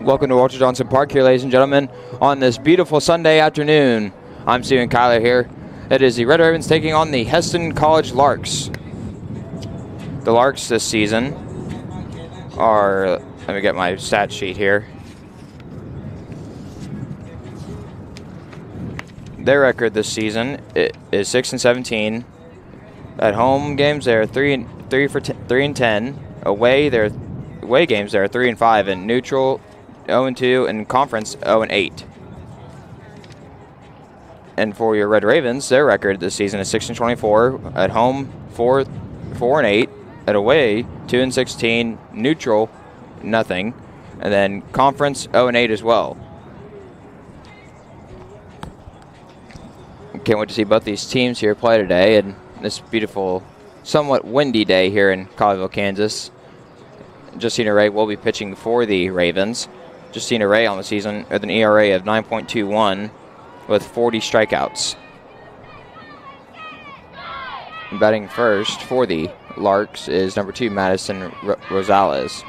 Welcome to Walter Johnson Park here, ladies and gentlemen, on this beautiful Sunday afternoon. I'm Stephen Kyler here. It is the Red Ravens taking on the Hesston College Larks. The Larks this season are, let me get my stat sheet here. Their record this season is 6-17. At home games, they're 3-10. Away games, they're 3-5, and neutral 0-2, and conference 0-8. And for your Red Ravens, their record this season is 6-24. At home, 4-8. At away, 2-16. Neutral, nothing. And then conference 0-8 as well. Can't wait to see both these teams here play today, and this beautiful, somewhat windy day here in Coffeyville, Kansas. Justina Ray will be pitching for the Ravens. Justina Ray on the season with an ERA of 9.21 with 40 strikeouts. And batting first for the Larks is number 2, Madison Rosales.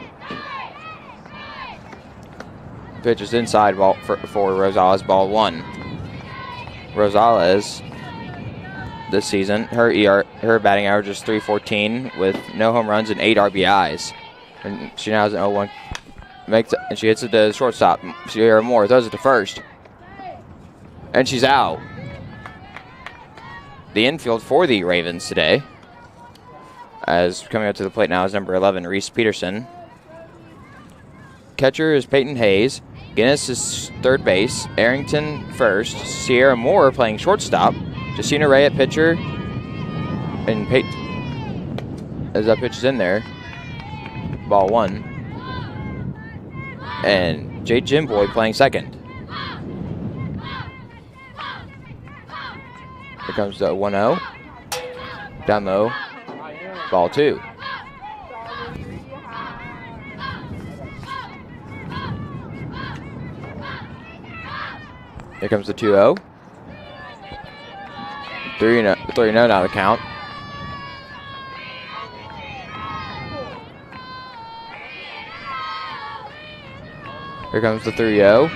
Pitch is inside ball for Rosales, ball 1. Rosales this season, her batting average is .314 with no home runs and 8 RBIs. And she now has an 0-1. And she hits it to shortstop. Sierra Moore throws it to first. And she's out. The infield for the Ravens today, as coming up to the plate now, is number 11, Reese Peterson. Catcher is Peyton Hayes. Guinness is third base. Arrington first. Sierra Moore playing shortstop. Justina Ray at pitcher. And Peyton, as that pitch is in there, ball 1. And Jade Jimboy playing second. Here comes the 1-0. Down low, ball 2. Here comes the 2-0. 3-0 now the count. Here comes the 3-0.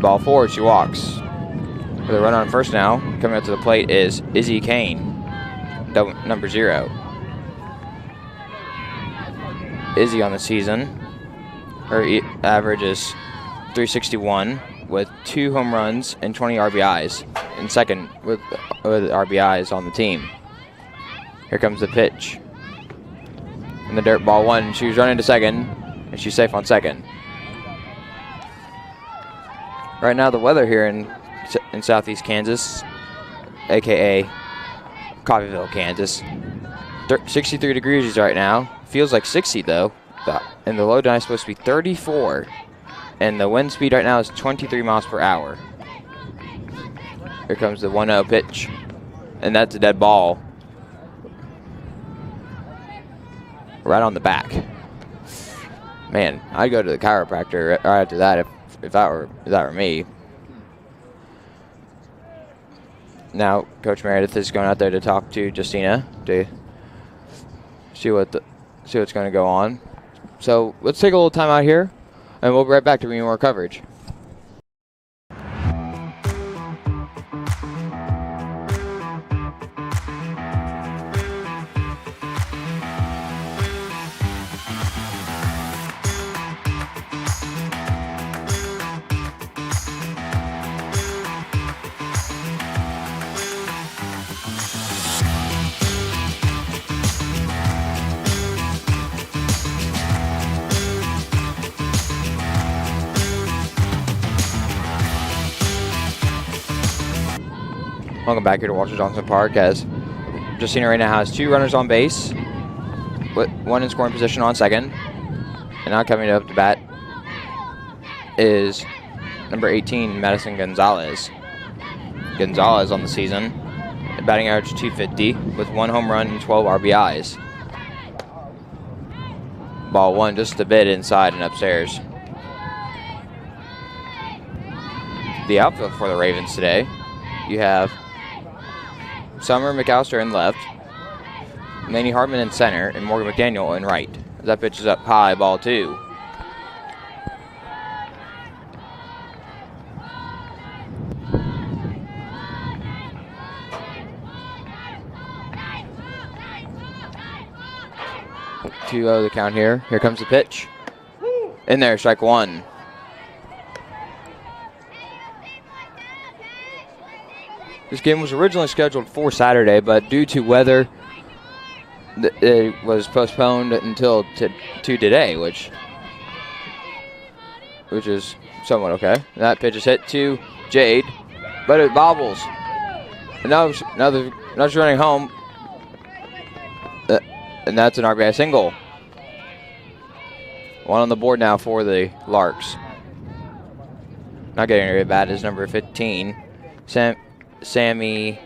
Ball 4, she walks. With a run on first now, coming up to the plate is Izzy Kane, number 0. Izzy on the season, her average is .361 with 2 home runs and 20 RBIs, and second with RBIs on the team. Here comes the pitch. And the dirt, ball 1, she was running to second, and she's safe on second. Right now, the weather here in southeast Kansas, aka Coffeyville, Kansas, 63 degrees right now. Feels like 60 though, and the low tonight is supposed to be 34, and the wind speed right now is 23 miles per hour. Here comes the 1-0 pitch, and that's a dead ball right on the back. Man, I'd go to the chiropractor right after that if that were me. Now, Coach Meredith is going out there to talk to Justina to see what's going to go on. So let's take a little time out here, and we'll be right back to bring you more coverage. Welcome back here to Walter Johnson Park, as Justina right now has 2 runners on base, with 1 in scoring position on second. And now coming up to bat is number 18, Madison Gonzalez. Gonzalez on the season, batting average 250 with 1 home run and 12 RBIs. Ball 1 just a bit inside and upstairs. The outfield for the Ravens today, you have Summer McAllister in left, Laney Hartman in center, and Morgan McDaniel in right. As that pitch is up high, ball 2. 2-0 the count here. Here comes the pitch. In there, strike one. This game was originally scheduled for Saturday, but due to weather, it was postponed until to today, which is somewhat okay. That pitch is hit to Jade, but it bobbles. And now she's running home, and that's an RBI single. One on the board now for the Larks. Not getting very bad is number 15, Sammy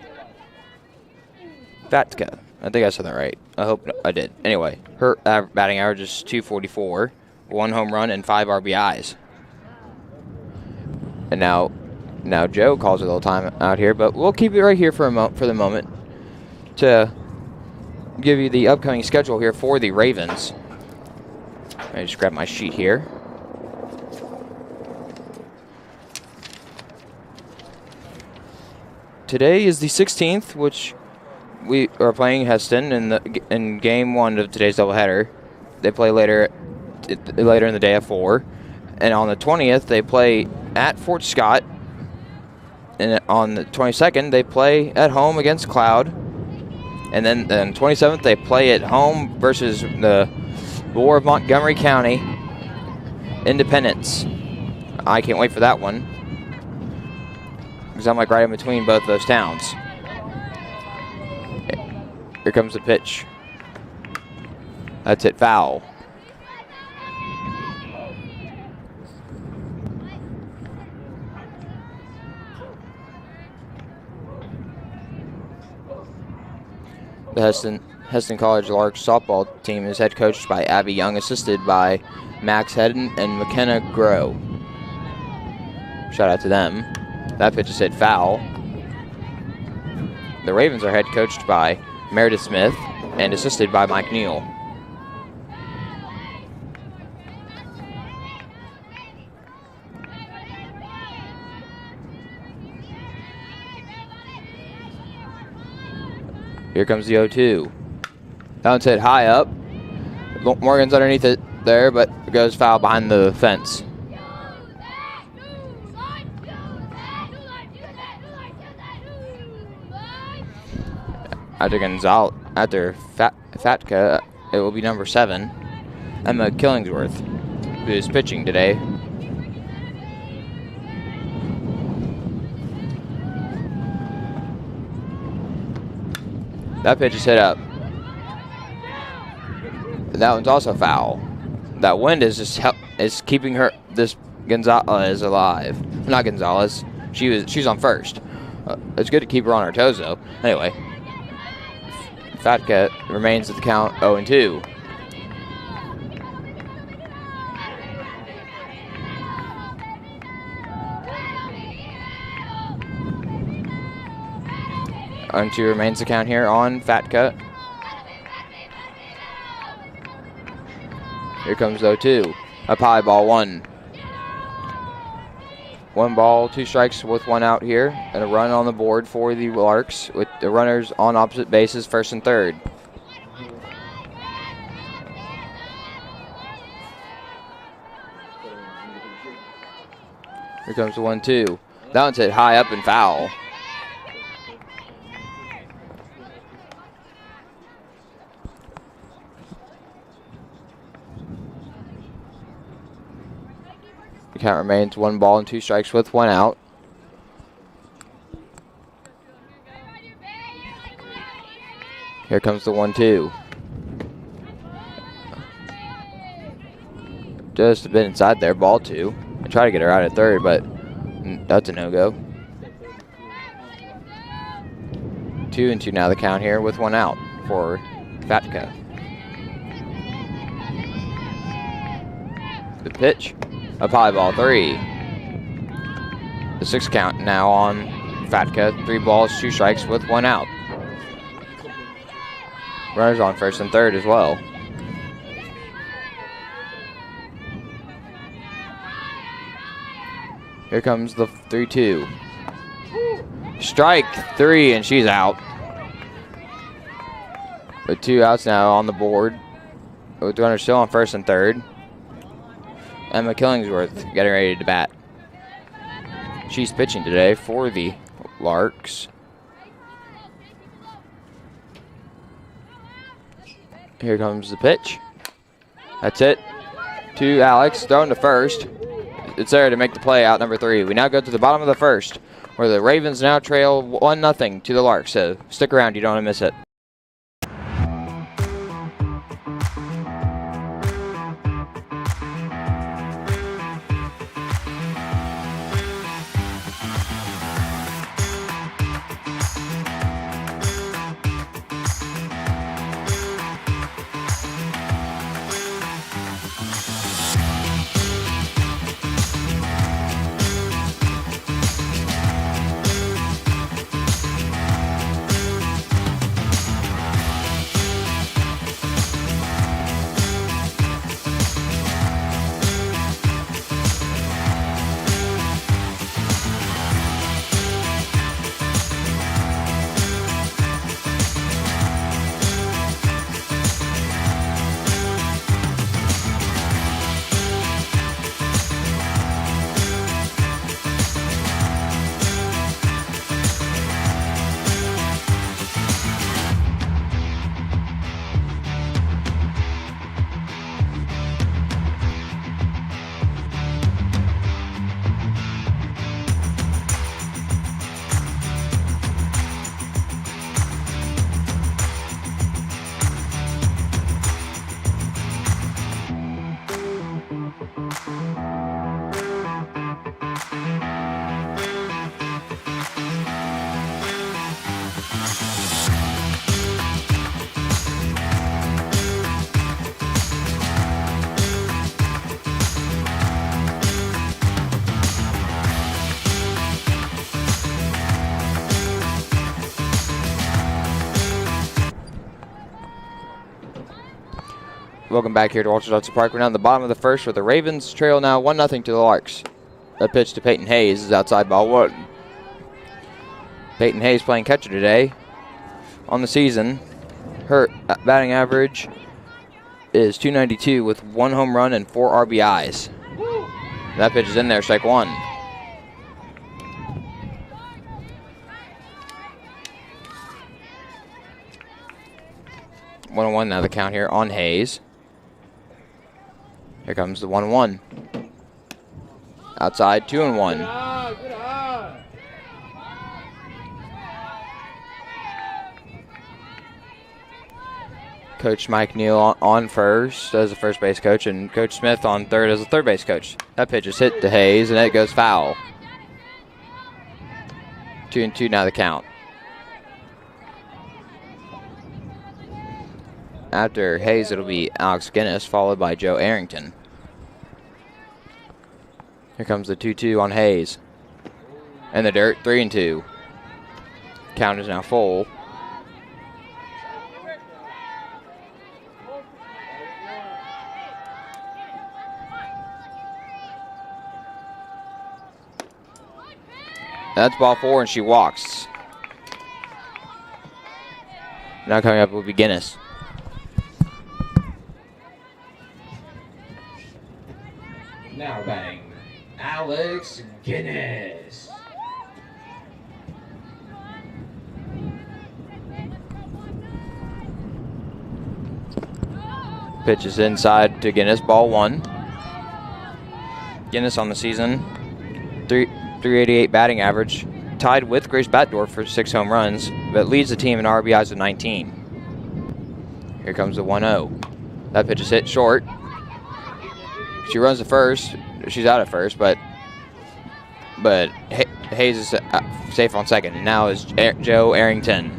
Fatka. I think I said that right. I hope I did. Anyway, her batting average is .244, 1 home run and 5 RBIs. And now Joe calls a little time out here, but we'll keep it right here for the moment to give you the upcoming schedule here for the Ravens. Let me just grab my sheet here. Today is the 16th, which we are playing Hesston in game 1 of today's doubleheader. They play later in the day at 4. And on the 20th, they play at Fort Scott. And on the 22nd, they play at home against Cloud. And then on the 27th, they play at home versus the War of Montgomery County Independence. I can't wait for that one, because I'm like right in between both of those towns. Here comes the pitch. That's hit foul. The Hesston College Larks softball team is head coached by Abby Young, assisted by Max Hedden and McKenna Grow. Shout out to them. That pitch is hit foul. The Ravens are head coached by Meredith Smith and assisted by Mike Neal. Here comes the 0-2. That one's hit high up. Morgan's underneath it there, but it goes foul behind the fence. After Fatka, it will be number 7, Emma Killingsworth, who is pitching today. That pitch is hit up. That one's also foul. That wind is just keeping this Gonzalez alive. Not Gonzalez. She's on first. It's good to keep her on her toes though. Anyway, Fatka remains at the count 0-2. On 2 remains the count here on Fatka. Here comes 0-2. Up high, ball 1. 1 ball, 2 strikes with 1 out here, and a run on the board for the Larks with the runners on opposite bases, first and third. Here comes the 1-2. That one's hit high up and foul. The count remains 1 ball and 2 strikes with 1 out. Here comes the 1-2. Just a bit inside there, ball 2. I try to get her out at third, but that's a no-go. 2-2 now the count here with 1 out for Fatka. The pitch. Up high, ball 3. The 6 count now on Fatka. 3 balls, 2 strikes with 1 out. Runners on first and third as well. Here comes the 3-2. Strike 3, and she's out. With 2 outs now on the board with runners still on first and third. Emma Killingsworth getting ready to bat. She's pitching today for the Larks. Here comes the pitch. That's it. To Alex, throwing to first. It's there to make the play out, number 3. We now go to the bottom of the first, where the Ravens now trail 1-0 to the Larks. So stick around, you don't want to miss it. Welcome back here to Walter Johnson Park. We're now in the bottom of the first, where the Ravens trail now 1-0 to the Larks. A pitch to Peyton Hayes is outside ball 1. Peyton Hayes playing catcher today. On the season, her batting average is .292 with 1 home run and 4 RBIs. That pitch is in there, strike 1. One on one now the count here on Hayes. Here comes the 1-1. Outside, 2-1. Coach Mike Neal on first as a first base coach, and Coach Smith on third as a third base coach. That pitch is hit to Hayes, and it goes foul. 2-2 now the count. After Hayes, it'll be Alex Guinness, followed by Joe Arrington. Here comes the 2-2 on Hayes. In the dirt, 3-2. Count is now full. That's ball 4, and she walks. Now coming up will be Guinness. Now batting, Alex Guinness. Pitch is inside to Guinness, ball 1. Guinness on the season, 388 batting average, tied with Grace Batdorf for 6 home runs, but leads the team in RBIs of 19. Here comes the 1-0. That pitch is hit short. She runs to first. She's out at first, but Hayes is safe on second. And now is Joe Arrington.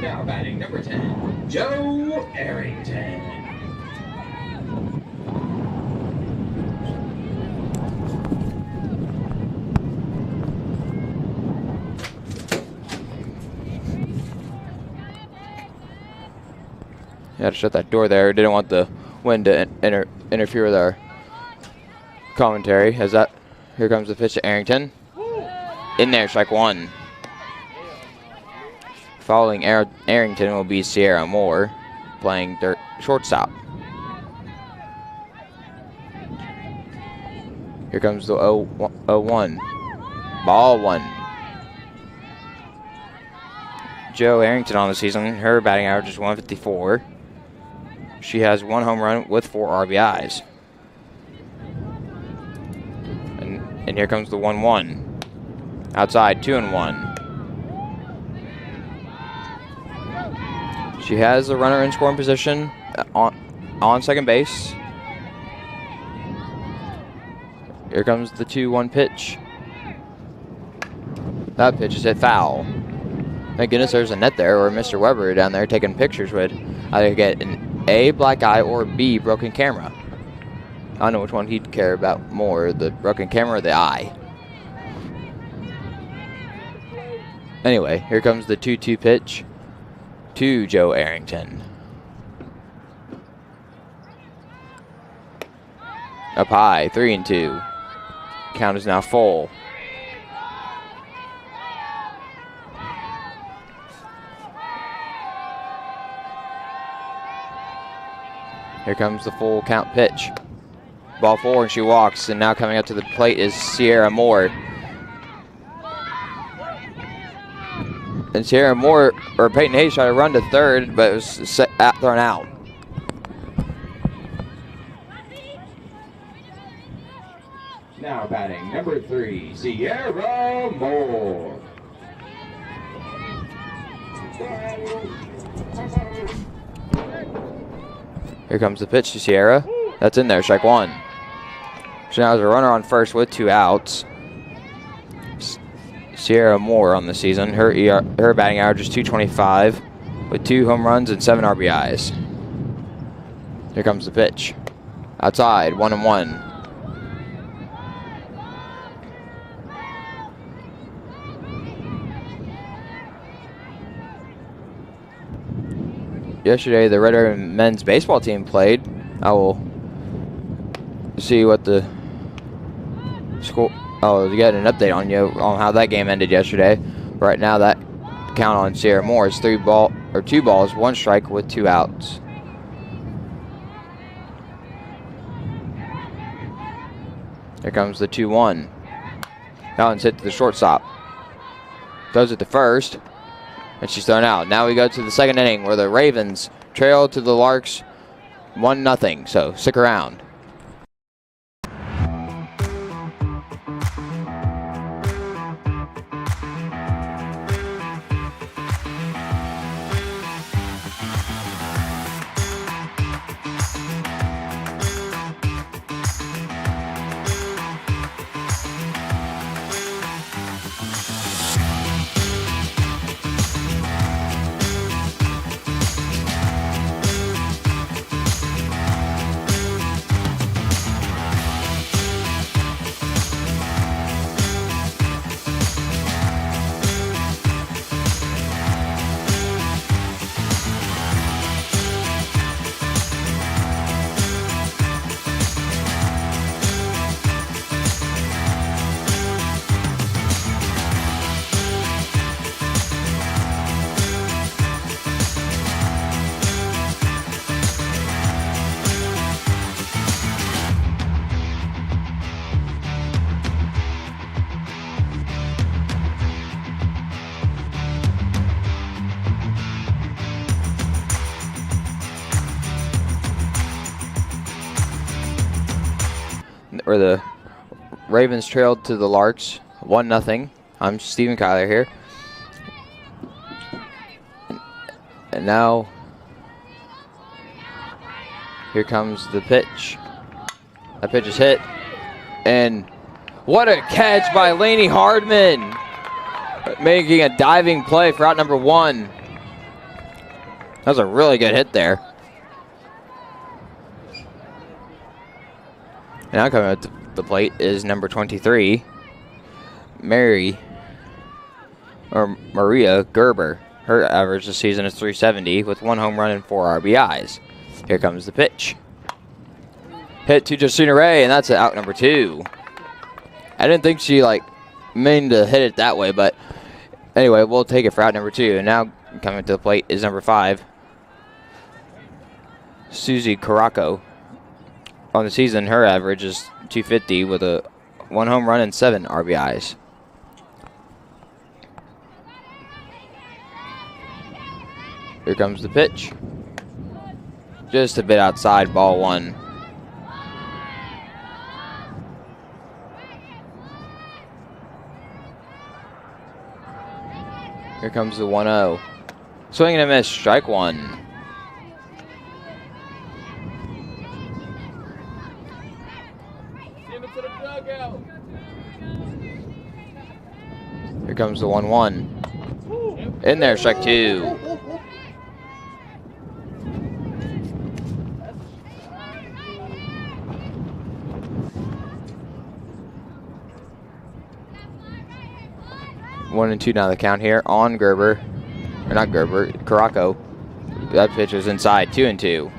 Now batting number 10, Joe Arrington. Had to shut that door there. Didn't want the wind to interfere with our commentary. As that Here comes the pitch to Arrington. In there, strike one. Following Arrington will be Sierra Moore, playing shortstop. Here comes the 0-1. Ball one. Jo Arrington on the season, her batting average is 154. She has 1 home run with 4 RBIs. And here comes the 1-1. Outside, 2-1. She has a runner in scoring position on second base. Here comes the 2-1 pitch. That pitch is hit foul. Thank goodness there's a net there, or Mr. Weber down there taking pictures would either get an A, black eye, or B, broken camera. I don't know which one he'd care about more, the broken camera or the eye. Anyway, here comes the 2-2 pitch to Jo Arrington. Up high, 3-2. Count is now full. Here comes the full count pitch. Ball 4 and she walks, and now coming up to the plate is Sierra Moore. And Sierra Moore, or Peyton Hayes, tried to run to third, but it was thrown out. Now batting number 3, Sierra Moore. Here comes the pitch to Sierra. That's in there, strike one. She now has a runner on first with 2 outs. Sierra Moore on the season. Her batting average is 225 with 2 home runs and 7 RBIs. Here comes the pitch. Outside, 1-1. Yesterday, the Red Ribbon men's baseball team played. I will see what the score. I'll get an update on you on how that game ended yesterday. Right now, that count on Sierra Moore is 2 balls, 1 strike with 2 outs. Here comes the 2-1. That one's hit to the shortstop. Throws it to first. And she's thrown out. Now we go to the second inning where the Ravens trail to the Larks 1-0. So stick around. Where the Ravens trailed to the Larks 1-0. I'm Stephen Kyler here. And now here comes the pitch. That pitch is hit. And what a catch by Lainey Hardman. Making a diving play for out number 1. That was a really good hit there. And now coming up to the plate is number 23, Maria Gerber. Her average this season is 370 with 1 home run and 4 RBIs. Here comes the pitch. Hit to Justina Ray, and that's out number 2. I didn't think she like meant to hit it that way, but anyway, we'll take it for out number 2. And now coming to the plate is number 5, Susie Caraco. On the season, her average is 250 with a 1 home run and 7 RBIs. Here comes the pitch. Just a bit outside, ball 1. Here comes the 1-0. Swing and a miss, strike 1. Here comes the 1-1. In there, strike 2. One and 2 now the count here on Gerber. Or not Gerber, Caraco. That pitch is inside, 2 and 2.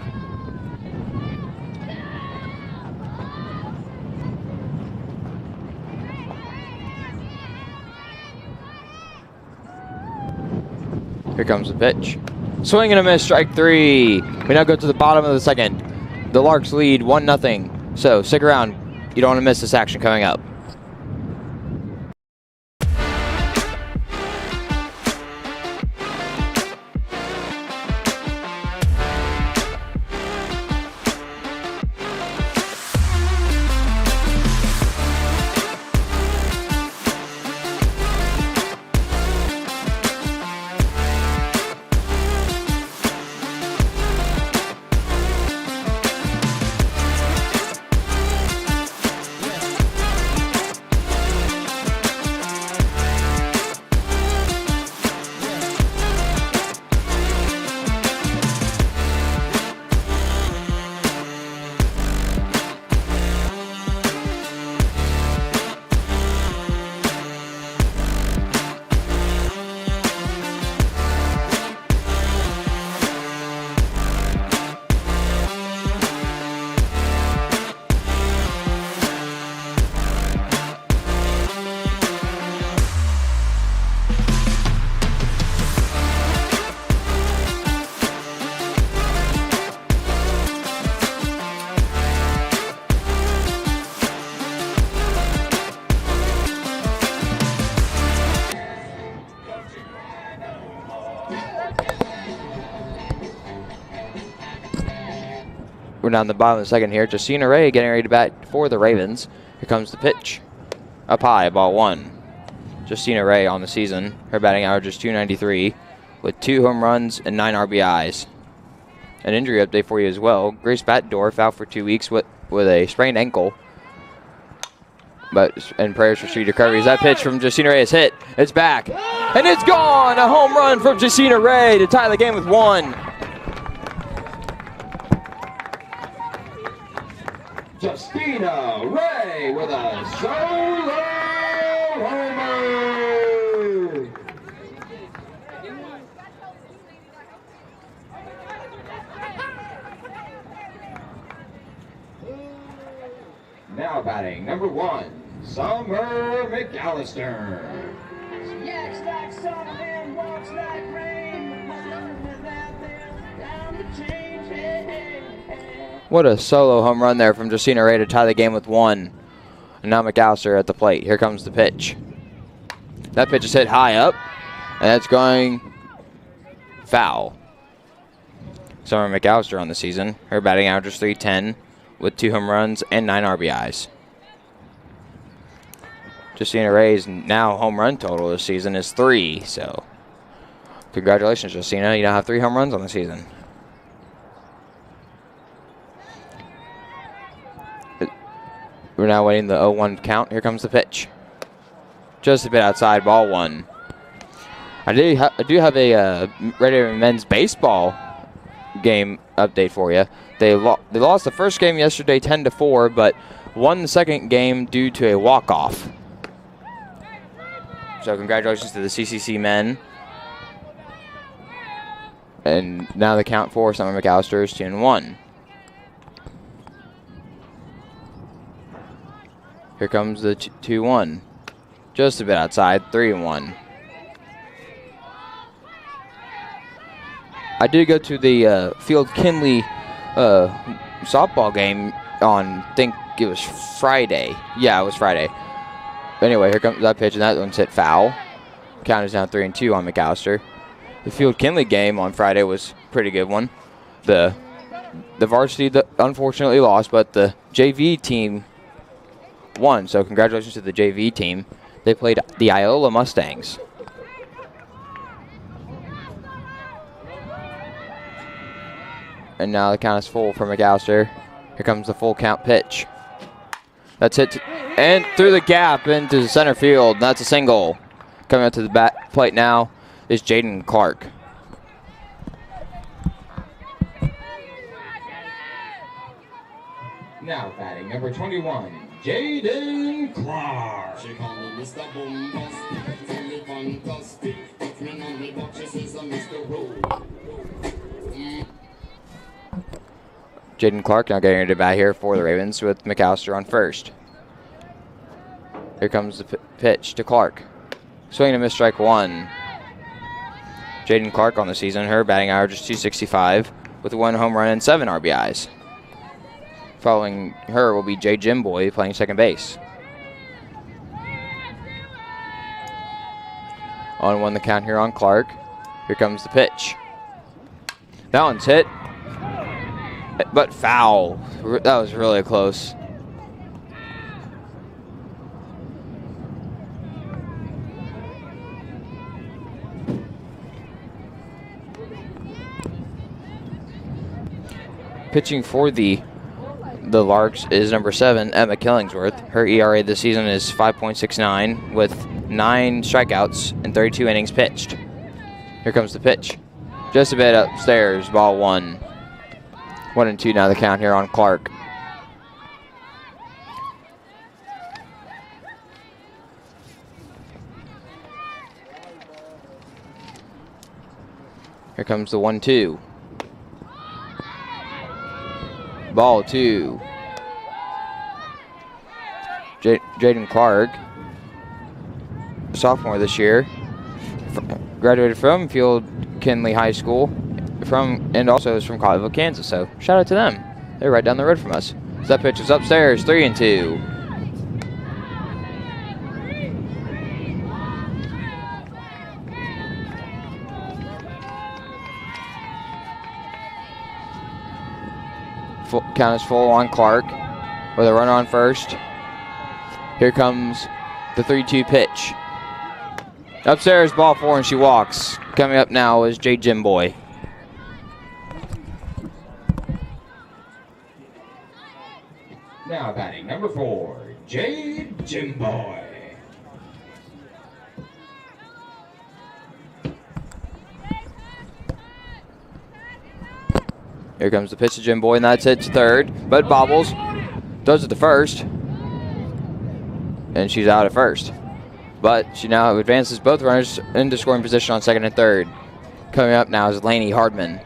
Here comes the pitch. Swing and a miss, strike 3. We now go to the bottom of the second. The Larks lead 1-0. So stick around. You don't want to miss this action coming up. We're down the bottom of the second here. Justina Ray getting ready to bat for the Ravens. Here comes the pitch. Up high, ball 1. Justina Ray on the season. Her batting average is 293 with 2 home runs and 9 RBIs. An injury update for you as well. Grace Batdorf out for 2 weeks with a sprained ankle. And prayers for speedy recovery. That pitch from Justina Ray is hit. It's back. And it's gone! A home run from Justina Ray to tie the game with 1. Justina Ray with a solo homer. Now batting number 1, Summer McAllister. Yaks like sun and walks like rain. Without them, down the change. Hey, hey, hey. What a solo home run there from Justina Ray to tie the game with 1. And now McAllister at the plate. Here comes the pitch. That pitch is hit high up, and that's going foul. Summer McAllister on the season. Her batting average is 310 with 2 home runs and 9 RBIs. Justina Ray's now home run total this season is 3. So congratulations, Justina. You now have 3 home runs on the season. We're now waiting the 0-1 count. Here comes the pitch. Just a bit outside, ball 1. I do have a regular men's baseball game update for you. They lost the first game yesterday 10-4, but won the second game due to a walk-off. So congratulations to the CCC men. And now the count for Summer McAllister is 2-1. Here comes the 2-1. Just a bit outside, 3-1. I did go to the Field Kinley softball game on, I think it was Friday. Yeah, it was Friday. Anyway, here comes that pitch, and that one's hit foul. Count is now 3-2 on McAllister. The Field Kinley game on Friday was a pretty good one. The varsity unfortunately lost, but the JV team won. So congratulations to the JV team. They played the Iola Mustangs. And now the count is full for McAllister. Here comes the full count pitch. That's hit and through the gap into center field. That's a single. Coming up to the bat plate now is Jaden Clark. Now batting number 21, Jaden Clark. She call me Mr. Bombastic, tell me fantastic. If me know me, but she says I'm Mr. Rowe. Jaden Clark now getting ready to bat here for the Ravens with McAllister on first. Here comes the pitch to Clark. Swing and a miss, strike one. Jaden Clark on the season, her batting average is .265 with 1 home run and 7 RBIs. Following her will be Jay Jimboy playing second base. On 1 the count here on Clark. Here comes the pitch. That one's hit, but foul. That was really close. Pitching for the Larks is number 7, Emma Killingsworth. Her ERA this season is 5.69 with 9 strikeouts and 32 innings pitched. Here comes the pitch. Just a bit upstairs, ball 1. 1-2 now the count here on Clark. Here comes the 1-2. Ball 2. Jaden Clark, sophomore this year, graduated from Field Kinley High School, and also is from Coffeyville, Kansas. So shout out to them. They're right down the road from us. So that pitch is upstairs, 3-2. Count is full on Clark with a runner on first. Here comes the 3-2 pitch. Upstairs, ball 4, and she walks. Coming up now is Jay Jimboy. Now batting number 4, Jay Jimboy. Here comes the pitch to Jimboy, and that's hit to third, but bobbles. Does it to first. And she's out at first. But she now advances both runners into scoring position on second and third. Coming up now is Lainey Hardman.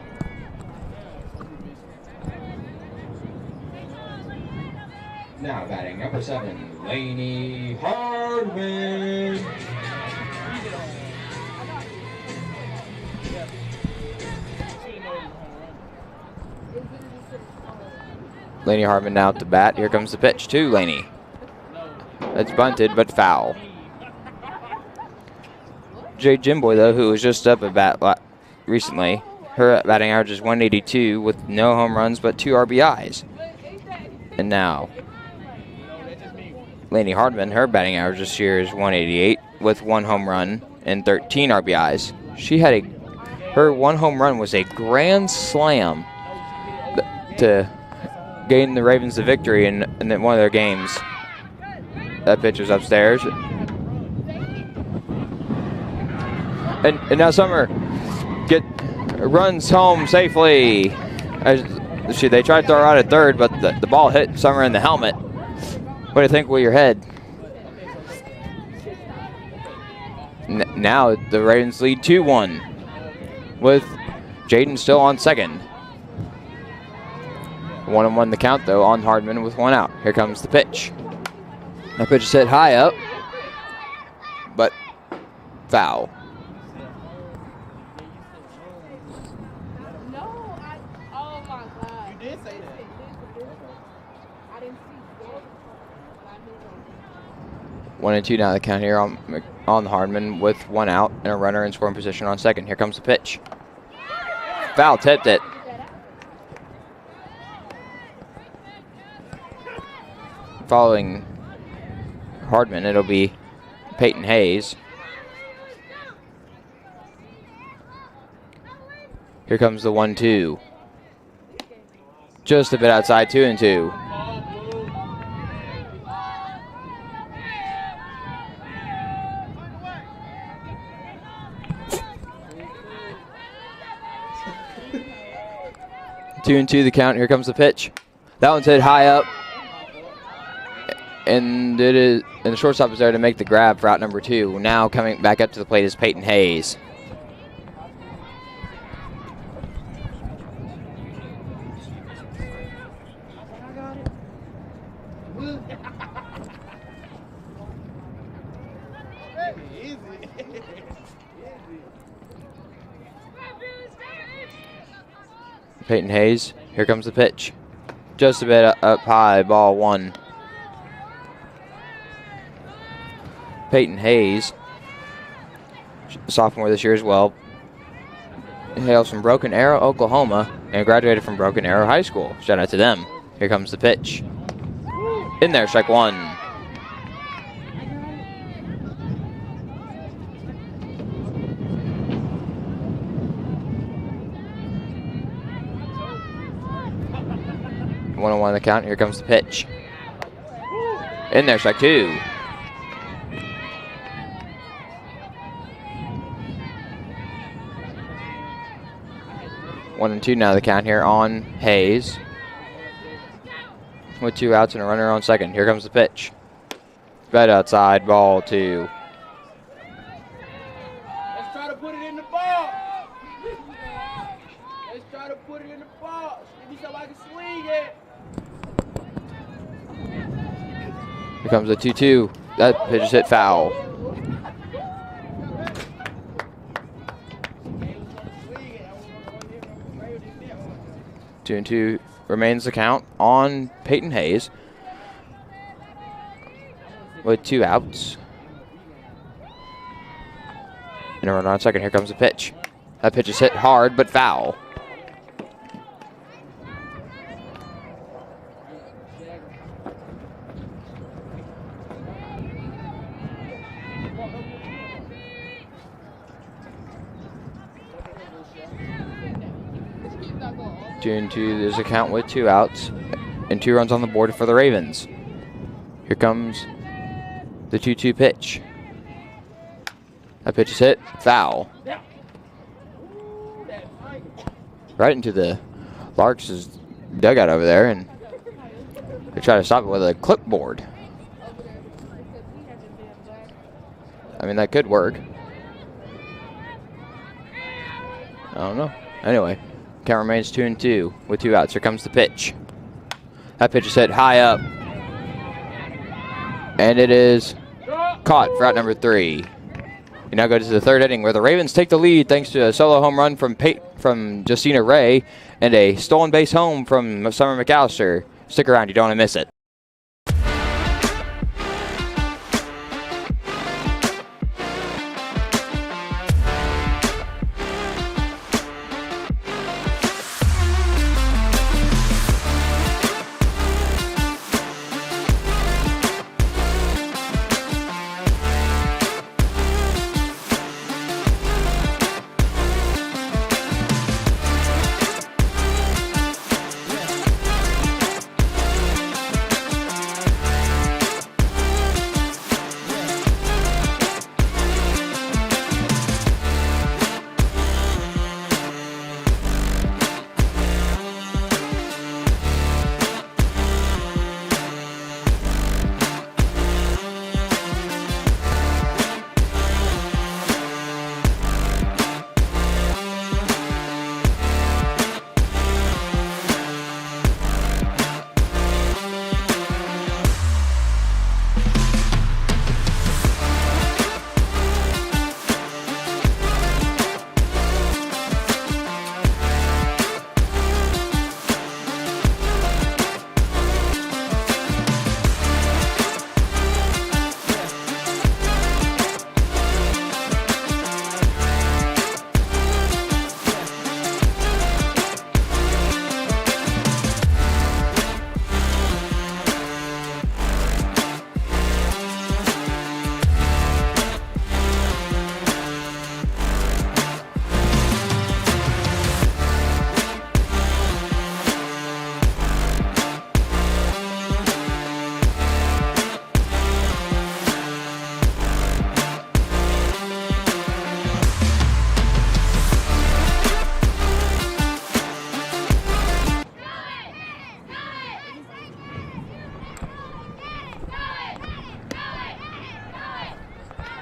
Now batting number 7, Lainey Hardman. Lainey Hardman now at the bat. Here comes the pitch to Lainey. That's bunted, but foul. Jay Jimboy, though, who was just up at bat recently, her batting average is 182 with no home runs but 2 RBIs. And now, Lainey Hardman, her batting average this year is 188 with 1 home run and 13 RBIs. Her 1 home run was a grand slam to gain the Ravens the victory in one of their games. That pitch was upstairs. And now Summer runs home safely. They tried to throw her out at third, but the ball hit Summer in the helmet. What do you think with your head? Now the Ravens lead 2-1 with Jaden still on second. 1-1 the count, though, on Hardman with 1 out. Here comes the pitch. That pitch is hit high up, but foul. Oh my God. You did say that. I didn't see. 1-2 now the count here on Hardman with 1 out and a runner in scoring position on second. Here comes the pitch. Foul, tipped it. Following Hardman, it'll be Peyton Hayes. Here comes the 1-2. Just a bit outside, 2-2. Two and two the count. Here comes the pitch. That one's hit high up. And the shortstop is there to make the grab for out number 2. Now coming back up to the plate is Peyton Hayes. Peyton Hayes, here comes the pitch. Just a bit up high, ball 1. Peyton Hayes, sophomore this year as well, hails from Broken Arrow, Oklahoma, and graduated from Broken Arrow High School. Shout out to them. Here comes the pitch. In there, strike 1. One on the count. Here comes the pitch. In there, strike 2. One and 2 now the count here on Hayes. With 2 outs and a runner on second. Here comes the pitch. Bed outside, ball 2. Let's try to put it in the box. Let's try to put it in the box. Give me somebody to swing it. Here comes the 2-2. That pitch is hit foul. Two and 2 remains the count on Peyton Hayes with 2 outs and a runner on second. Here comes the pitch. That pitch is hit hard but foul. Two and 2, there's a count with 2 outs and 2 runs on the board for the Ravens. Here comes the 2-2 pitch. That pitch is hit, foul. Right into the Larks' dugout over there, and they try to stop it with a clipboard. I mean, that could work. I don't know. Anyway. Count remains 2 and 2 with 2 outs. Here comes the pitch. That pitch is hit high up. And it is caught for out number 3. We now go to the 3rd inning where the Ravens take the lead thanks to a solo home run from Justina Ray and a stolen base home from Summer McAllister. Stick around, you don't want to miss it.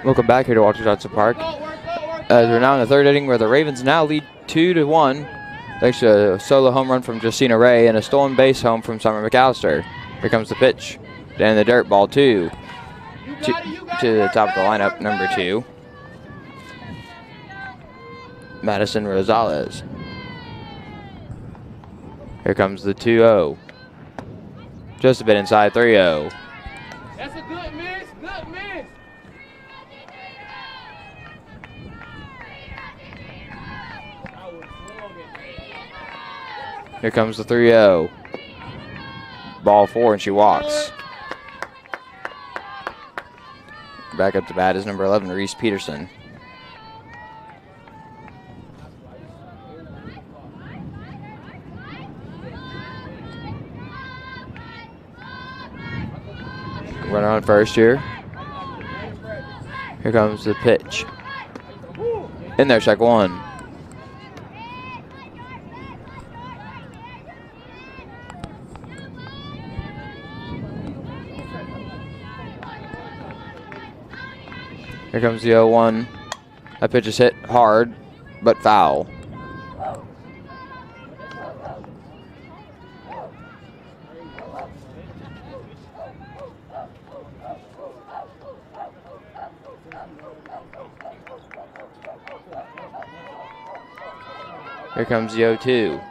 Welcome back here to Walter Johnson Park. As we're now in the third inning where the Ravens now lead 2-1 thanks to a solo home run from Justina Ray and a stolen base home from Summer McAllister. Here comes the pitch. Down the dirt, ball 2 to the top of the lineup, number 2. Madison Rosales. Here comes the 2-0. Just a bit inside, 3-0. That's a good miss. Good miss. Here comes the 3-0. Ball 4 and she walks. Back up to bat is number 11, Reese Peterson. Runner on first here. Here comes the pitch. In there, strike 1. Here comes the 0-1. That pitch is hit hard, but foul. Here comes the 0-2.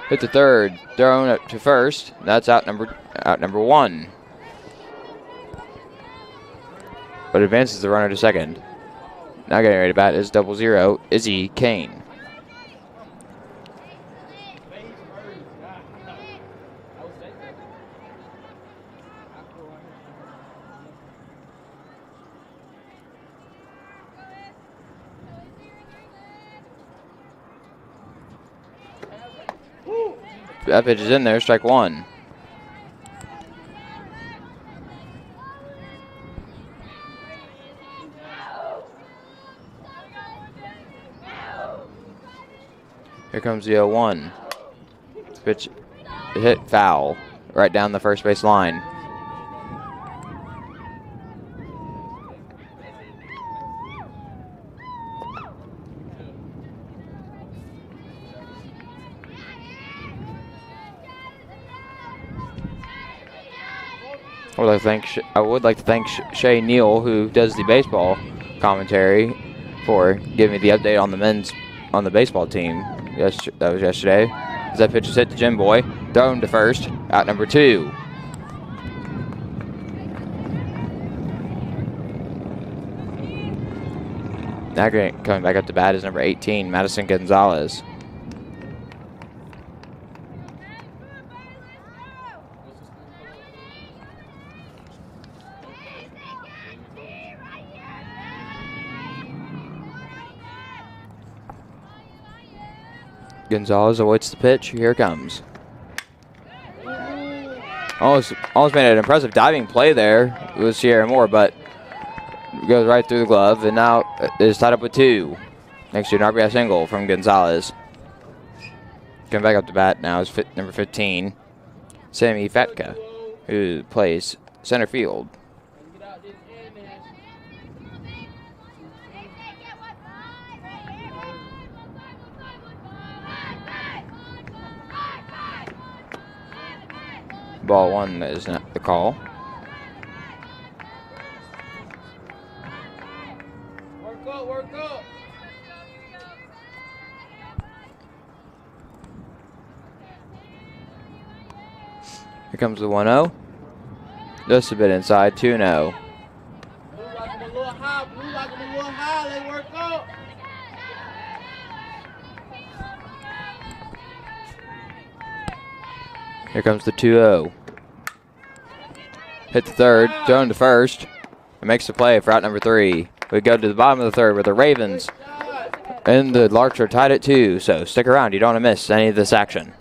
Hit the third, thrown up to first. That's out number 1. But advances the runner to second. Now getting ready to bat is 0-0, Izzy Kane. That pitch is in there, strike 1. Here comes the 0-1. Pitch hit foul right down the first base line. I would like to thank Shay Neal, who does the baseball commentary, for giving me the update on the baseball team. That was yesterday. As that pitch is hit to Jim Boy, thrown to first, out number 2. Now coming back up to bat is number 18, Madison Gonzalez. Gonzalez awaits the pitch. Here it comes. Almost made an impressive diving play there with Sierra Moore, but goes right through the glove, and now it is tied up with 2. Next to an RBI single from Gonzalez. Coming back up to bat now is number 15, Sammy Fatka, who plays center field. Ball 1 is not the call. Work up. Here comes the 1-0. Just a bit inside, 2-0. Move like I'm a little high. They work up. Here comes the 2-0. Hit the third, thrown to first. It makes the play for out number 3. We go to the bottom of the third where the Ravens and the Larks are tied at 2. So stick around. You don't want to miss any of this action.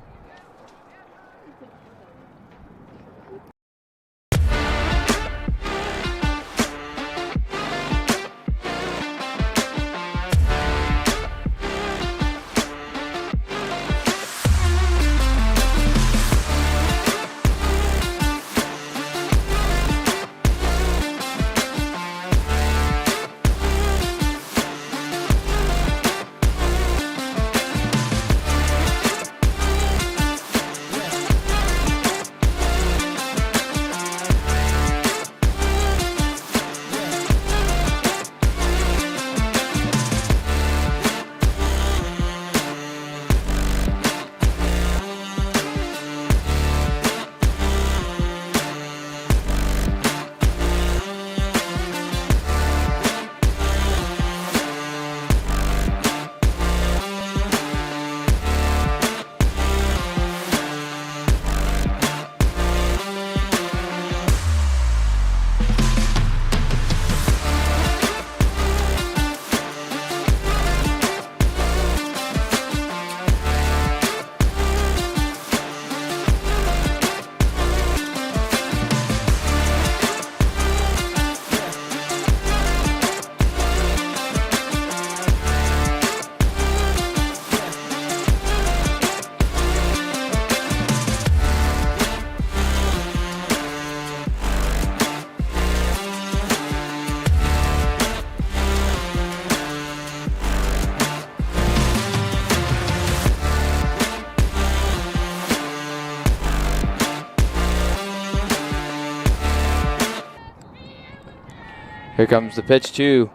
Here comes the pitch to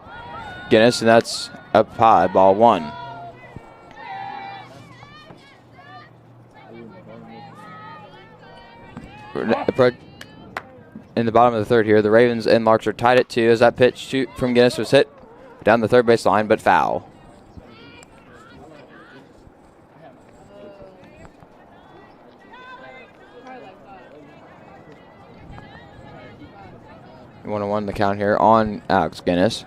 Guinness, and that's up high, ball 1. In the bottom of the third here, the Ravens and Larks are tied at 2 as that pitch from Guinness was hit down the third base line, but foul. You 1-1 the count here on Alex Guinness.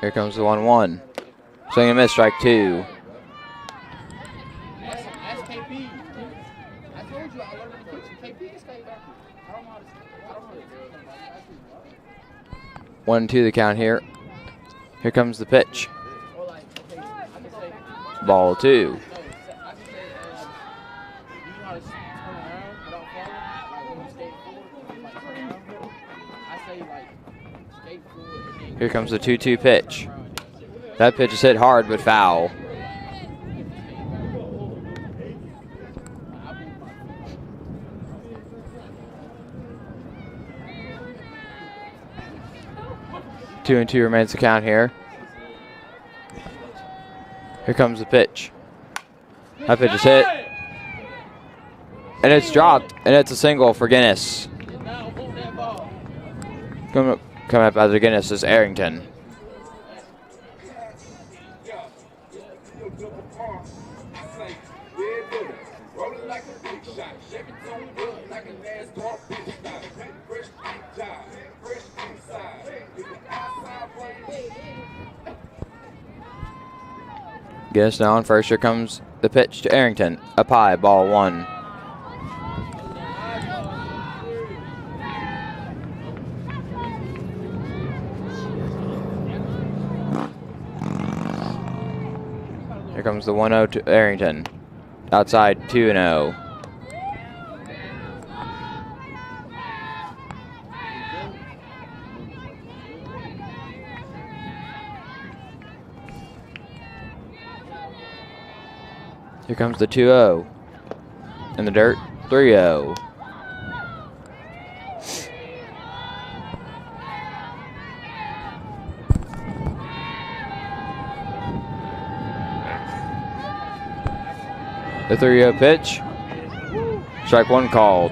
Here comes the 1-1. Swing and miss, strike 2. That's KP. I told you I learned in the kitchen. KP is staying back. I don't know how to 1-2 the count here. Here comes the pitch. Ball 2. Here comes the 2-2 pitch. That pitch is hit hard but foul. Two and 2 remains the count here. Here comes the pitch. That pitch is hit. And it's dropped, and it's a single for Guinness. Coming up after Guinness is Arrington. Guinness now on first. Here comes the pitch to Arrington. Up high, ball 1. Here comes the 1-0 to Arrington. Outside 2-0. Here comes the 2-0. In the dirt, 3-0. The 3-0 pitch. Strike 1 called.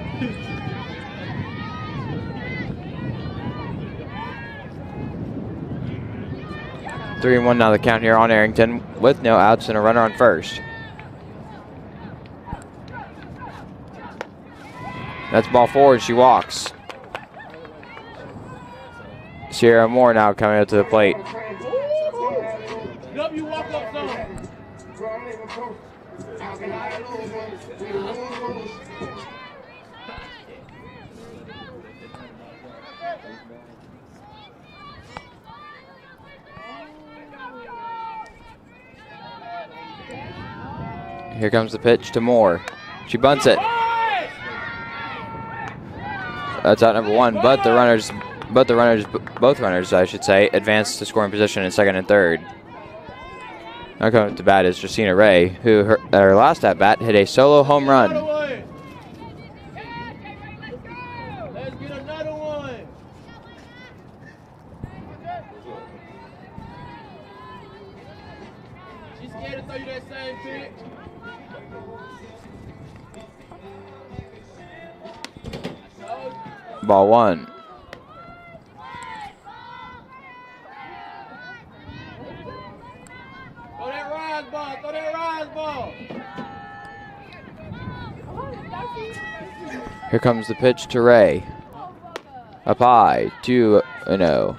Three and 1 now the count here on Arrington with no outs and a runner on first. That's ball 4 and she walks. Sierra Moore now coming up to the plate. Here comes the pitch to Moore. She bunts it. That's out number 1, but both runners, I should say, advance to scoring position in second and third. Now coming to bat is Justina Ray, who at her last at bat hit a solo home run. Let's get another one. She's scared to throw you that same pitch. Ball 1. Throw that rise ball. Throw that rise ball. Here comes the pitch to Ray. Up high, 2-0.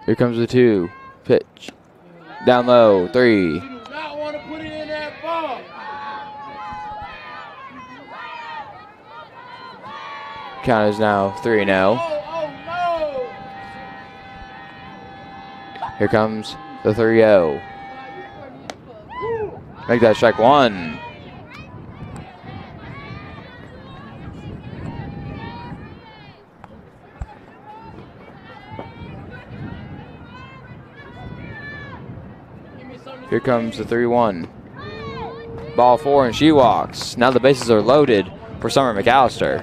Here comes the 2 pitch. Down low, 3. You do not want to put it in that ball. Count is now 3-0. Oh, no. Here comes the 3-0. Make that strike 1. Here comes the 3-1. Ball 4, and she walks. Now the bases are loaded for Summer McAllister.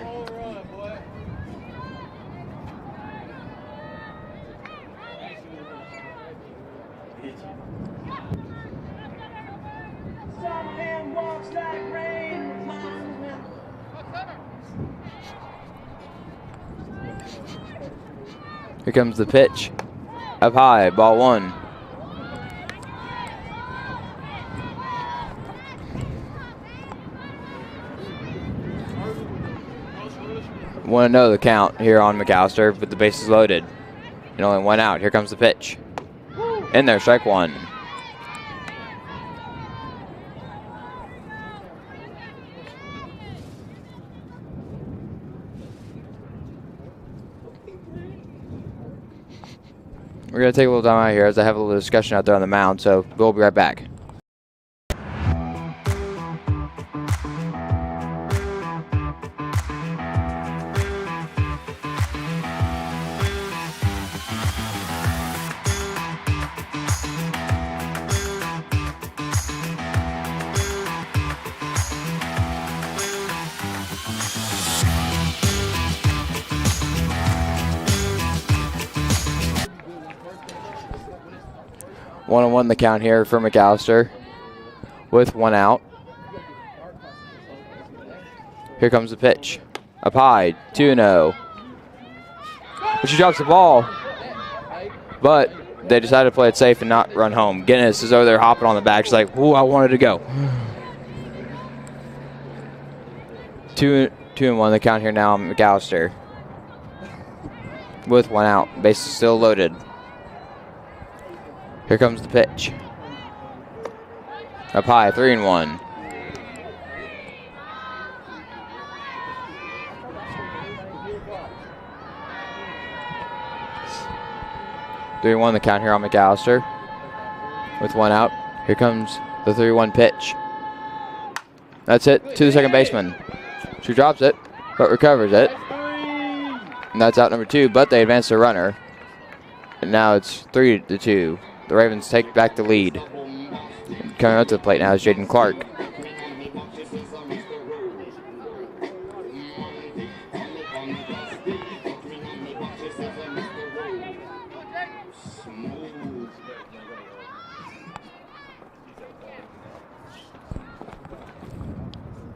Some man walks like rain. Here comes the pitch. Up high, ball 1. Want to know the count here on McAllister, but the bases loaded. And only 1 out. Here comes the pitch. In there, strike 1. We're going to take a little time out here as I have a little discussion out there on the mound, so we'll be right back. One on one the count here for McAllister with 1 out. Here comes the pitch. Up high, 2-0. But she drops the ball, but they decided to play it safe and not run home. Guinness is over there hopping on the back. She's like, ooh, I wanted to go. 2-1 the count here now on McAllister with 1 out. Bases still loaded. Here comes the pitch. Up high, 3-1. Three one the count here on McAllister with 1 out. Here comes the 3-1 pitch. That's it to the second baseman. She drops it, but recovers it. And that's out number 2, but they advance the runner. And now it's 3-2. The Ravens take back the lead. Coming up to the plate now is Jaden Clark.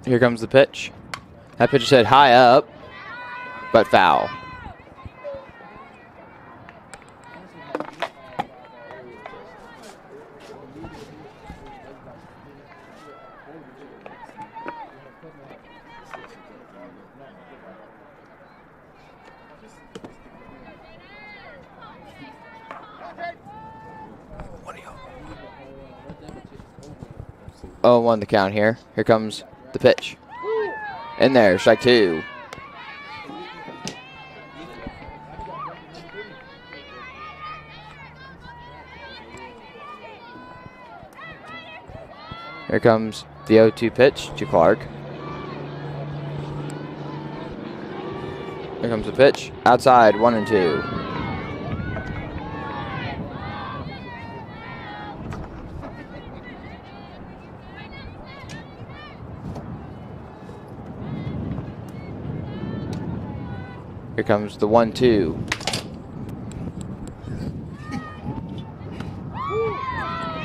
Here comes the pitch. That pitch is hit high up, but foul. Oh, 1 the count here. Here comes the pitch. In there, strike 2. Here comes the 0-2 pitch to Clark. Here comes the pitch. Outside, 1-2. Here comes the 1-2.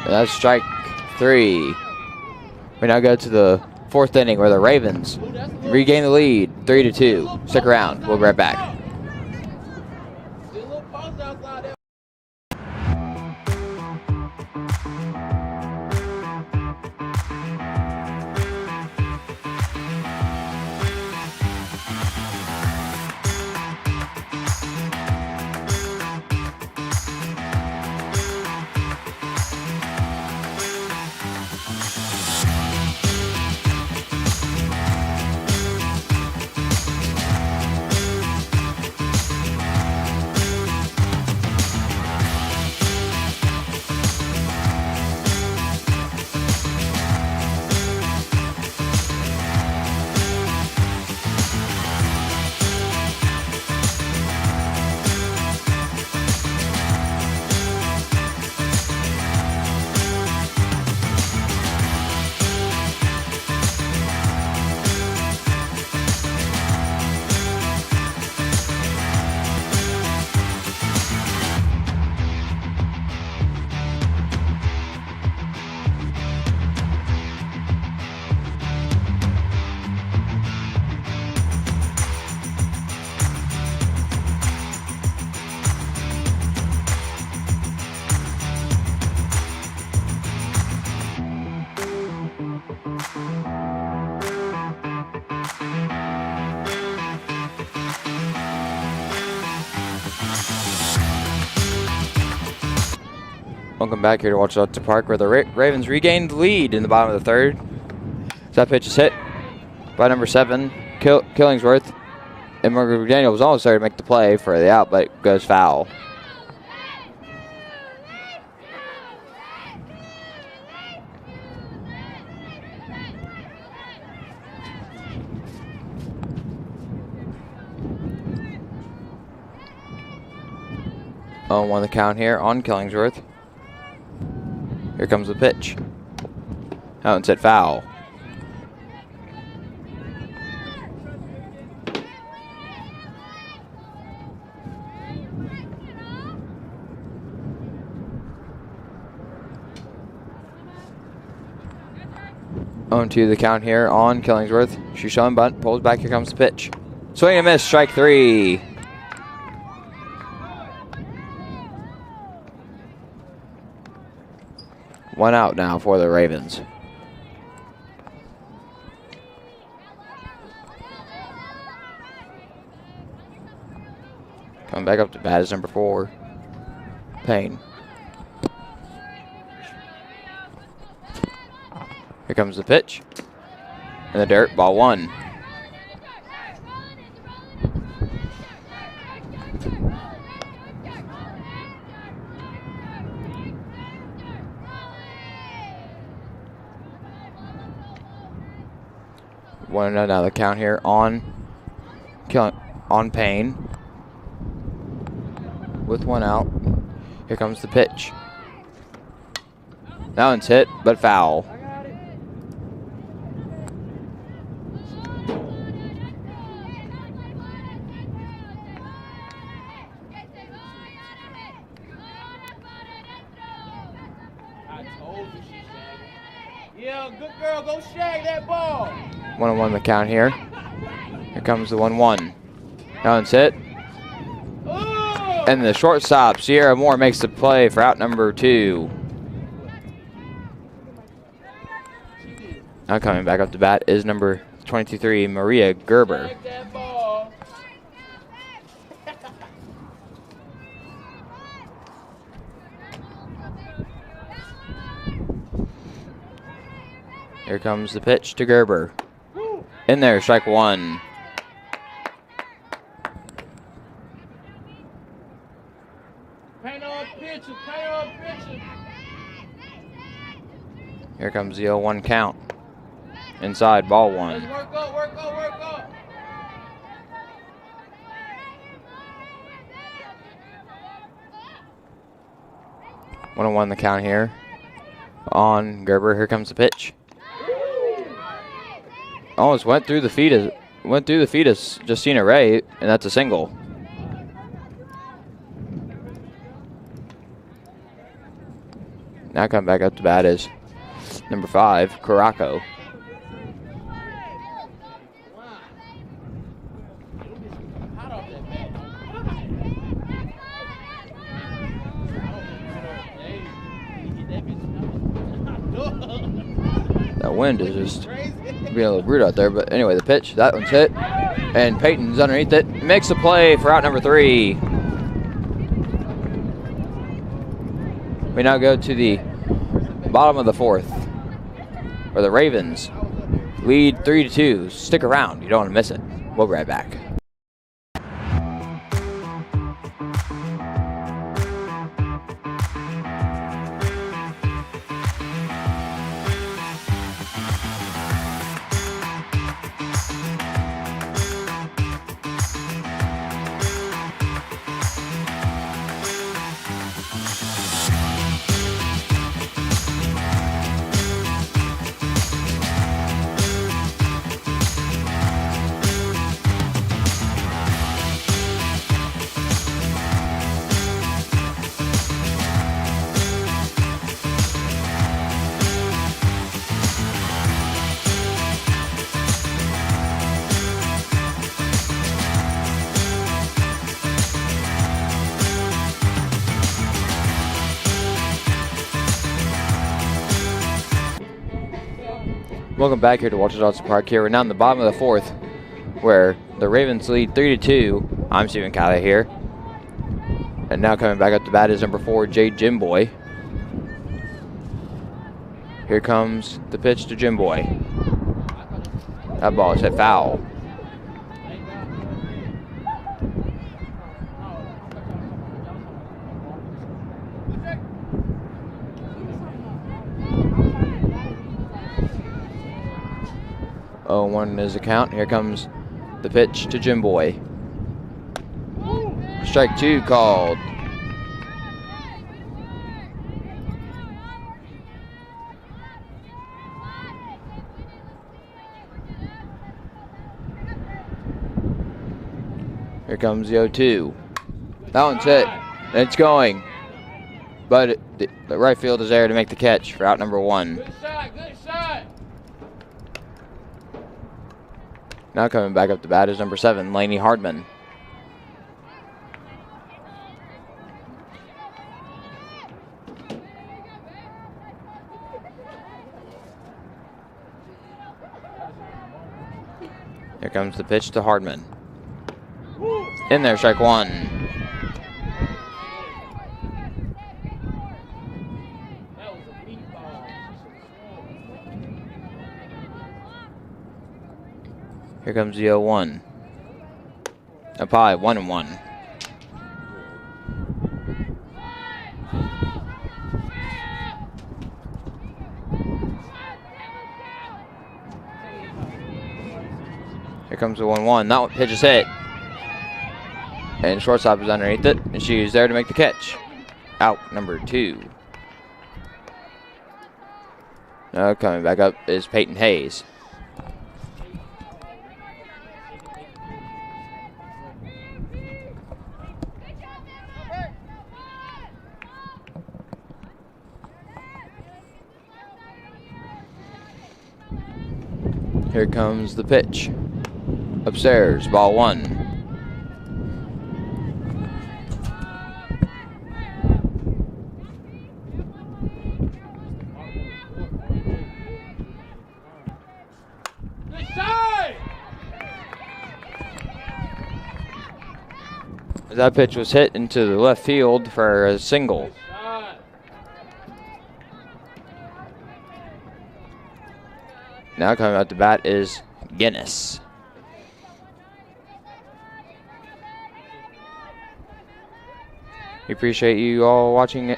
And that's strike 3. We now go to the 4th inning where the Ravens regain the lead, 3-2. Stick around. We'll be right back. Welcome back here to Watch Out to Park, where the Ravens regained the lead in the bottom of the third. That pitch is hit by number 7, Killingsworth. And Morgan McDaniel was almost there to make the play for the out, but it goes foul. On 1 the count here on Killingsworth. Here comes the pitch. Out and set foul. On 2 the count here on Killingsworth. She's showing bunt, pulls back, here comes the pitch. Swing and miss, strike 3. One out now for the Ravens. Coming back up to bat is number 4, Payne. Here comes the pitch. In the dirt, ball 1. One another count here on Payne. With 1 out. Here comes the pitch. That one's hit, but foul. Yeah, good girl, go shag that ball. 1-1 the count here. Here comes the 1-1. That one's hit. Ooh. And the shortstop, Sierra Moore, makes the play for out number 2. Now coming back up to bat is number 23, Maria Gerber. Shag that ball. Here comes the pitch to Gerber. In there, strike 1. Paint on picture, paint on picture. Here comes the 0-1 count. Inside, ball 1. Let's work up, work up, work up. One on 1 the count here on Gerber. Here comes the pitch. Almost went through the feet of Justina Ray, and that's a single. Now coming back up to bat is number 5, Caraco. That wind is just being a little rude out there, but anyway, the pitch, that one's hit, and Peyton's underneath it. Makes the play for out number 3. We now go to the bottom of the 4th, where the Ravens lead 3-2. Stick around, you don't want to miss it. We'll be right back. Welcome back here to Walter Johnson Park. Here we're now in the bottom of the 4th, where the Ravens lead 3-2. I'm Stephen Kyler here, and now coming back up to bat is number 4, Jade Jimboy. Here comes the pitch to Jim Boy. That ball is hit foul. Oh, 1 is the count. Here comes the pitch to Jim Boy. Strike 2 called. Here comes the 0-2. That one's hit. And it's going. But the right field is there to make the catch for out number 1. Good shot, good shot. Now coming back up to bat is number 7, Laney Hardman. Here comes the pitch to Hardman. In there, strike 1. That was a beat ball. Here comes the 0-1. Up high, 1-1. Here comes the 1-1. That pitch is hit. And shortstop is underneath it, and she is there to make the catch. Out number 2. Now coming back up is Peyton Hayes. Here comes the pitch. Upstairs, ball 1. That pitch was hit into the left field for a single. Now coming out to bat is Guinness. We appreciate you all watching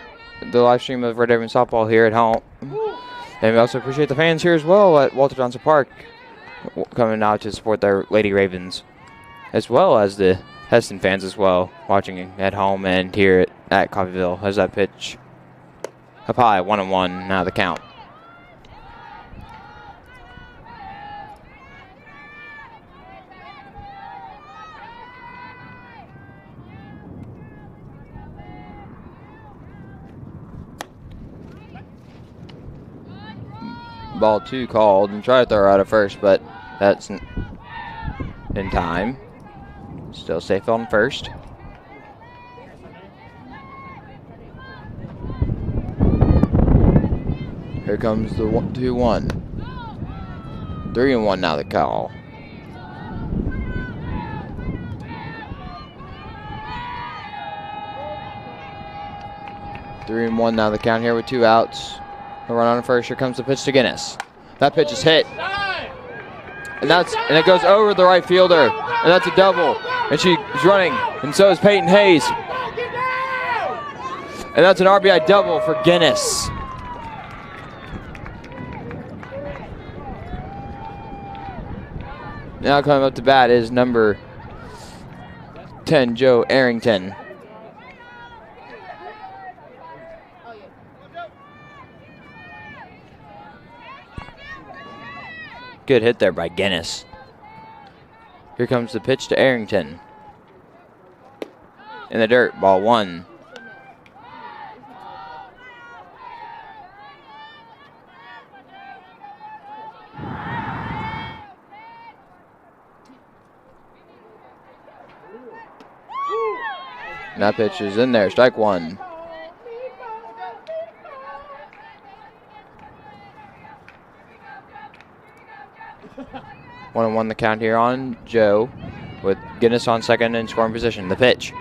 the live stream of Red Ribbon Softball here at home. And we also appreciate the fans here as well at Walter Johnson Park coming out to support their Lady Ravens, as well as the Hesston fans as well, watching at home and here at Coffeyville as that pitch up high, 1-1, now the count. Ball 2 called and tried to throw her out at first, but that's in time. Still safe on first. Here comes the 2-1. 3-1 now the call. Three and one now the count here with 2 outs. A run on first. Here comes the pitch to Guinness. That pitch is hit. And it goes over the right fielder. And that's a double. And she's running. And so is Peyton Hayes. And that's an RBI double for Guinness. Now coming up to bat is number 10, Joe Arrington. Good hit there by Guinness. Here comes the pitch to Arrington. In the dirt, ball 1. And that pitch is in there, strike 1. One and one the count here on Joe with Guinness on second in scoring position. The pitch.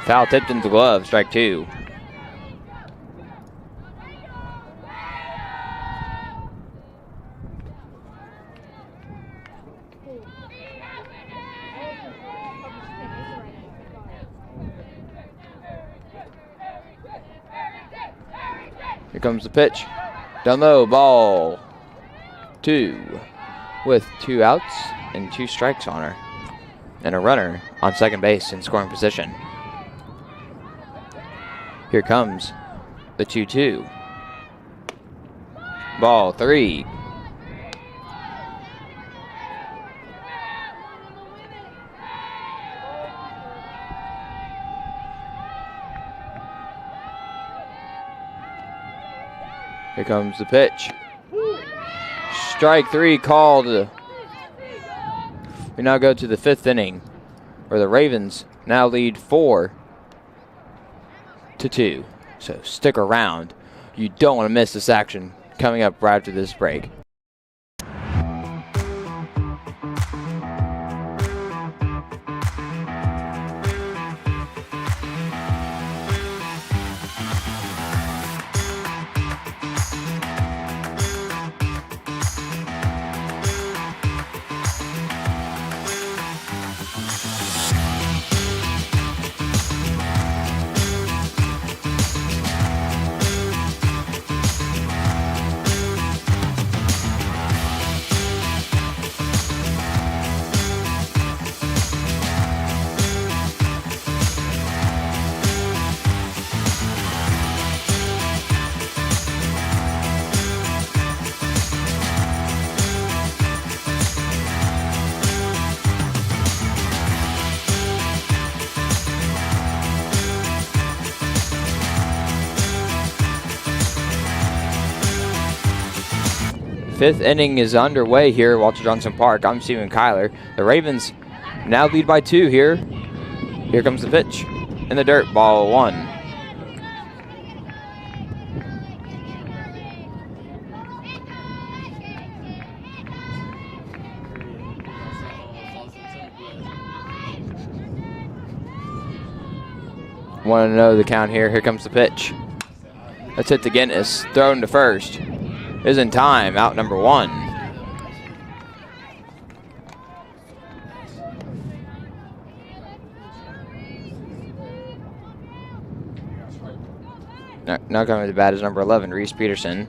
Foul tipped into the glove, strike 2. Here comes the pitch. Down low, ball 2 with 2 outs and 2 strikes on her. And a runner on second base in scoring position. Here comes the 2-2. Ball 3. Here comes the pitch. Strike 3 called. We now go to the 5th inning, where the Ravens now lead 4-2. So stick around. You don't want to miss this action coming up right after this break. Fifth inning is underway here at Walter Johnson Park. I'm Steven Kyler. The Ravens now lead by 2 here. Here comes the pitch. In the dirt, ball 1. Want to know the count here. Here comes the pitch. Let's hit to Guinness. Thrown to first. Is in time. Out number 1. Now coming to bat is number 11, Reese Peterson.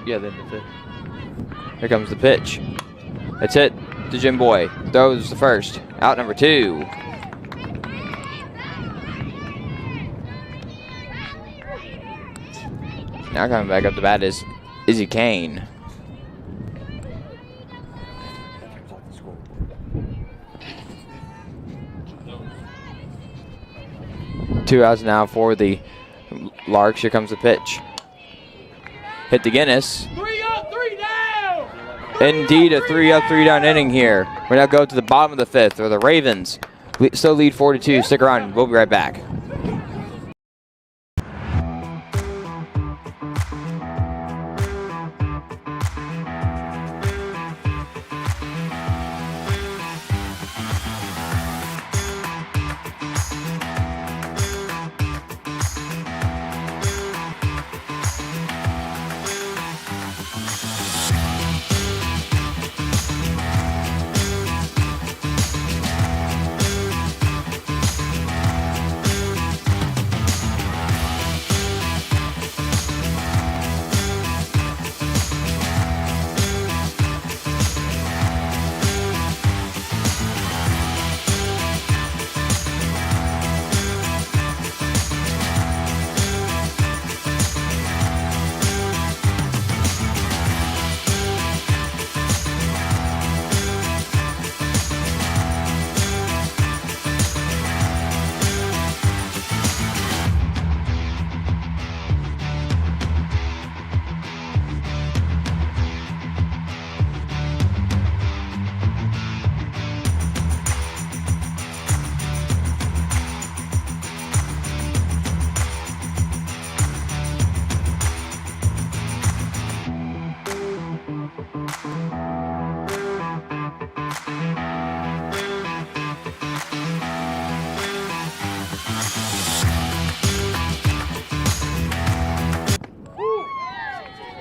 Yeah, then the 5th. Here comes the pitch. It's hit to Jim Boy. Throws the first. Out number 2. Now coming back up to bat is Izzy Kane. Two outs now for the Larks. Here comes the pitch. Hit to Guinness. 3 up, 3 down. Indeed, a 3 up, 3 down inning here. We now go to the bottom of the 5th, where the Ravens still lead 4-2. Stick around. We'll be right back.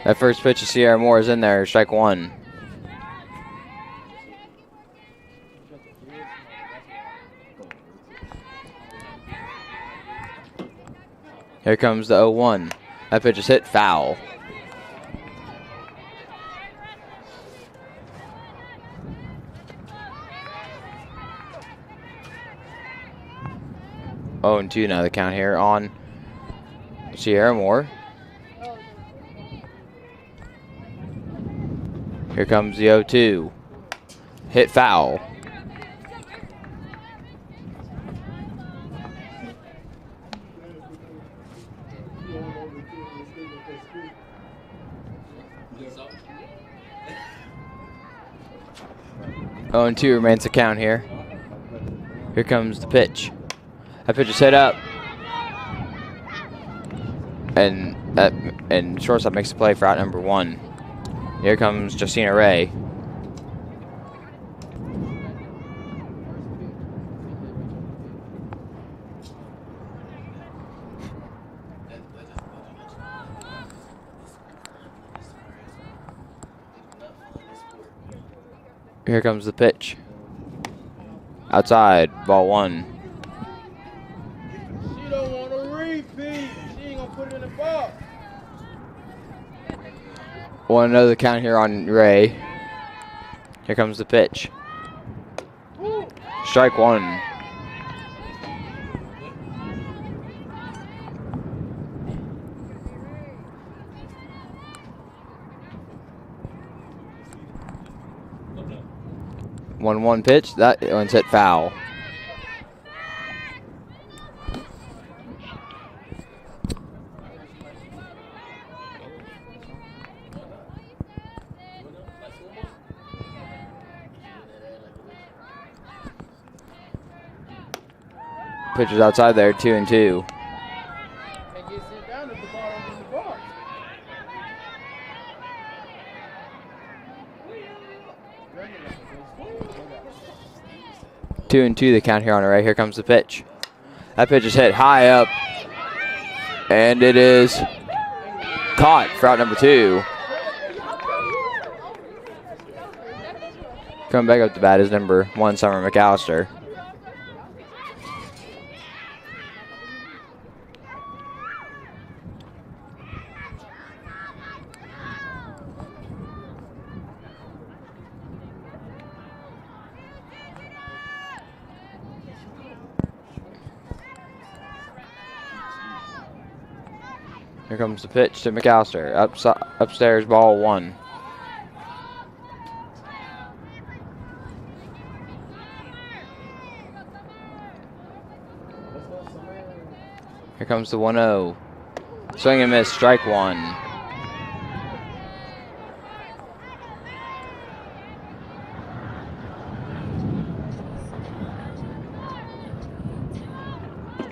That first pitch of Sierra Moore is in there, strike 1. Here comes the 0-1. That pitch is hit foul. Oh, and 2 now the count here on Sierra Moore. Here comes the 0-2. Hit foul. Oh, and 2 remains the count here. Here comes the pitch. That pitch is hit up. And shortstop makes the play for out number 1. Here comes Justina Ray. Here comes the pitch. Outside, ball 1. She don't want to repeat. She ain't gonna put it in the box. 1-0 the count here on Ray. Here comes the pitch. Strike 1. One pitch. That one's hit foul. Pitcher's outside there, 2-2. Can't get sent down if the ball don't be in the box. Two and two the count here on Ray. Here comes the pitch. That pitch is hit high up, and it is caught for out number 2. Coming back up to bat is number 1, Summer McAllister. Here comes the pitch to McAllister. Upstairs, ball 1. Here comes the 1-0. Swing and miss, strike 1.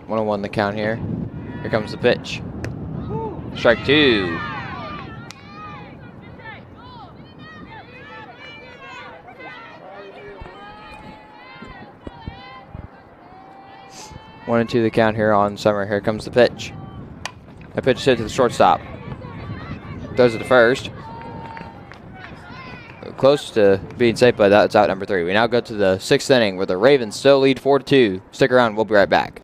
One the count here. Here comes the pitch. Strike 2. One and 2 the count here on Summer. Here comes the pitch. That pitch is hit to the shortstop. Throws it to first. Close to being safe, but that's out number 3. We now go to the 6th inning where the Ravens still lead 4-2. Stick around. We'll be right back.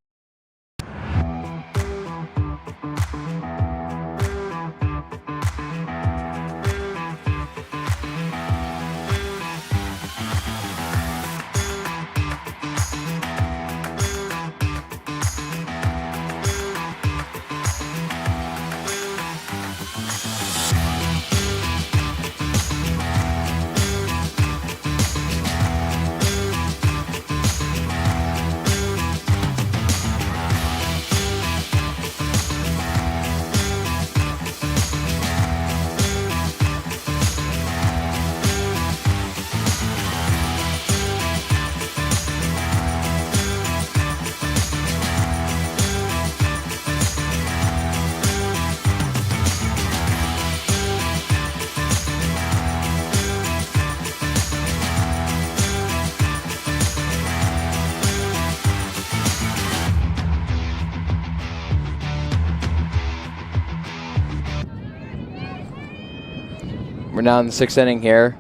We're now in the 6th inning here.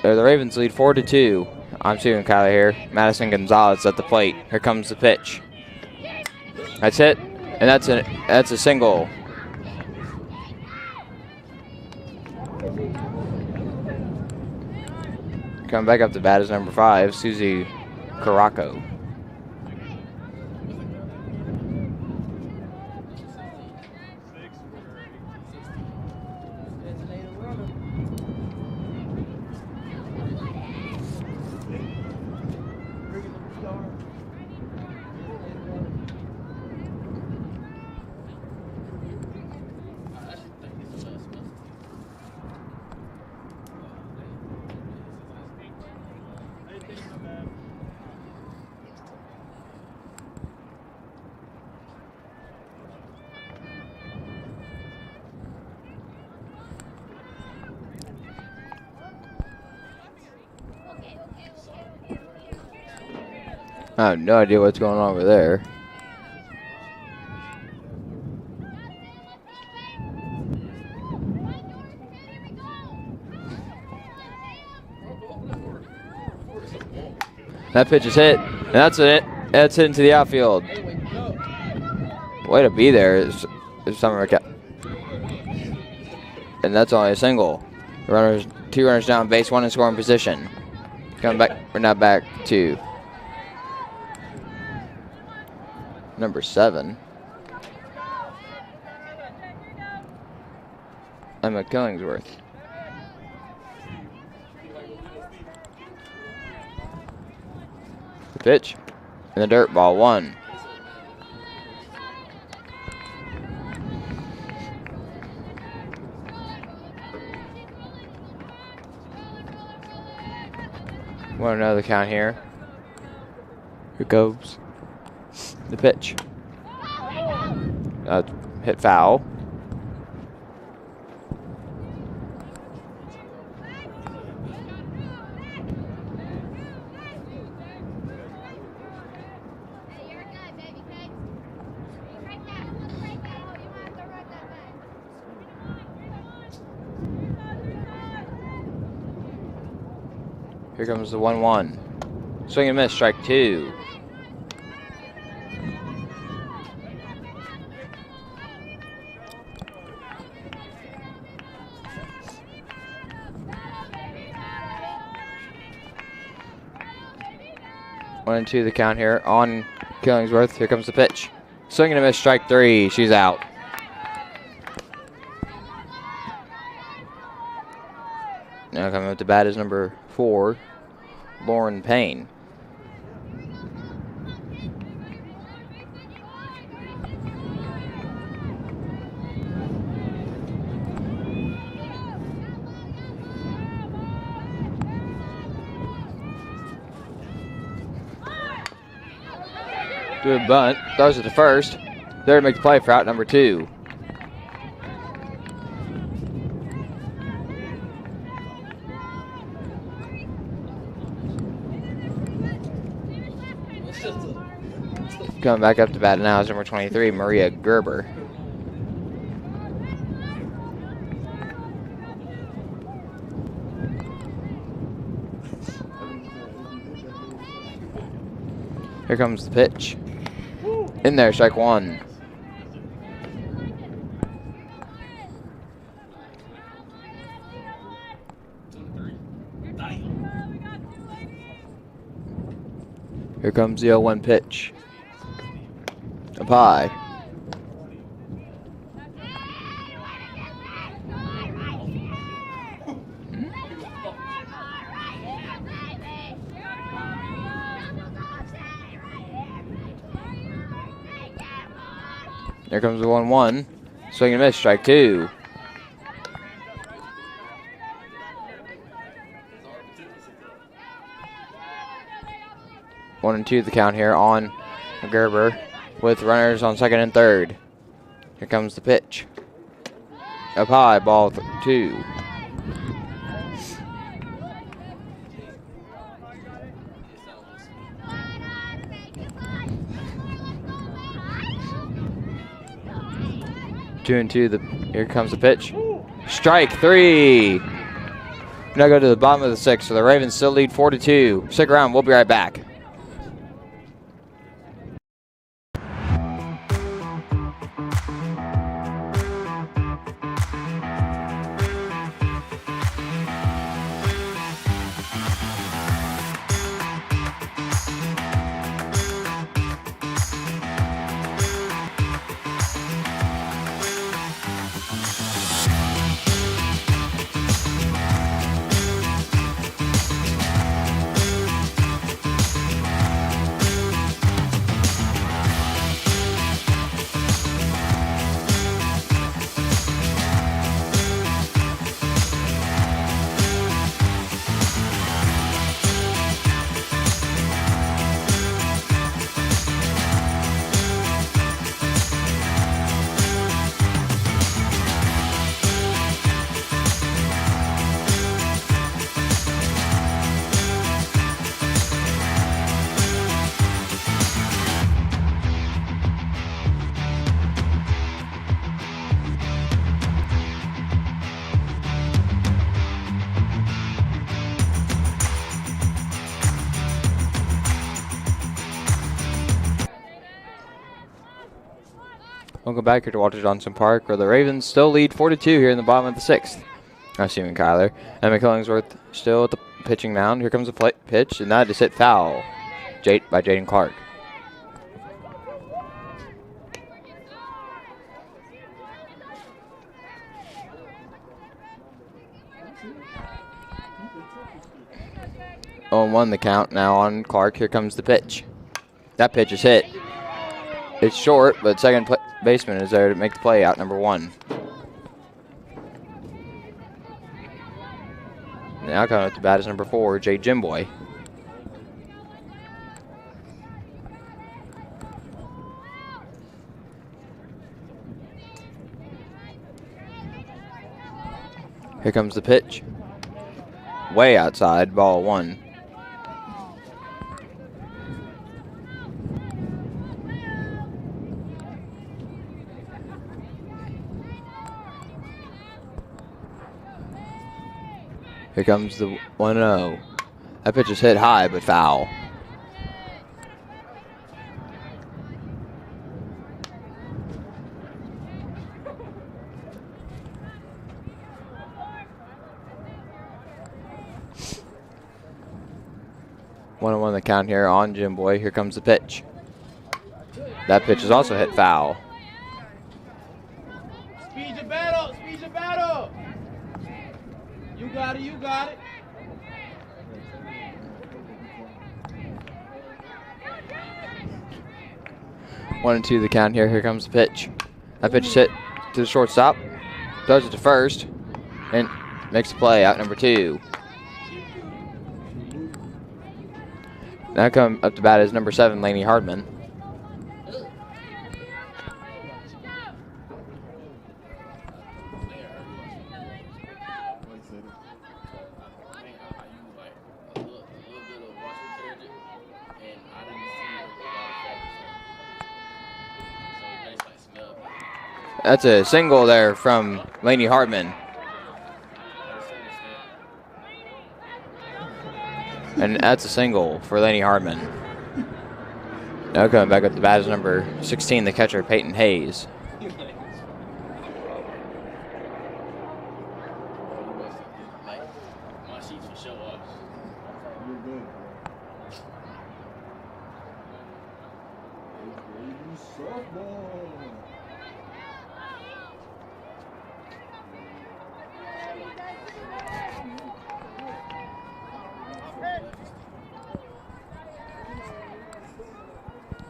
The Ravens lead 4-2. I'm Steven Kyler here. Madison Gonzalez at the plate. Here comes the pitch. That's it, and that's a single. Coming back up to bat is number 5, Susie Caraco. I have no idea what's going on over there. That pitch is hit, and that's it. That's hit into the outfield. Way to be there is Summer McCall. And that's only a single. Runners, 2 runners down, base 1 in scoring position. Coming back, we're now back to number 7. Emma Killingsworth. The pitch. And the dirt ball 1. Want to know the count here? Here goes the pitch. Hit foul. Here comes the 1-1. Swing and miss, strike 2. One and 2 the count here on Killingsworth. Here comes the pitch. Swing and a miss, strike 3. She's out. Now coming up to bat is number 4, Lauren Payne. Good bunt. Throws it to first. There to make the play for out number 2. Coming back up to bat now is number 23, Maria Gerber. Here comes the pitch. In there, strike 1. Here comes the 0-1 pitch. Up high. There comes the 1-1. Swing and miss, strike 2. One and 2 the count here on Gerber with runners on second and third. Here comes the pitch. Up high, ball 2. Two and 2. Here comes the pitch. Strike 3. Now go to the bottom of the 6th. So the Ravens still lead 4-2. Stick around. We'll be right back. Welcome back here to Walter Johnson Park, where the Ravens still lead 4-2 here in the bottom of the 6th. Assuming Kyler. Emma Killingsworth still at the pitching mound. Here comes the pitch, and that is hit foul by Jaden Clark. On 1 the count now on Clark. Here comes the pitch. That pitch is hit. It's short, but second baseman is there to make the play out, number 1. Now coming up to bat is number 4, Jay Jimboy. Here comes the pitch. Way outside, ball 1. Here comes the 1-0. That pitch is hit high, but foul. One the count here on Jimboy. Here comes the pitch. That pitch is also hit foul. Speed your battle. Speed your battle. You got it. You got it. One and 2 the count here. Here comes the pitch. That pitch is hit to the shortstop. Throws it to first. And makes the play out, number 2. Now come up to bat is number 7, Laney Hardman. That's a single there from Laney Hardman. And that's a single for Laney Hardman. Now coming back up the bat is number 16, the catcher, Peyton Hayes.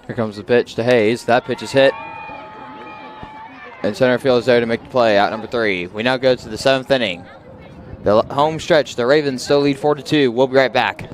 Here comes the pitch to Hayes. That pitch is hit. And center field is there to make the play, out number 3. We now go to the 7th inning. The home stretch, the Ravens still lead 4-2. We'll be right back.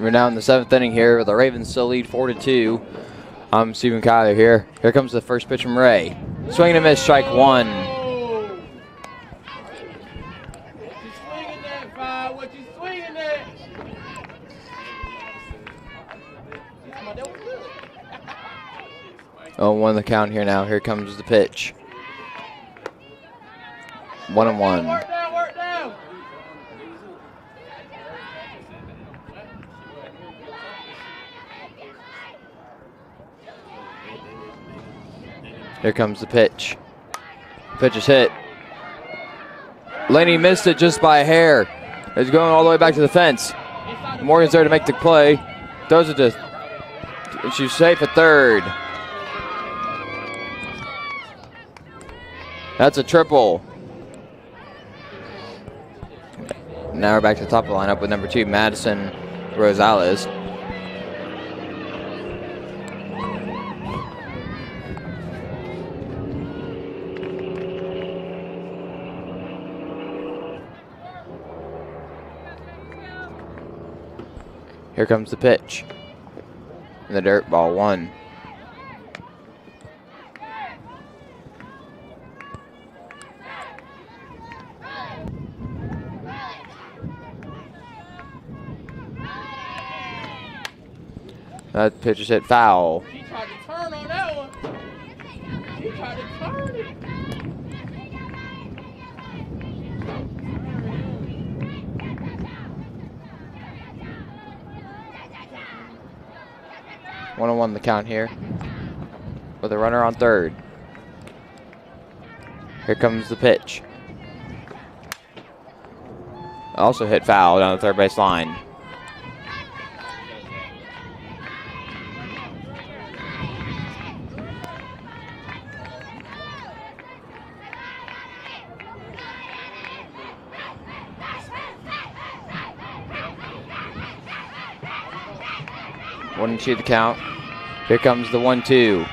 We're now in the 7th inning here. The Ravens still lead 4-2. I'm Stephen Kyler here. Here comes the first pitch from Ray. Swing and a miss, strike one. Oh. What you swinging at, Five? What you swinging at? That was good. Oh, 1 the count here now. Here comes the pitch. 1-1. Work down, work down. Here comes the pitch. Pitch is hit. Laney missed it just by a hair. It's going all the way back to the fence. Morgan's there to make the play. Throws it to. She's safe at third. That's a triple. Now we're back to the top of the lineup with number 2, Madison Rosales. Here comes the pitch. And the dirt, ball 1. That pitch is hit foul. He tried to turn on that one. He tried to turn it. One on one the count here. With a runner on third. Here comes the pitch. Also hit foul down the third base line. One and two the count. Here comes the 1-2.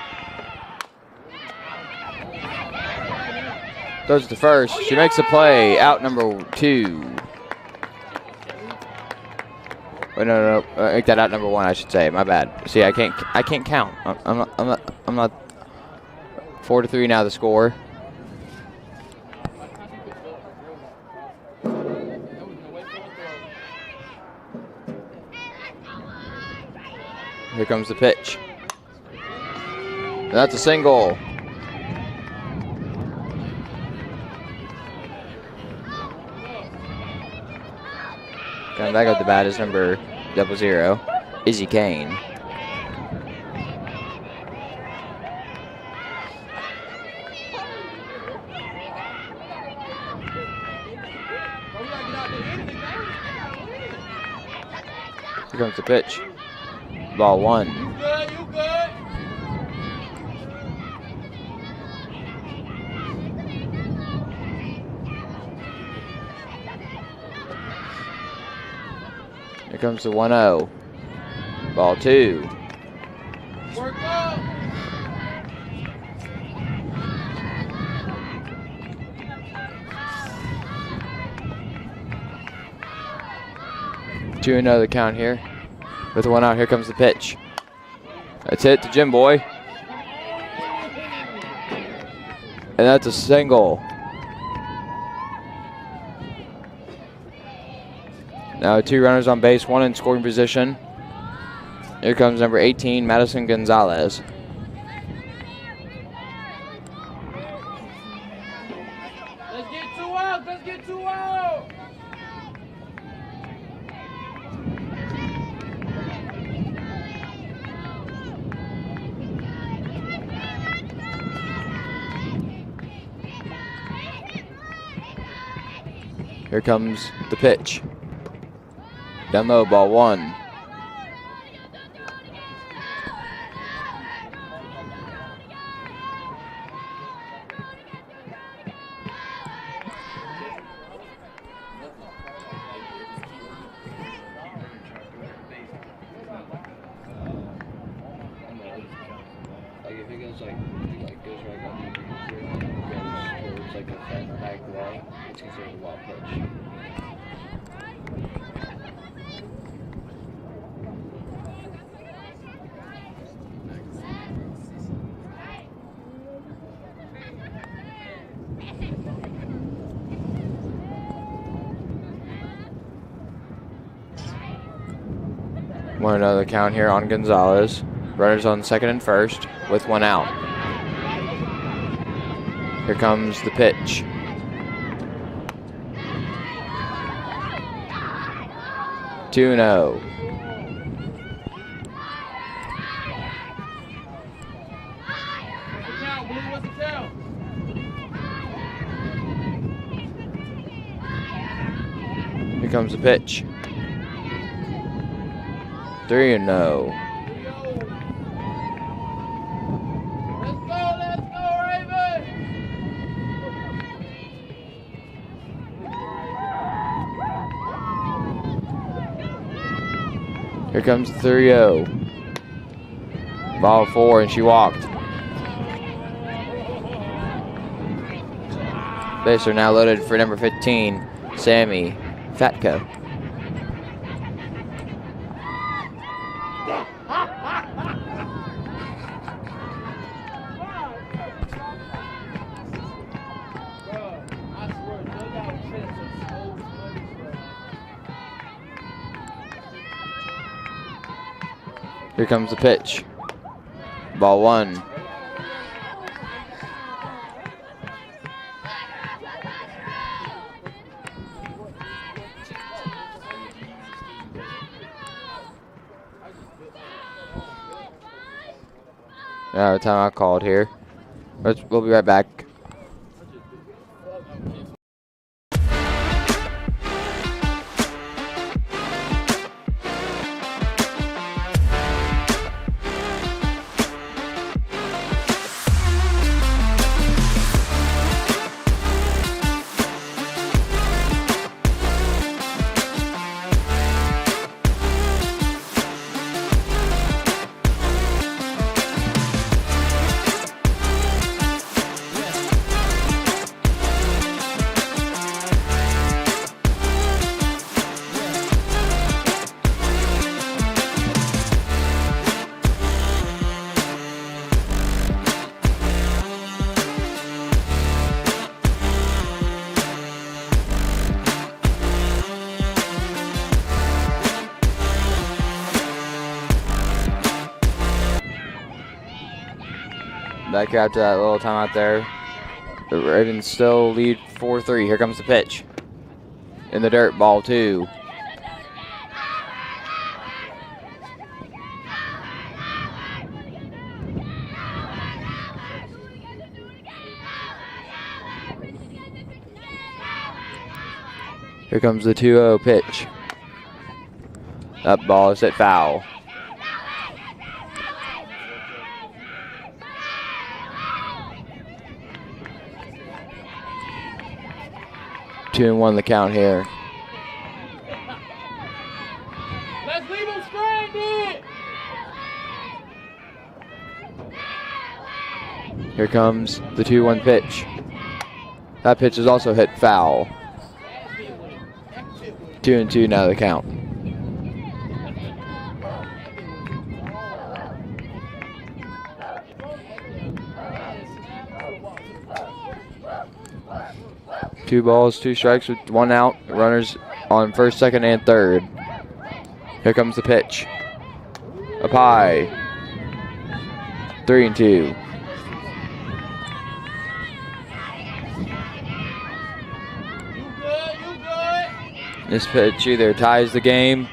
Throws to first. She makes the play. Out number 2. Wait, no. Make that out number 1, I should say. My bad. See, I can't count. I'm not. 4-3 now the score. Here comes the pitch. And that's a single. Coming back up the bat is number 00, Izzy Kane. Here comes the pitch. Ball 1. You good, you good. Here comes the 1-0. Ball 2. Work up. Two and 0 the count here. With 1 out, here comes the pitch. That's hit to Jim Boy. And that's a single. Now 2 runners on base, 1 in scoring position. Here comes number 18, Madison Gonzalez. Let's get 2 out. Let's get 2 out. Here comes the pitch. Down low, ball 1. Like if it goes goes right on goes towards a fat back way, it's considered a wild pitch. Want another count here on Gonzalez. Runners on second and first with 1 out. Here comes the pitch. Two and 0. Here comes the pitch. 3 and 0. Let's go, Raven! Here comes the 3-0. Ball 4, and she walked. Bases are now loaded for number 15, Sammy Fatko. Here comes the pitch. Ball 1. Timeout called here. We'll be right back. Back here after that little timeout there. The Ravens still lead 4-3. Here comes the pitch. In the dirt, ball 2. Here comes the 2-0 pitch. That ball is hit foul. Two and 1 the count here. Let's leave him stranded. Here comes the 2-1 pitch. That pitch is also hit foul. 2 and 2 now the count. Two balls, 2 strikes with 1 out. Runners on first, second, and third. Here comes the pitch. Up high. 3 and 2. This pitch either ties the game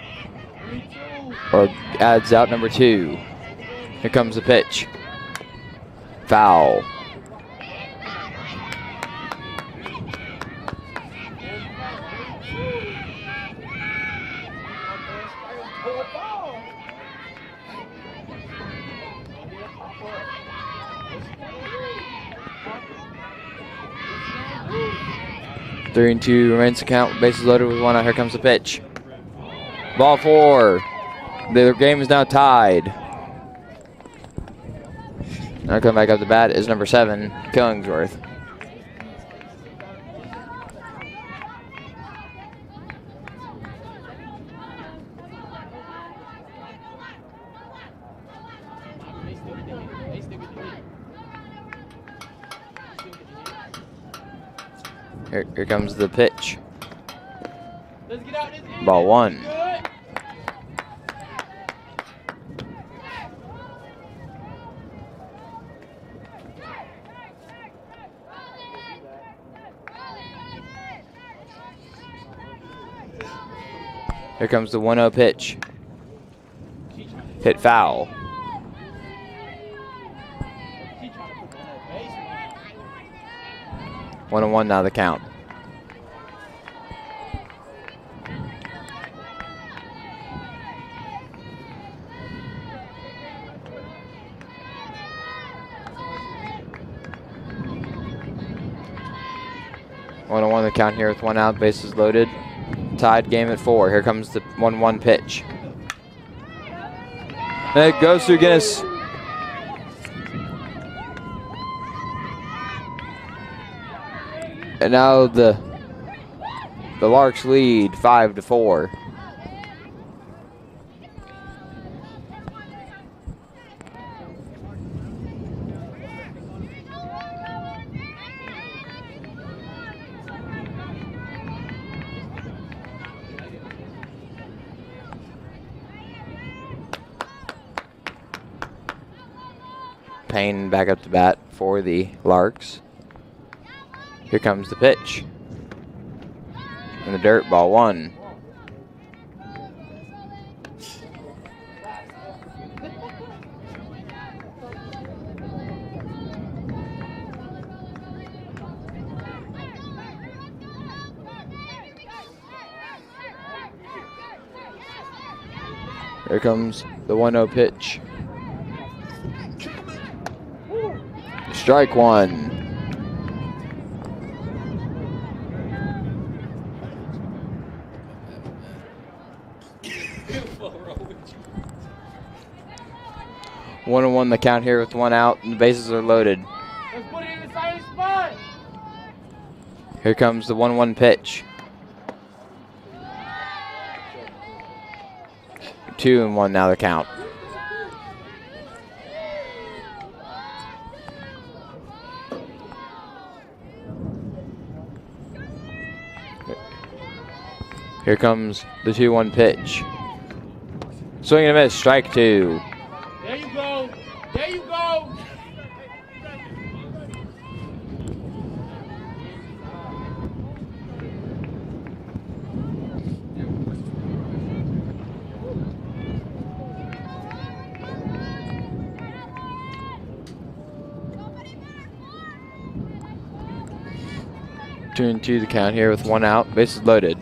or adds out number 2. Here comes the pitch. Foul. Three and 2 remains to count. Bases loaded with 1 out. Here comes the pitch. Ball 4. The game is now tied. Now coming back up to bat is number 7, Killingsworth. Here comes the pitch. Ball 1. Here comes the 1-0 pitch. Hit foul. She trying to put me on that baseline. 1-1 now the count. One on one the count here with 1 out, bases loaded. Tied game at 4. Here comes the 1-1 pitch. And it goes through Guinness. And now the Larks lead 5-4. Payne back up to bat for the Larks. Here comes the pitch. In the dirt, ball 1. Here comes the 1-0 pitch. Strike 1. One and 1 the count here with 1 out, and the bases are loaded. Let's put it in the same spot. Here comes the 1-1 pitch. 2-1 now the count. Here comes the 2-1 pitch. Swing and a miss, strike 2. There you go. There you go. Two and 2 the count here with 1 out, bases loaded.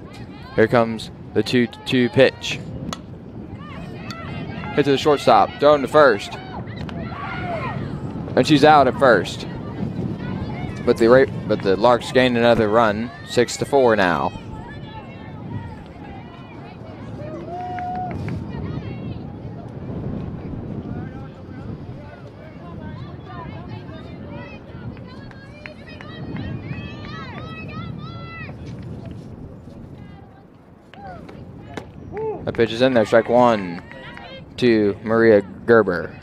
Here comes the 2-2 pitch. Hit to the shortstop, thrown to first. And she's out at first. But the Larks gained another run, 6-4 now. That pitch is in there, strike 1 to Maria Gerber.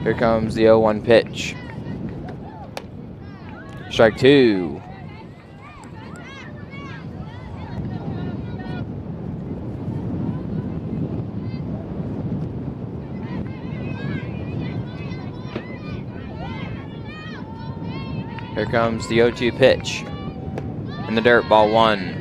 Here comes the 0-1 pitch. Strike 2. Here comes the 0-2 pitch. In the dirt, ball 1.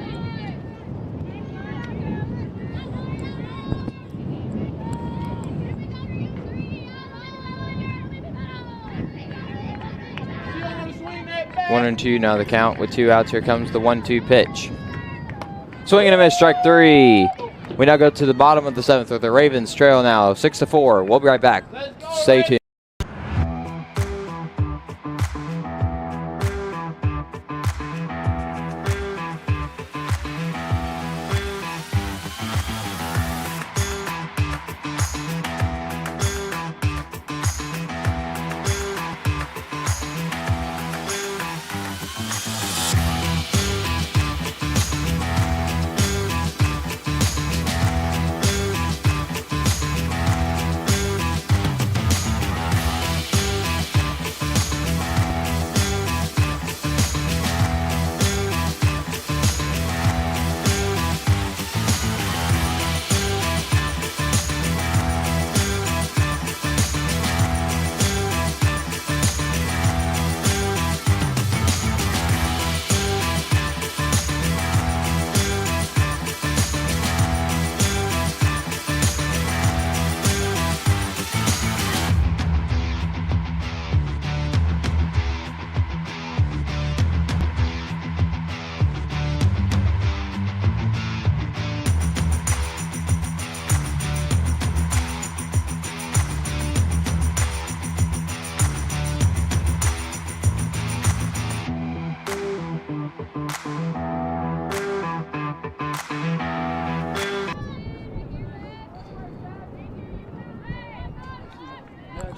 One and 2 now the count with 2 outs. Here comes the 1-2 pitch. Swing and a miss, strike 3. We now go to the bottom of the 7th with the Ravens trail now 6-4. We'll be right back. Stay tuned.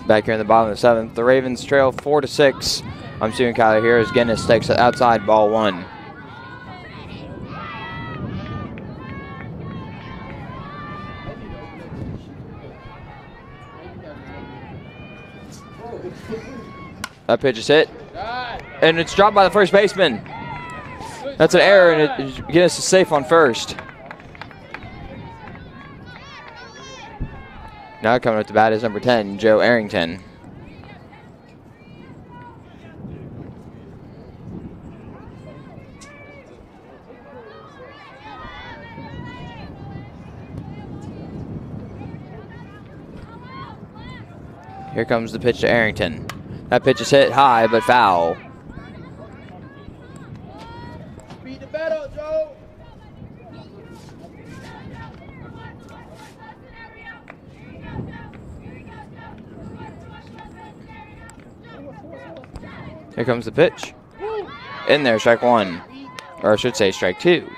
Back here in the bottom of the 7th, the Ravens trail 4-6. I'm Steven Kyler here as Guinness takes it outside, ball 1. That pitch is hit, and it's dropped by the first baseman. That's an error, and Guinness is safe on first. Now coming up to bat is number 10, Joe Arrington. Here comes the pitch to Arrington. That pitch is hit high, but foul. Beat the bat up, Joe. Here comes the pitch. In there, strike 1. Or I should say strike 2.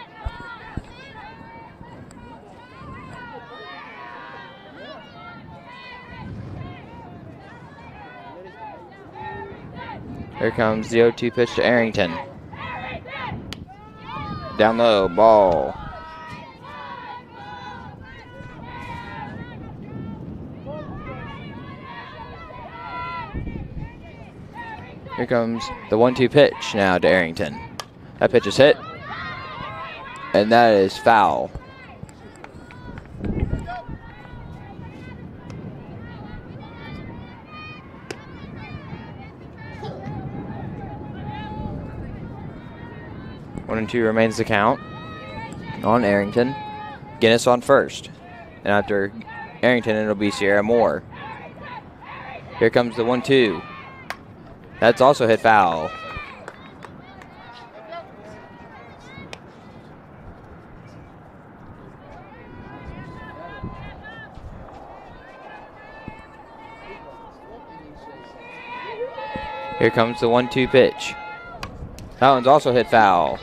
Here comes the 0-2 pitch to Arrington. Down low, ball. Here comes the 1-2 pitch now to Arrington. That pitch is hit, and that is foul. One and 2 remains the count on Arrington. Guinness on first. And after Arrington, it'll be Sierra Moore. Here comes the 1-2. That's also hit foul. Here comes the 1-2 pitch. That one's also hit foul.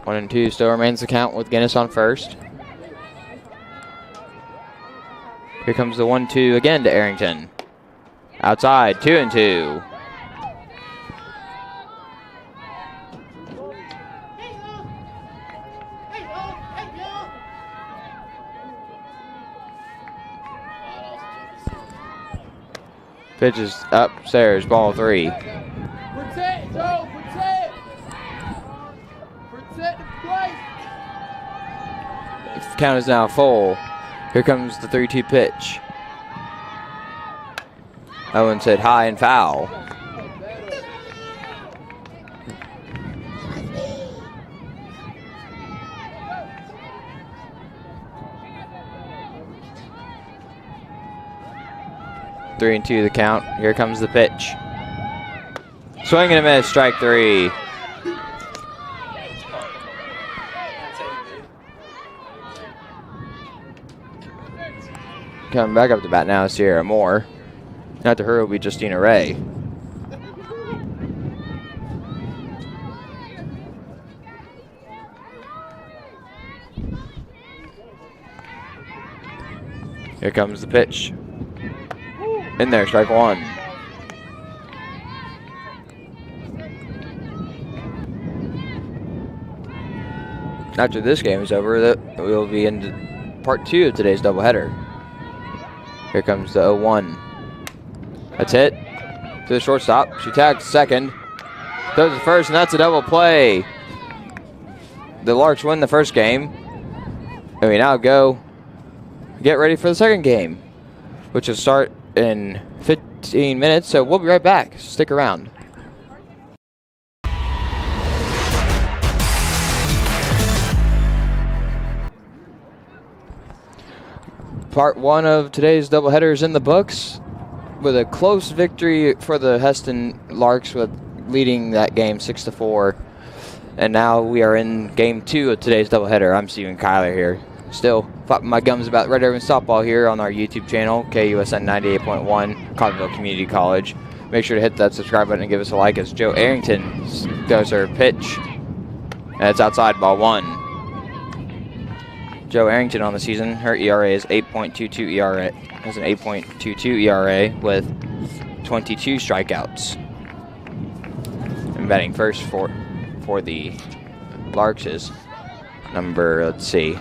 One and 2 still remains the count with Guinness on first. Here comes the 1-2 again to Arrington. Outside, 2 and 2. Pitch is upstairs, ball 3. Protect, Joe, protect. Protect the plate. The count is now full. Here comes the 3-2 pitch. That one's hit high and foul. Three and 2 the count. Here comes the pitch. Swing and a miss, strike 3. Coming back up to bat now is Sierra Moore. After her will be Justina Ray. Here comes the pitch. In there, strike 1. After this game is over, we'll be into part 2 of today's doubleheader. Here comes the 0-1. That's hit to the shortstop. She tags second. Throws the first, and that's a double play. The Larks win the first game. And we now go get ready for the second game, which will start in 15 minutes, so we'll be right back. Stick around. Part 1 of today's doubleheader is in the books with a close victory for the Hesston Larks, with leading that game 6-4. And now we are in game 2 of today's doubleheader. I'm Steven Kyler here. Still flopping my gums about Red Ribbon Softball here on our YouTube channel, KUSN 98.1, Coffeyville Community College. Make sure to hit that subscribe button and give us a like as Joe Arrington does her pitch. And it's outside, ball 1. Joe Arrington on the season, her ERA is 8.22 ERA. Has an 8.22 ERA with 22 strikeouts. And batting first for the Larks is number 2,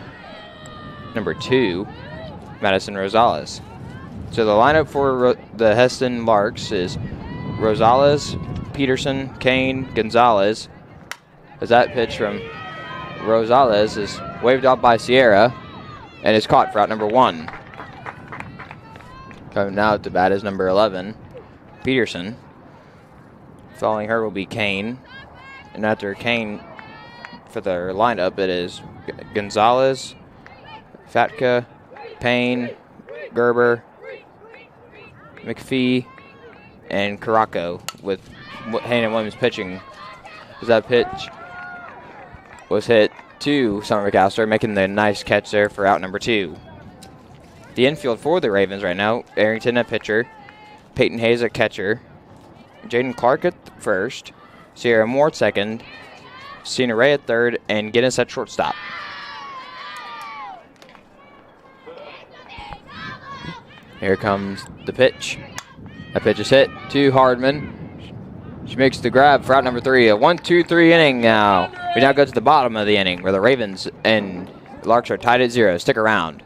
Madison Rosales. So the lineup for the Hesston Larks is Rosales, Peterson, Kane, Gonzalez. As that pitch from Rosales is waved off by Sierra and is caught for out number 1. Coming now to bat is number 11, Peterson. Following her will be Kane. And after Kane, for their lineup, it is Gonzalez, Fatka, Payne, Gerber, McPhee, and Caraco, with Hayden Williams pitching. As that pitch was hit to Summer McAllister, making the nice catch there for out number 2. The infield for the Ravens right now, Arrington at pitcher, Peyton Hayes at catcher, Jaden Clark at first, Sierra Moore at second, Cena Ray at third, and Guinness at shortstop. Here comes the pitch. That pitch is hit to Hardman. She makes the grab for out number 3. A 1-2-3 inning now. We now go to the bottom of the inning where the Ravens and Larks are tied at 0. Stick around.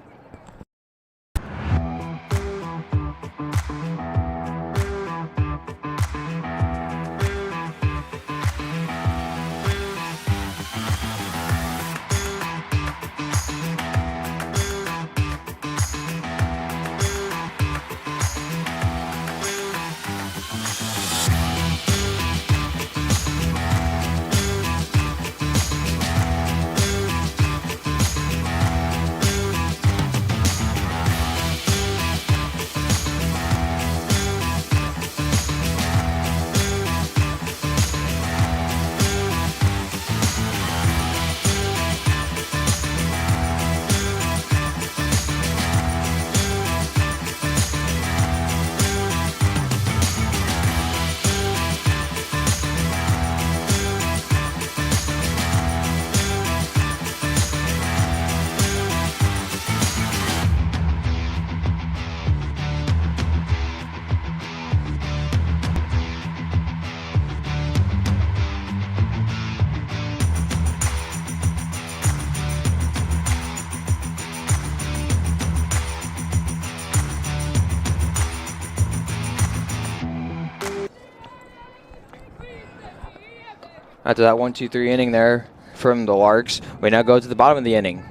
After that 1-2-3 inning there from the Larks, we now go to the bottom of the inning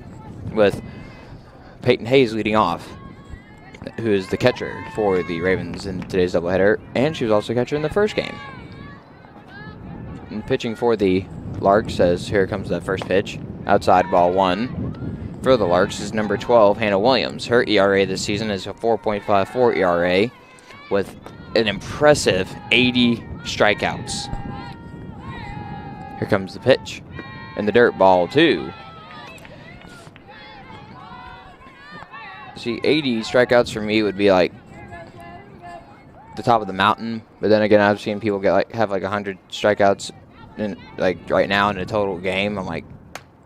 with Peyton Hayes leading off, who is the catcher for the Ravens in today's doubleheader, and she was also catcher in the first game. And pitching for the Larks, as here comes that first pitch, outside, ball 1. For the Larks is number 12, Hannah Williams. Her ERA this season is a 4.54 ERA with an impressive 80 strikeouts. Here comes the pitch. In the dirt, ball 2. See, 80 strikeouts for me would be like the top of the mountain. But then again, I've seen people have 100 strikeouts in right now in a total game. I'm like,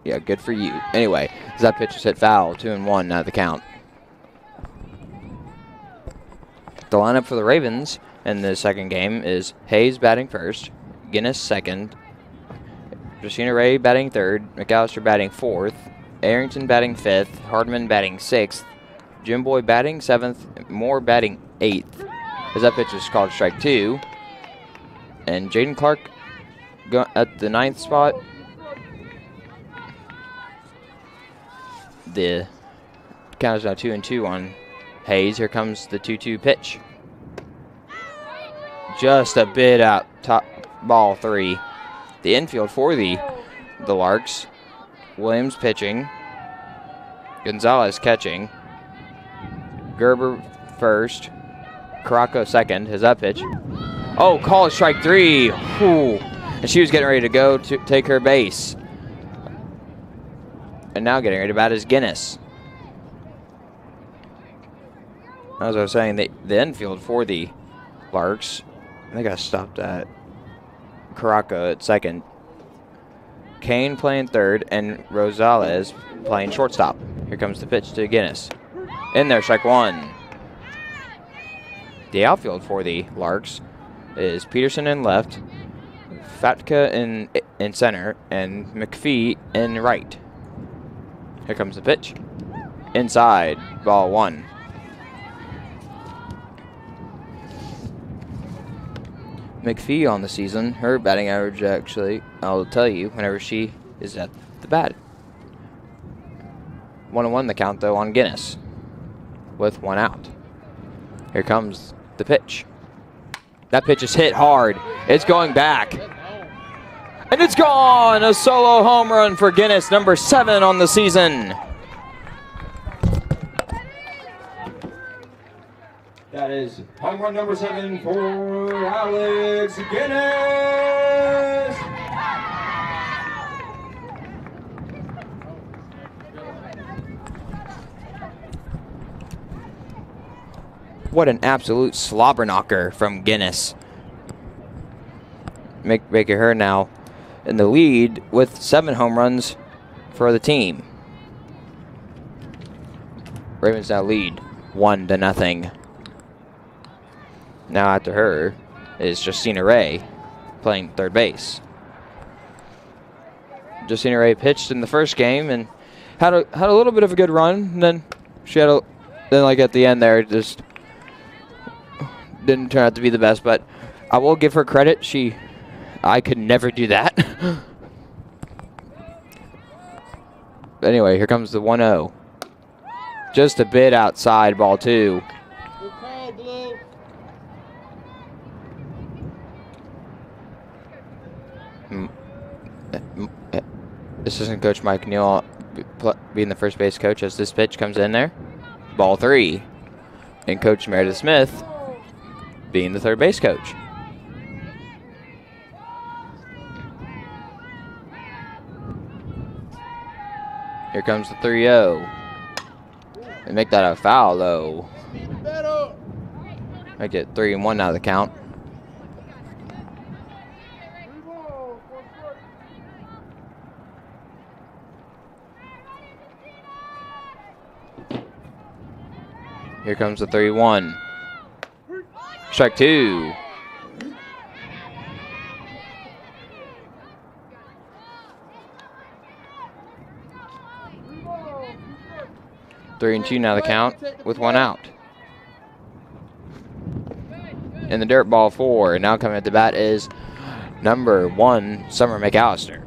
yeah, good for you. Anyway, as that pitch is hit foul, 2-1 out of the count. The lineup for the Ravens in the second game is Hayes batting first, Guinness second, Josina Ray batting third, McAllister batting fourth, Arrington batting fifth, Hardman batting sixth, Jim Boy batting seventh, Moore batting eighth. As that pitch is called strike 2. And Jaden Clark at the 9th spot. The count is now 2-2 on Hayes. Here comes the 2-2 pitch. Just a bit out, top, ball 3. The infield for the Larks. Williams pitching. Gonzalez catching. Gerber first. Caraco second. Has that pitch? Oh, call it strike 3. Ooh. And she was getting ready to go to take her base. And now getting ready to bat is Guinness. As I was saying, the infield for the Larks, I think I stopped at Caraco at second. Kane playing third and Rosales playing shortstop. Here comes the pitch to Guinness. In there, strike one. The outfield for the Larks is Peterson in left, Fatka in center, and McPhee in right. Here comes the pitch. Inside, ball one. McPhee on the season, her batting average actually, I'll tell you whenever she is at the bat. 1-1 the count though on Guinness with one out. Here comes the pitch. That pitch is hit hard. It's going back. And it's gone! A solo home run for Guinness, number 7 on the season. That is home run number 7 for Alex Guinness. What an absolute slobber knocker from Guinness. Making her now in the lead with 7 home runs for the team. Ravens now lead 1-0. Now after her is Justina Ray playing third base. Justina Ray pitched in the first game and had a little bit of a good run, and then she had then like at the end there just didn't turn out to be the best, but I will give her credit. I could never do that. Anyway, here comes the 1-0. Just a bit outside, ball 2. Good call, Blue. Assistant coach Mike Neal being the first base coach as this pitch comes in there. Ball 3. And Coach Meredith Smith being the third base coach. Here comes the 3-0. They make that a foul, though. Make it 3-1 out of the count. Here comes the 3-1. Strike 2. Three and 2 now the count with one out. In the dirt, ball 4. And now coming at the bat is number 1, Summer McAllister.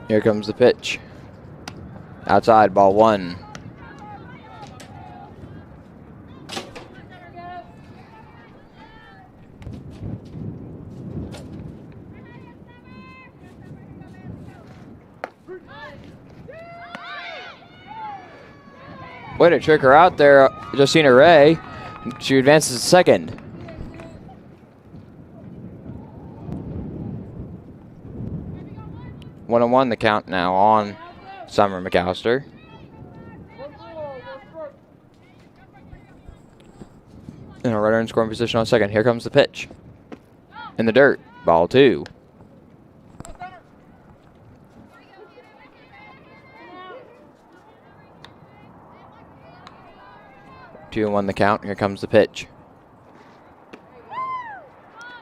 Here comes the pitch. Outside, ball 1. Way to trick her out there, Justina Ray. She advances to second. One on one the count now on Summer McAllister. And a runner in scoring position on second. Here comes the pitch. In the dirt, ball 2. 2-1 the count. Here comes the pitch.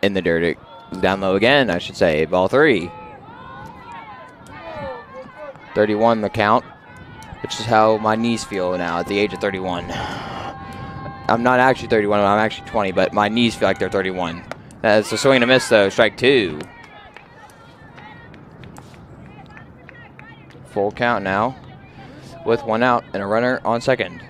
In the dirt, down low again, I should say. Ball 3. 31 the count, which is how my knees feel now at the age of 31. I'm not actually 31, I'm actually 20, but my knees feel like they're 31. That's a swing and a miss though, strike 2. Full count now with one out and a runner on second.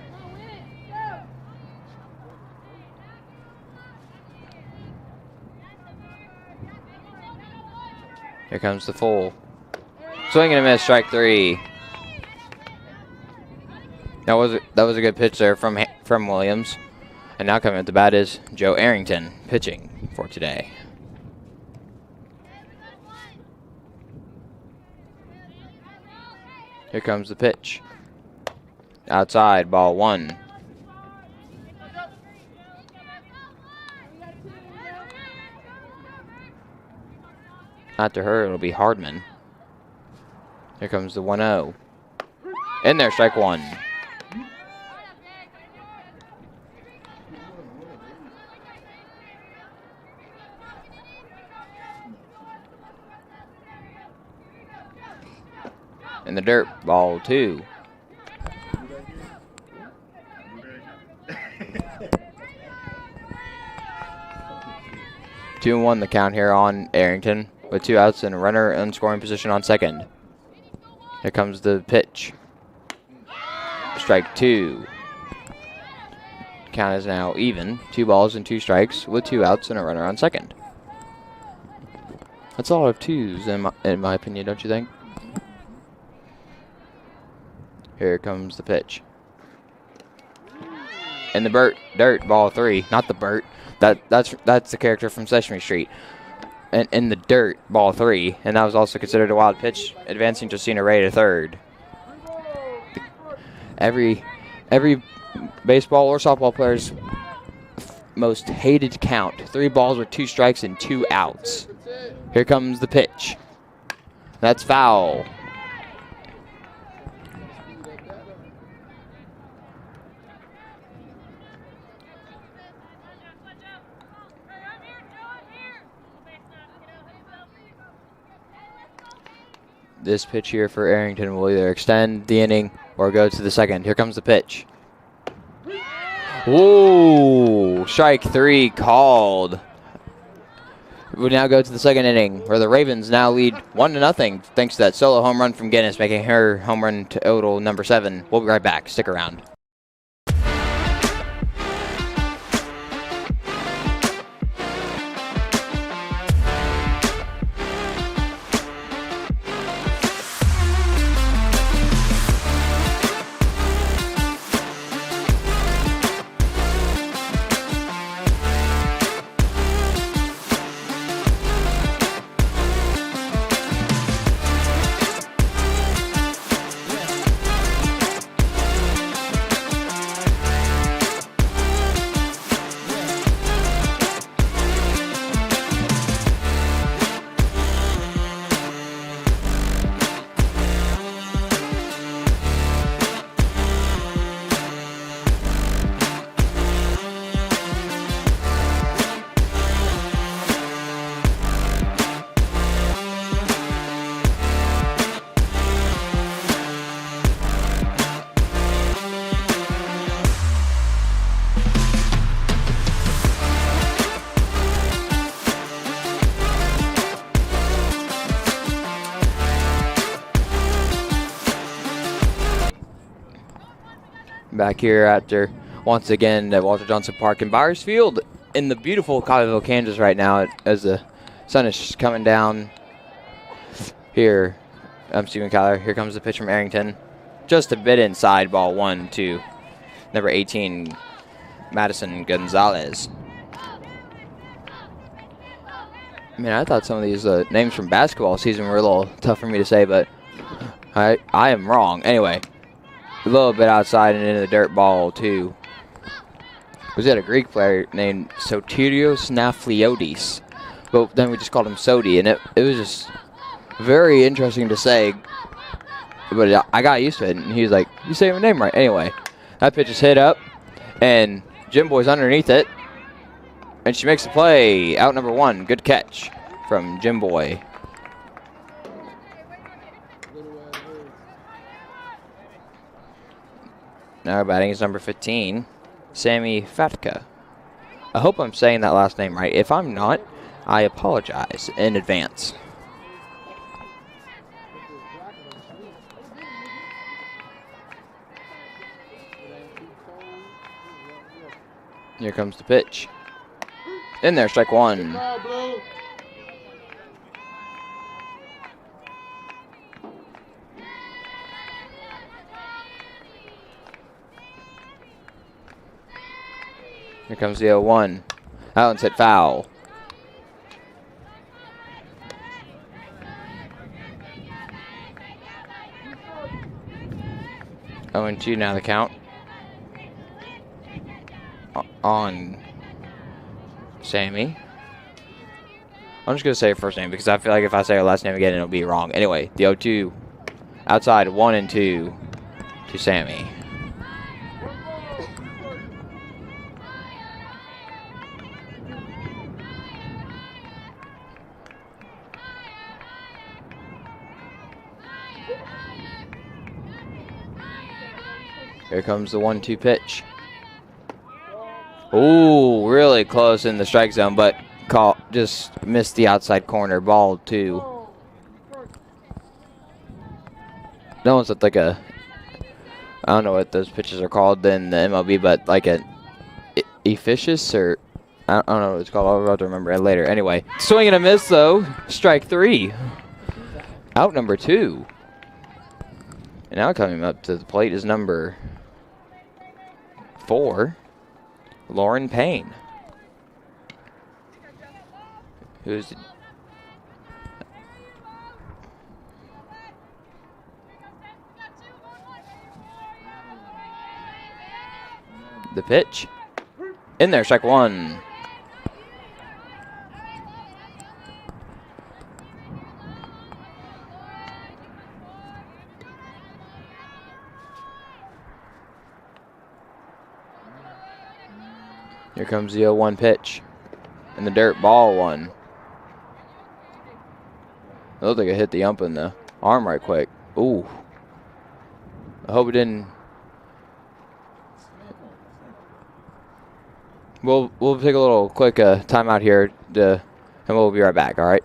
Here comes the full. Swing and a miss, strike 3. That was a good pitch there from Williams. And now coming at the bat is Joe Arrington pitching for today. Here comes the pitch. Outside, ball 1. After her, it'll be Hardman. Here comes the 1-0. In there, strike 1. In the dirt, ball 2. Two and 1 the count here on Arrington, with 2 outs and a runner in scoring position on second. Here comes the pitch. Strike 2. Count is now even. 2 balls and 2 strikes with 2 outs and a runner on second. That's a lot of 2s in my opinion, don't you think? Here comes the pitch. In the dirt, ball 3. Not the Burt. That's the character from Sesame Street. And in the dirt, ball 3, and that was also considered a wild pitch, advancing Josina Ray to third. Every baseball or softball player's most hated count: 3 balls with 2 strikes and 2 outs. Here comes the pitch. That's foul. This pitch here for Arrington will either extend the inning or go to the second. Here comes the pitch. Whoa! Strike 3 called. We now go to the second inning, where the Ravens now lead 1-0 thanks to that solo home run from Guinness, making her home run total number 7. We'll be right back. Stick around. Back here after once again at Walter Johnson Park in Byers Field in the beautiful Coffeyville, Kansas right now as the sun is coming down here. I'm Stephen Kyler. Here comes the pitch from Arrington. Just a bit inside, ball 1 to number 18, Madison Gonzalez. Man, I thought some of these names from basketball season were a little tough for me to say, but I am wrong. Anyway. A little bit outside and into the dirt, ball 2. Was it a Greek player named Sotirios Nafliotis? But then we just called him Sodi, and it was just very interesting to say. But I got used to it, and he was like, "You say my name right." Anyway, that pitch is hit up, and Jim Boy's underneath it, and she makes the play. Out number 1. Good catch from Jim Boy. Now batting is number 15, Sammy Fatka. I hope I'm saying that last name right. If I'm not, I apologize in advance. Here comes the pitch. In there, strike 1. Here comes the 0-1. That one's hit foul. 0-2 now the count. On Sammy. I'm just going to say her first name because I feel like if I say her last name again, it'll be wrong. Anyway, the 0-2 outside 1-2 to Sammy. Here comes the 1-2 pitch. Ooh, really close in the strike zone, but just missed the outside corner. Ball 2. That one's like a, I don't know what those pitches are called in the MLB, but like an efficious or I don't know what it's called. I'll have to remember it later. Anyway, swing and a miss though. Strike 3. Out number 2. And now coming up to the plate is number 4, Lauren Payne. Who's the pitch? In there, strike 1. Here comes the 0-1 pitch. In the dirt, ball 1. It looked like it hit the ump in the arm right quick. Ooh. I hope it didn't. We'll take a little quick timeout here, and we'll be right back, all right?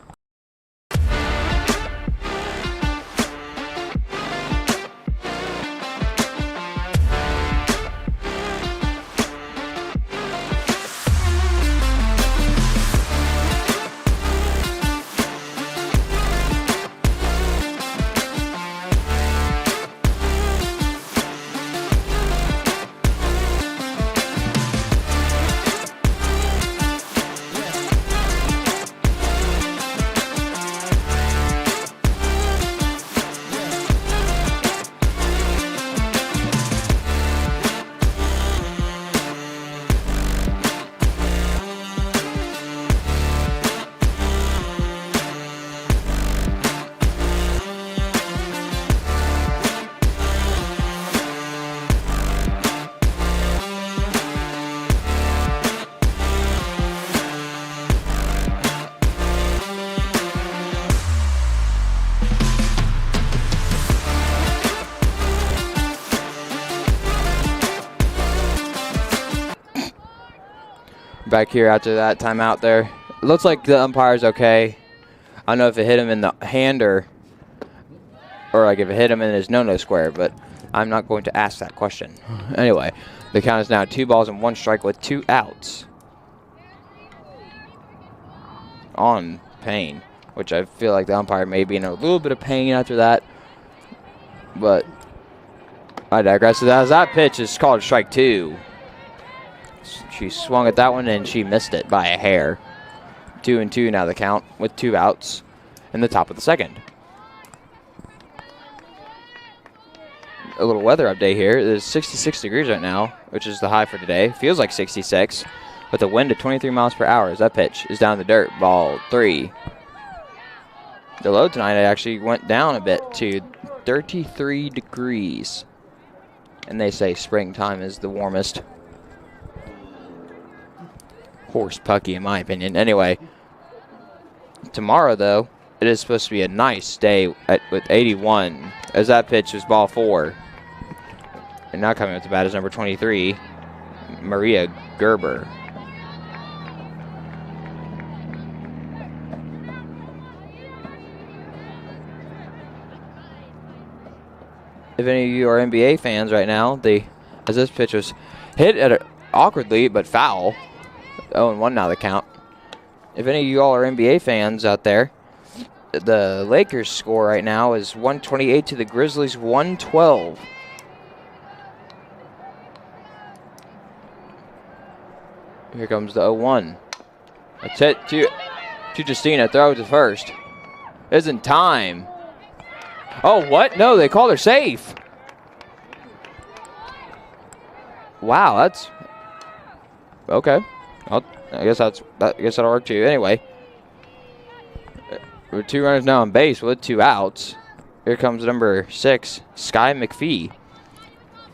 Back here after that timeout there. It looks like the umpire's okay. I don't know if it hit him in the hand or like if it hit him in his no-no square, but I'm not going to ask that question. Anyway, the count is now 2 balls and 1 strike with 2 outs. On Payne, which I feel like the umpire may be in a little bit of pain after that. But I digress. That pitch is called strike 2. She swung at that one and she missed it by a hair. 2-2 now the count with 2 outs in the top of the second. A little weather update here. It is 66 degrees right now, which is the high for today. Feels like 66 with a wind of 23 miles per hour as that pitch is down the dirt. Ball 3. The low tonight actually went down a bit to 33 degrees. And they say springtime is the warmest. Horse pucky in my opinion. Anyway, tomorrow though, it is supposed to be a nice day with 81 as that pitch is ball 4. And now coming up to bat is number 23, Maria Gerber. If any of you are NBA fans right now, as this pitch was hit at awkwardly but foul. 0-1 now the count. If any of you all are NBA fans out there, the Lakers score right now is 128 to the Grizzlies 112. Here comes the 0-1. That's hit to Justina. Throw to first. Isn't time. Oh, what? No, they called her safe. Wow, that's okay. I guess that'll work too. Anyway, with 2 runners now on base with 2 outs. Here comes number 6, Sky McPhee.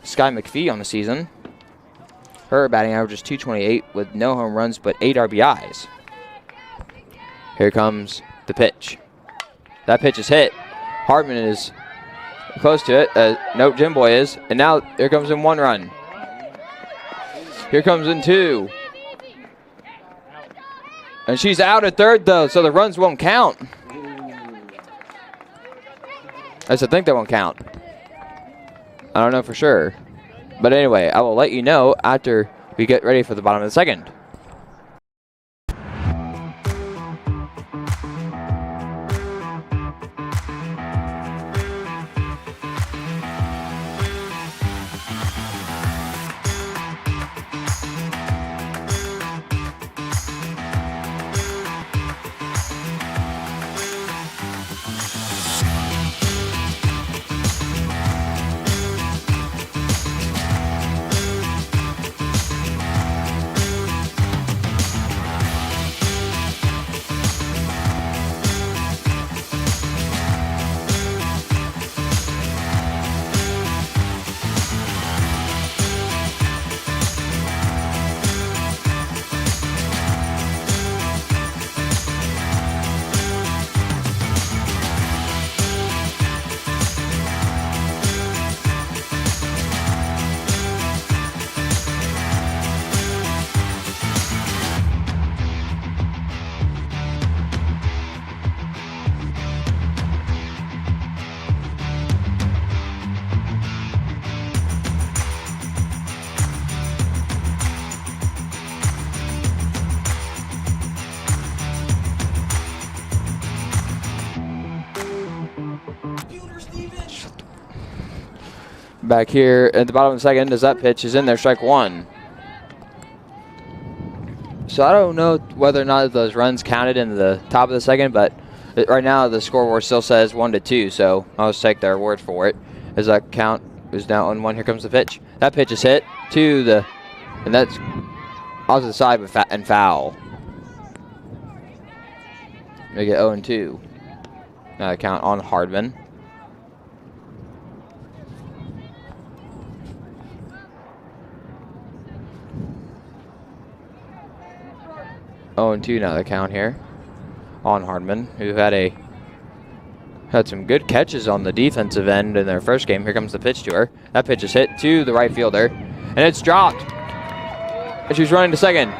Sky McPhee on the season. Her batting average is .228 with no home runs but 8 RBIs. Here comes the pitch. That pitch is hit. Hartman is close to it. No, Jim Boy is. And now here comes in 1 run. Here comes in 2. And she's out at third, though, so the runs won't count. I think they won't count. I don't know for sure. But anyway, I will let you know after we get ready for the bottom of the second. Back here at the bottom of the second, as that pitch is in there, strike 1. So I don't know whether or not those runs counted in the top of the second, but right now the scoreboard still says 1-2, so I'll just take their word for it. As that count is now on 1, here comes the pitch. That pitch is hit to the, and that's off to the side and foul. Make it 0-2. Now the count on Hardman. Oh, and 2 now the count here on Hardman, who had some good catches on the defensive end in their first game. Here comes the pitch to her. That pitch is hit to the right fielder, and it's dropped. And she's running to second.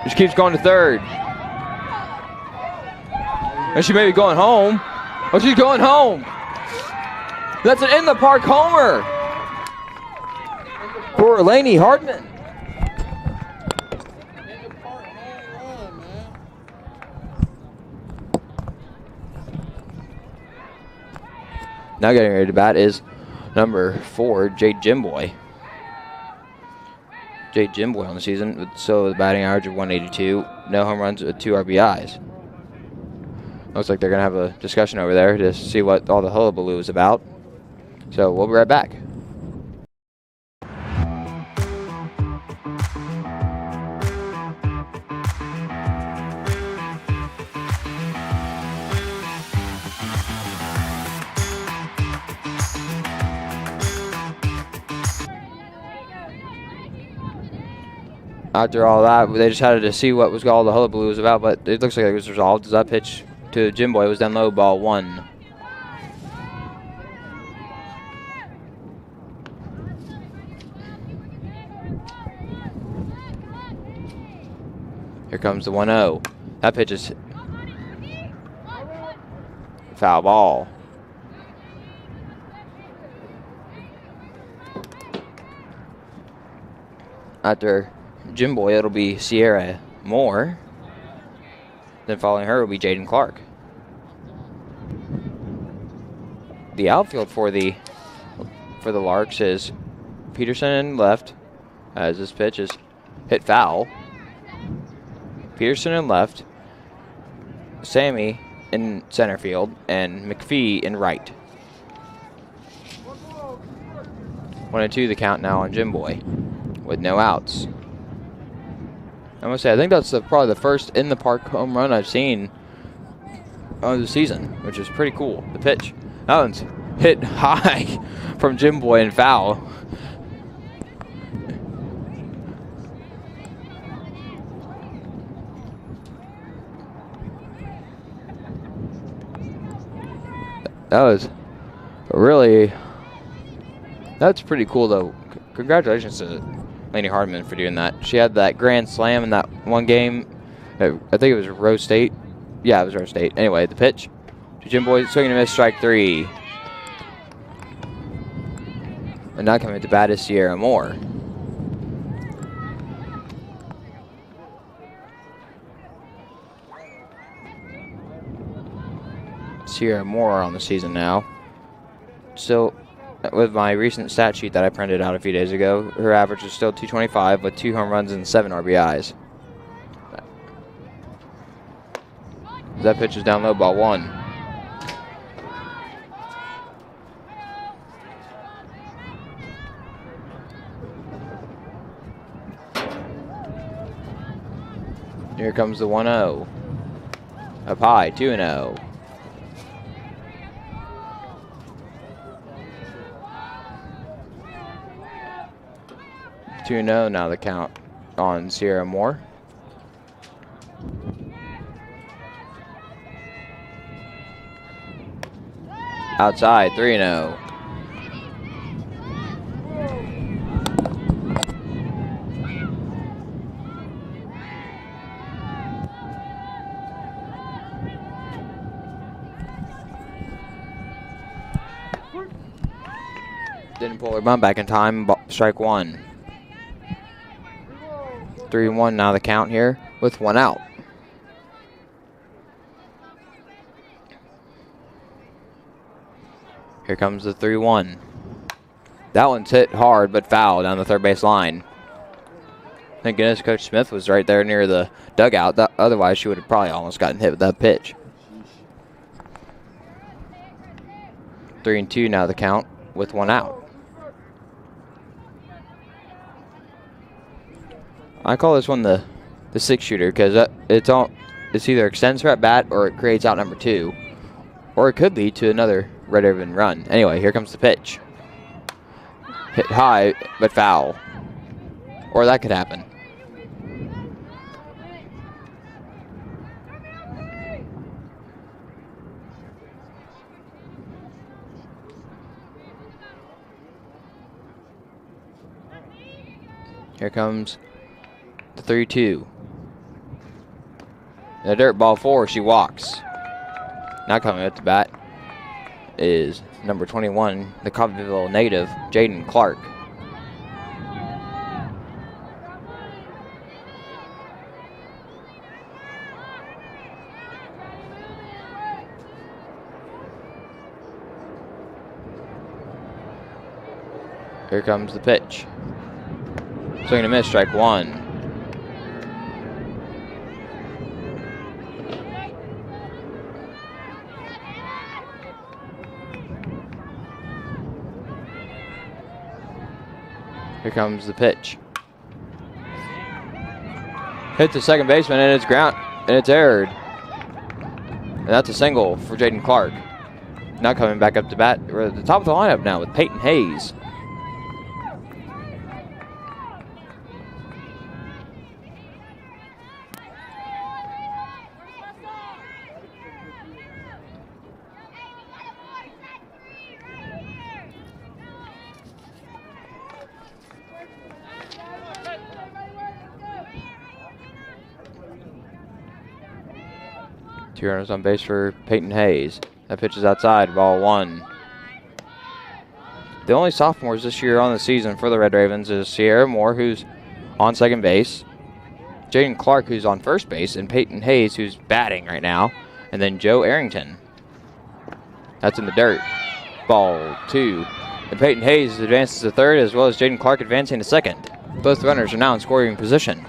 She keeps going to third. And she may be going home. Oh, she's going home. That's an in-the-park homer for Lainey Hardman. Now getting ready to bat is number 4, Jade Jimboy. Jade Jimboy on the season, with the batting average of 182, no home runs with 2 RBIs. Looks like they're going to have a discussion over there to see what all the hullabaloo is about. So we'll be right back. After all that, they just had to see what was all the hullabaloo was about, but it looks like it was resolved as that pitch to Jimboy was down low, ball 1. Here comes the 1-0. That pitch is foul ball. After Jimboy, it'll be Sierra Moore. Then following her will be Jaden Clark. The outfield for the Larks is Peterson in left, as this pitch is hit foul. Peterson in left, Sammy in center field, and McPhee in right. 1-2 the count now on Jimboy. with no outs. I must say, I think that's probably the first in the park home run I've seen of the season, which is pretty cool. The pitch. That one's hit high from Jim Boy and foul. That was really, that's pretty cool though. Congratulations to Lainey Hardman for doing that. She had that grand slam in that one game. I think it was Rose State. Yeah, it was Rose State. Anyway, the pitch to Jim Boy, swinging and miss, strike 3. And now coming to bat is Sierra Moore. Sierra Moore on the season now. Still, with my recent stat sheet that I printed out a few days ago, her average is still 225 with 2 home runs and 7 RBIs. That pitch is down low, ball 1. Here comes the 1-0. Up high, 2-0. 2-0 now the count on Sierra Moore. Outside, 3-0. Didn't pull her bunt back in time, strike 1. 3-1 now the count here with 1 out. Here comes the 3-1. That one's hit hard but foul down the third base line. Thank goodness Coach Smith was right there near the dugout. Otherwise, she would have probably almost gotten hit with that pitch. 3-2 now the count with 1 out. I call this one the 6-shooter because it's either extends her at bat or it creates out number 2, or it could lead to another Red Raven run. Anyway, here comes the pitch. Hit high but foul, or that could happen. Here comes the 3-2. The dirt ball 4, she walks. Now coming up to bat is number 21, the Coffeyville native, Jaden Clark. Here comes the pitch. Swing and a miss, strike 1. Here comes the pitch. Hit the second baseman and it's ground and it's aired. And that's a single for Jaden Clark. Now coming back up to bat. We're at the top of the lineup now with Peyton Hayes. Two runners on base for Peyton Hayes. That pitch is outside, ball 1. The only sophomores this year on the season for the Red Ravens is Sierra Moore, who's on second base, Jaden Clark, who's on first base, and Peyton Hayes, who's batting right now, and then Joe Arrington. That's in the dirt. Ball 2. And Peyton Hayes advances to third, as well as Jaden Clark advancing to second. Both runners are now in scoring position.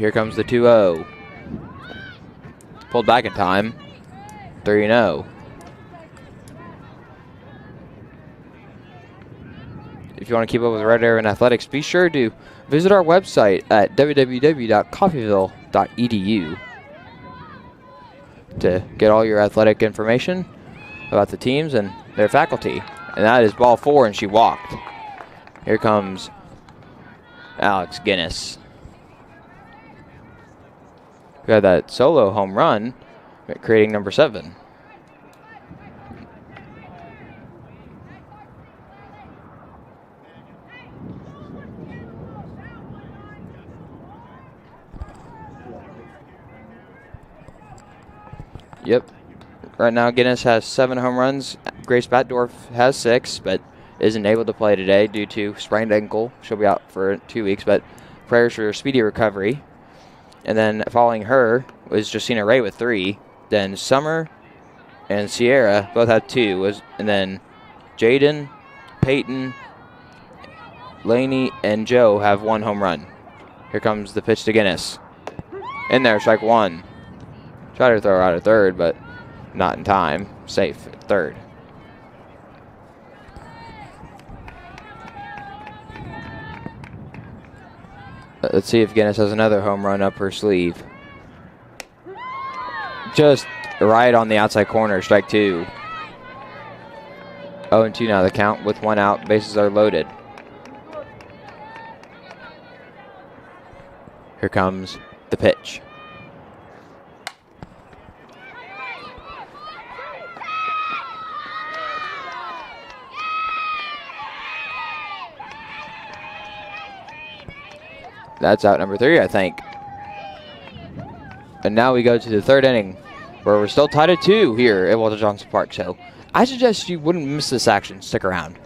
Here comes the 2-0. Pulled back in time. 3-0. If you want to keep up with Red Arrow and athletics, be sure to visit our website at www.coffeyville.edu to get all your athletic information about the teams and their faculty. And that is ball 4, and she walked. Here comes Alex Guinness, who had that solo home run, creating number 7. Yep. Right now, Guinness has 7 home runs. Grace Batdorf has 6, but isn't able to play today due to sprained ankle. She'll be out for 2 weeks, but prayers for speedy recovery. And then following her was Justina Ray with 3. Then Summer and Sierra both had 2. And then Jaden, Peyton, Laney, and Joe have 1 home run. Here comes the pitch to Guinness. In there, strike 1. Tried to throw her out at third, but not in time. Safe at third. Let's see if Guinness has another home run up her sleeve. Just right on the outside corner, strike 2. 0-2 now the count with 1 out. Bases are loaded. Here comes the pitch. That's out number 3, I think. And now we go to the 3rd inning, where we're still tied at 2 here at Walter Johnson Park. So I suggest you wouldn't miss this action. Stick around.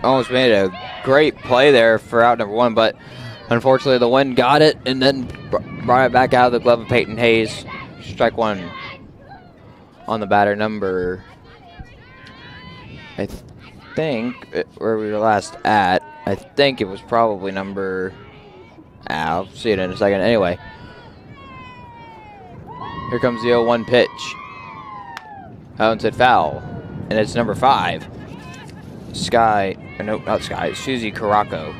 Almost made a great play there for out number 1, but unfortunately the wind got it and then brought it back out of the glove of Peyton Hayes. Strike 1 on the batter number, I think, where we were last at. I think it was probably number, I'll see it in a second. Anyway, here comes the 0-1 pitch. Owen said foul, and it's number 5. Sky, no, not Sky, Susie Caraco.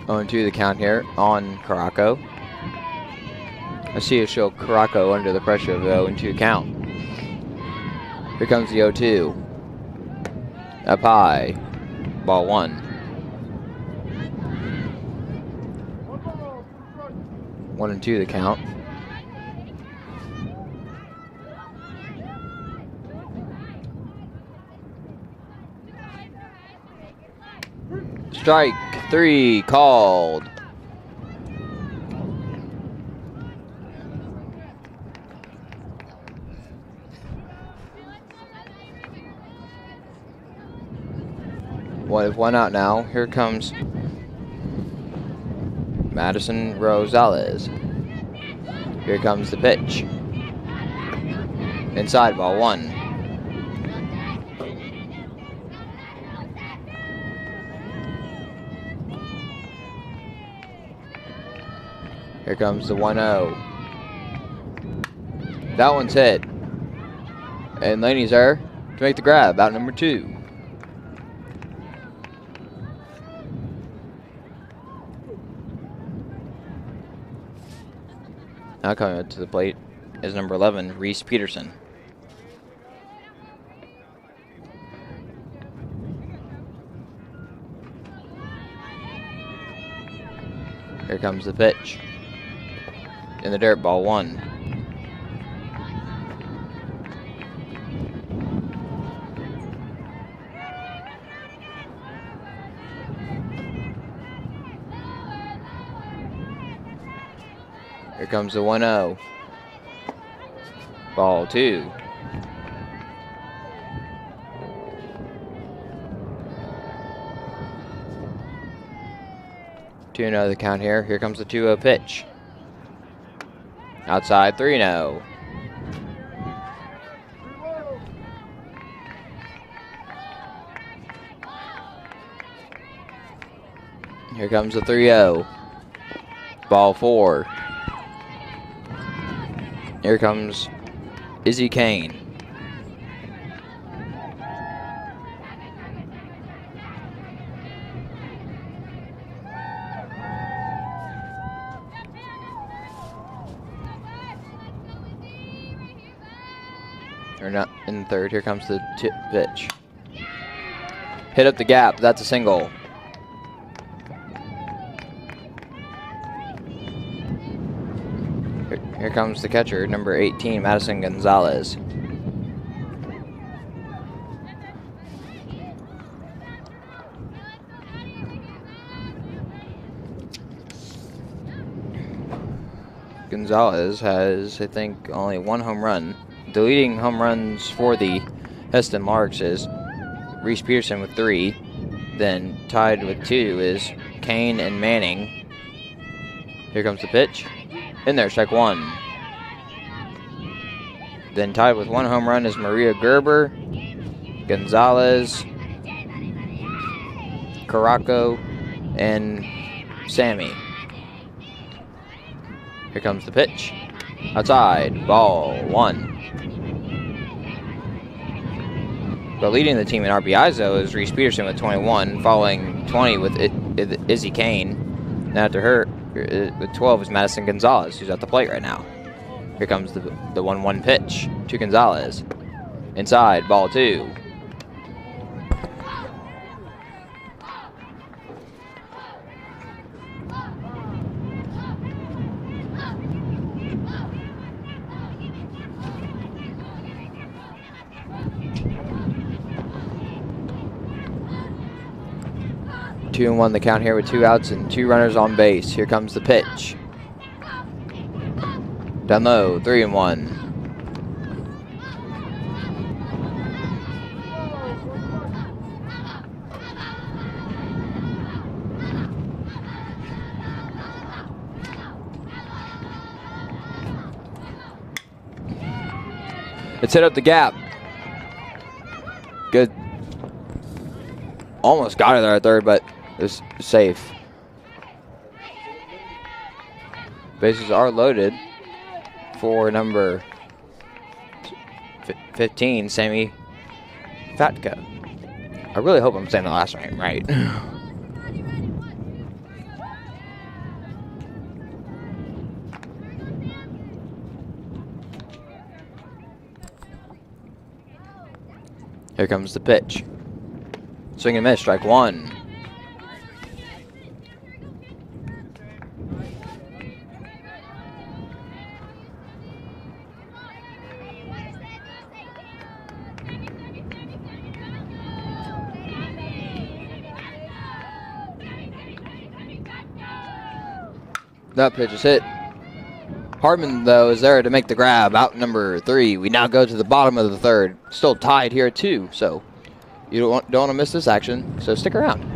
On to the count here on Caraco. I see a show Caraco under the pressure of the 0-2 count. Here comes the 0-2. Up high. Ball 1. One and 2 the count. Strike 3 called. One out now. Here comes Madison Rosales. Here comes the pitch. Inside, ball 1. Here comes the 1-0. That one's hit. And Laney's there to make the grab, out number 2. Now coming up to the plate is number 11, Reese Peterson. Here comes the pitch. In the dirt, ball 1. Here comes the 1-0. Ball 2. Two another count here. Here comes the 2-0 pitch. Outside 3-0. Here comes the 3-0. Ball 4. Here comes Izzy Kane. Or not in the third. Here comes the pitch. Hit up the gap. That's a single. Here comes the catcher, number 18, Madison Gonzalez. Gonzalez has, I think, only 1 home run. The leading home runs for the Hesston Larks is Reese Peterson with 3. Then tied with 2 is Kane and Manning. Here comes the pitch. In there, strike 1. Then tied with 1 home run is Maria Gerber, Gonzalez, Caraco, and Sammy. Here comes the pitch. Outside, ball 1. But leading the team in RBIs, though, is Reese Peterson with 21, following 20 with Izzy Kane. And after her, with 12 is Madison Gonzalez, who's at the plate right now. Here comes the 1-1 pitch to Gonzalez. Inside, ball 2. Two and 1 the count here with 2 outs and 2 runners on base. Here comes the pitch. Down low, 3-1. It's hit up the gap. Good. Almost got it there at third, but it's safe. Bases are loaded for number 15, Sammy Fatka. I really hope I'm saying the last name right. Here comes the pitch. Swing and miss, strike 1. That pitch is hit. Hardman, though, is there to make the grab. Out number 3. We now go to the bottom of the 3rd. Still tied here at 2, so you don't want to miss this action, so stick around.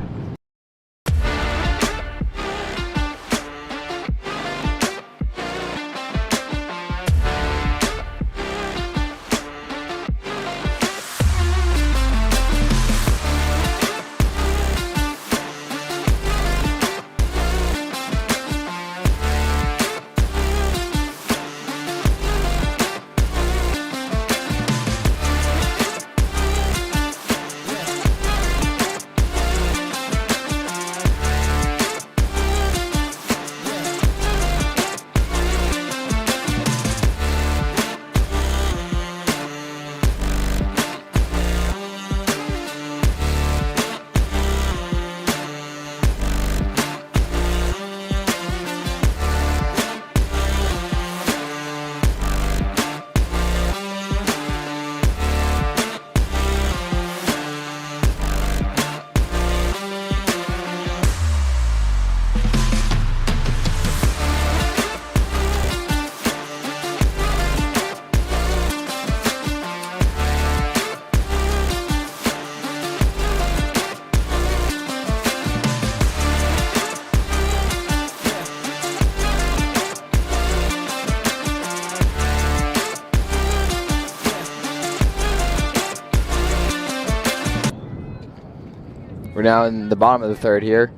We're now in the bottom of the 3rd here.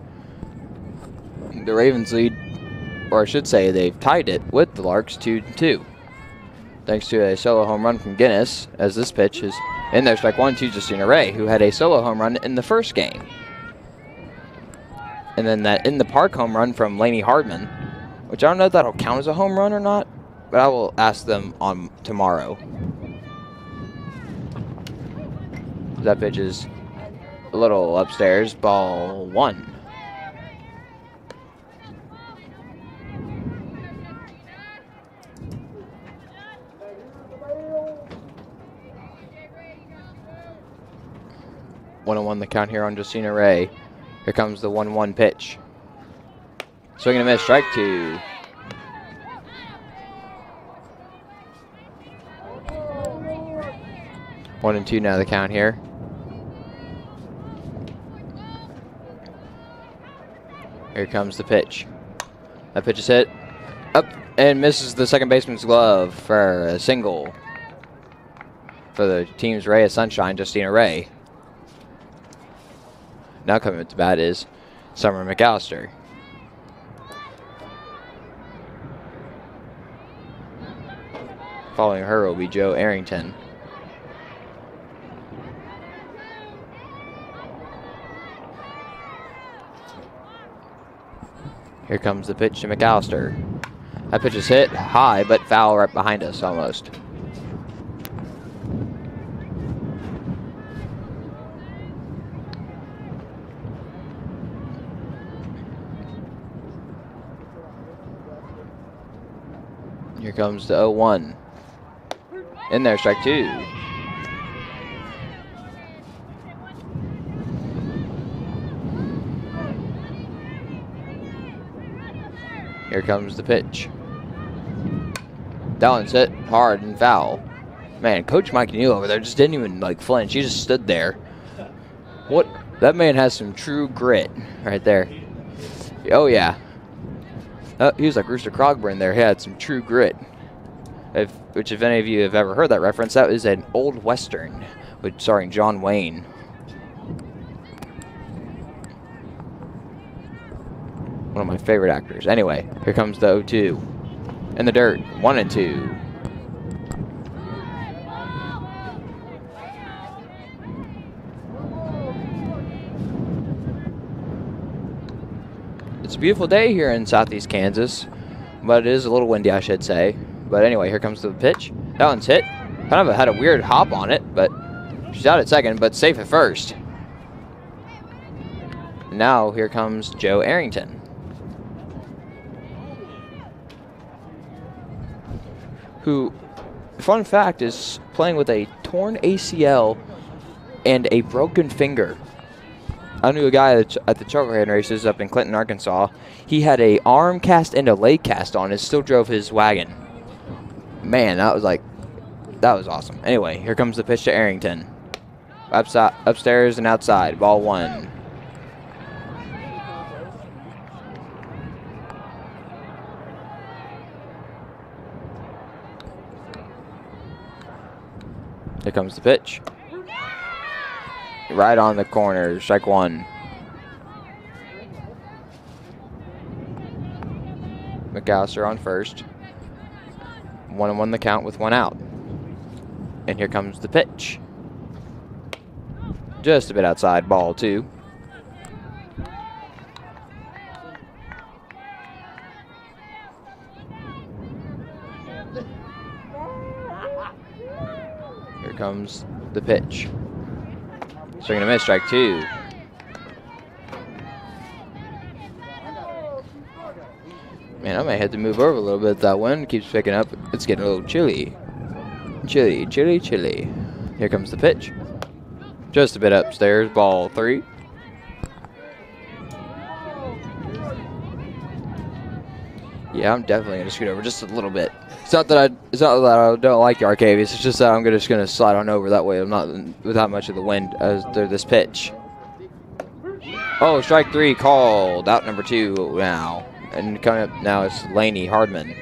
The Ravens lead, or I should say they've tied it with the Larks 2-2. Thanks to a solo home run from Guinness, as this pitch is in there. Strike 1 to Justina Ray, who had a solo home run in the first game. And then that in the park home run from Lainey Hardman, which I don't know if that'll count as a home run or not, but I will ask them on tomorrow. That pitch is a little upstairs, ball 1. One on 1 the count here on Justina Ray. Here comes the 1-1 pitch. Swing and a miss, strike 2. One and 2 now the count here. Here comes the pitch. That pitch is hit up and misses the second baseman's glove for a single for the team's ray of sunshine, Justina Ray. Now coming up to bat is Summer McAllister. Following her will be Joe Arrington. Here comes the pitch to McAllister. That pitch is hit high, but foul right behind us almost. Here comes the 0-1. In there, strike 2. Here comes the pitch. That one's hit hard and foul. Man, Coach Mike Neal over there just didn't even flinch. He just stood there. What? That man has some true grit right there. Oh yeah. He was like Rooster Cogburn there. He had some true grit. Which, if any of you have ever heard that reference, that is an old Western starring John Wayne. One of my favorite actors. Anyway, here comes the 0-2. In the dirt, 1 and 2. It's a beautiful day here in southeast Kansas, but it is a little windy, I should say. But anyway, here comes the pitch. That one's hit. Kind of had a weird hop on it, but she's out at second, but safe at first. Now here comes Joe Arrington. Who, fun fact, is playing with a torn ACL and a broken finger. I knew a guy at the Chucklehead races up in Clinton, Arkansas. He had a arm cast and a leg cast on and still drove his wagon. Man, that was awesome. Anyway, here comes the pitch to Arrington. Upstairs and outside, ball 1. Here comes the pitch. Right on the corner, strike 1. McAllister on first. 1-1 the count with 1 out. And here comes the pitch. Just a bit outside, ball 2. Here comes the pitch. Swing and a miss, strike 2. Man, I might have to move over a little bit. That wind keeps picking up. It's getting a little chilly. Chilly, chilly, chilly. Here comes the pitch. Just a bit upstairs, ball 3. Yeah, I'm definitely gonna scoot over just a little bit. It's not that I don't like the Arcavius. It's just that I'm just gonna slide on over. That way, I'm not without much of the wind as this pitch. Oh, strike 3 called. Out number 2 now, and coming up now is Laney Hardman,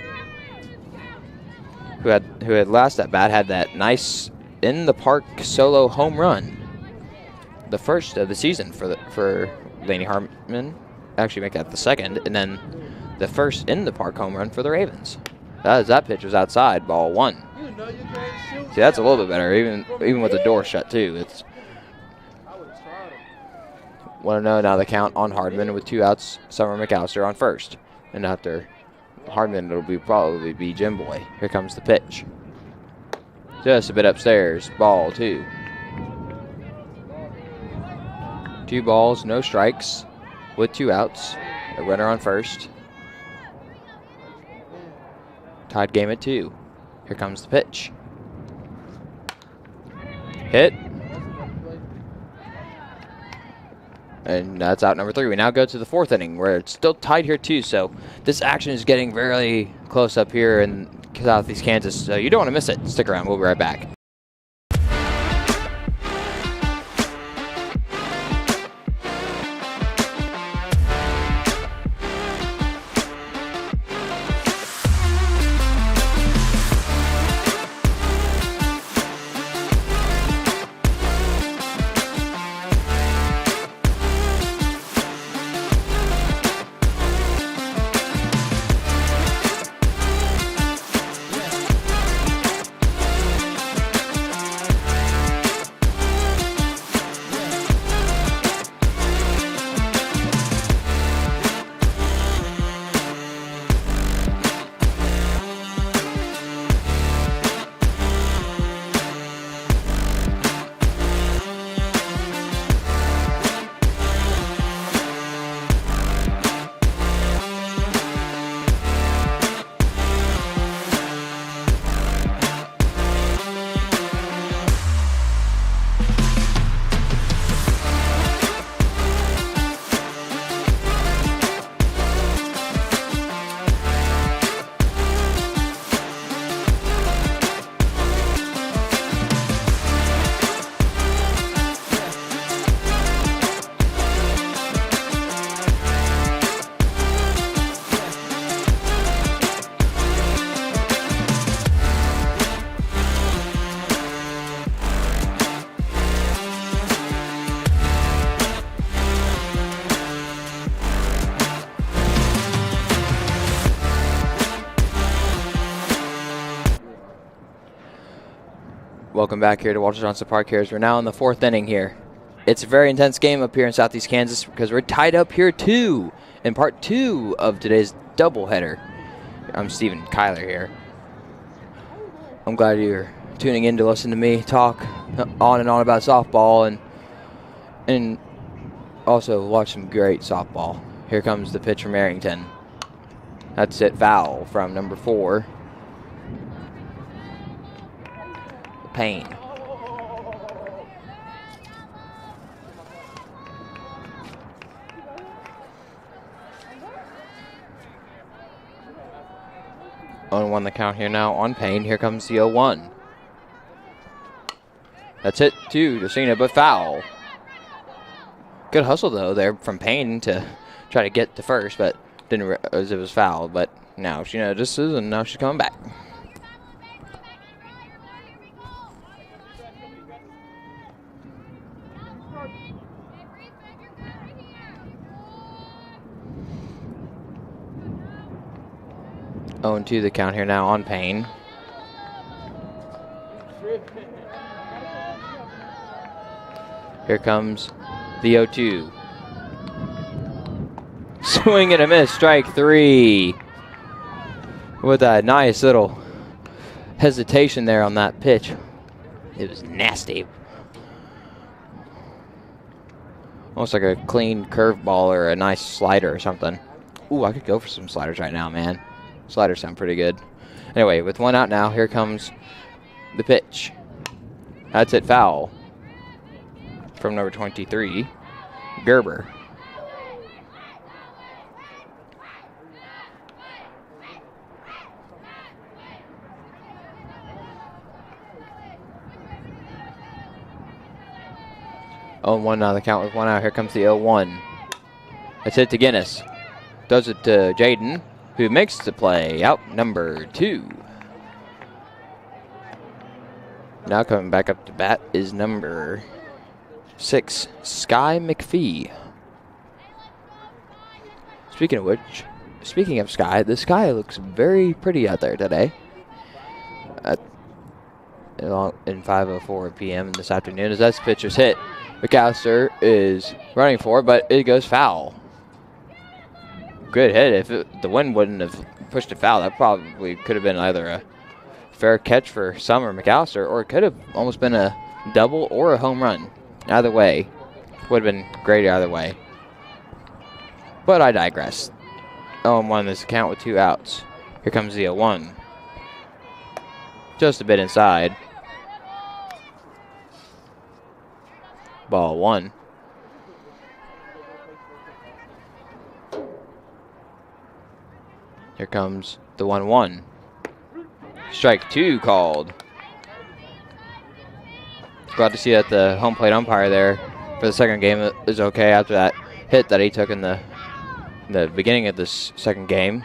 who had last at bat had that nice in the park solo home run, the first of the season for Laney Hardman. Actually, make that the second, and then the first in the park home run for the Ravens. That pitch was outside, ball 1. See, that's a little bit better, even with the door shut too. It's 1-0 now the count on Hardman with 2 outs. Summer McAllister on first, and after Hardman, it'll probably be Jim Boy. Here comes the pitch. Just a bit upstairs, ball 2. 2 balls, no strikes, with 2 outs. A runner on first. Tied game at 2. Here comes the pitch. Hit. And that's out number 3. We now go to the 4th inning, where it's still tied here too. So this action is getting very close up here in Southeast Kansas. So you don't want to miss it. Stick around. We'll be right back. Welcome back here to Walter Johnson Park here. We're now in the 4th inning here. It's a very intense game up here in Southeast Kansas because we're tied up here too in part 2 of today's doubleheader. I'm Stephen Kyler here. I'm glad you're tuning in to listen to me talk on and on about softball and also watch some great softball. Here comes the pitch from Arrington. That's it, foul from number 4. Payne. 0-1 the count here now on Payne. Here comes the 0-1. That's hit to Docena, but foul. Good hustle, though, there from Payne to try to get to first, but didn't realize it was fouled. But now she notices, and now she's coming back. Oh, and 2 the count here now on Payne. Here comes the 0-2. Swing and a miss, strike 3. With a nice little hesitation there on that pitch. It was nasty. Almost like a clean curveball or a nice slider or something. Ooh, I could go for some sliders right now, man. Sliders sound pretty good. Anyway, with 1 out now, here comes the pitch. That's it, foul. From number 23, Gerber. Oh, 1 now the count with 1 out. Here comes the 0-1. That's it to Guinness. Does it to Jaden, who makes the play. Out number 2. Now coming back up to bat is number 6, Sky McPhee. Speaking of Sky, the sky looks very pretty out there today. In 5:04 p.m. this afternoon, as that pitch is hit, McAllister is running for it, but it goes foul. Good hit. If the wind wouldn't have pushed it foul, that probably could have been either a fair catch for Summer McAllister, or it could have almost been a double or a home run. Either way, would have been great either way. But I digress. 0-1 this count with 2 outs. Here comes the 0-1. Just a bit inside. Ball 1. Here comes the 1-1. Strike 2 called. Glad to see that the home plate umpire there for the second game is okay after that hit that he took in the beginning of this second game.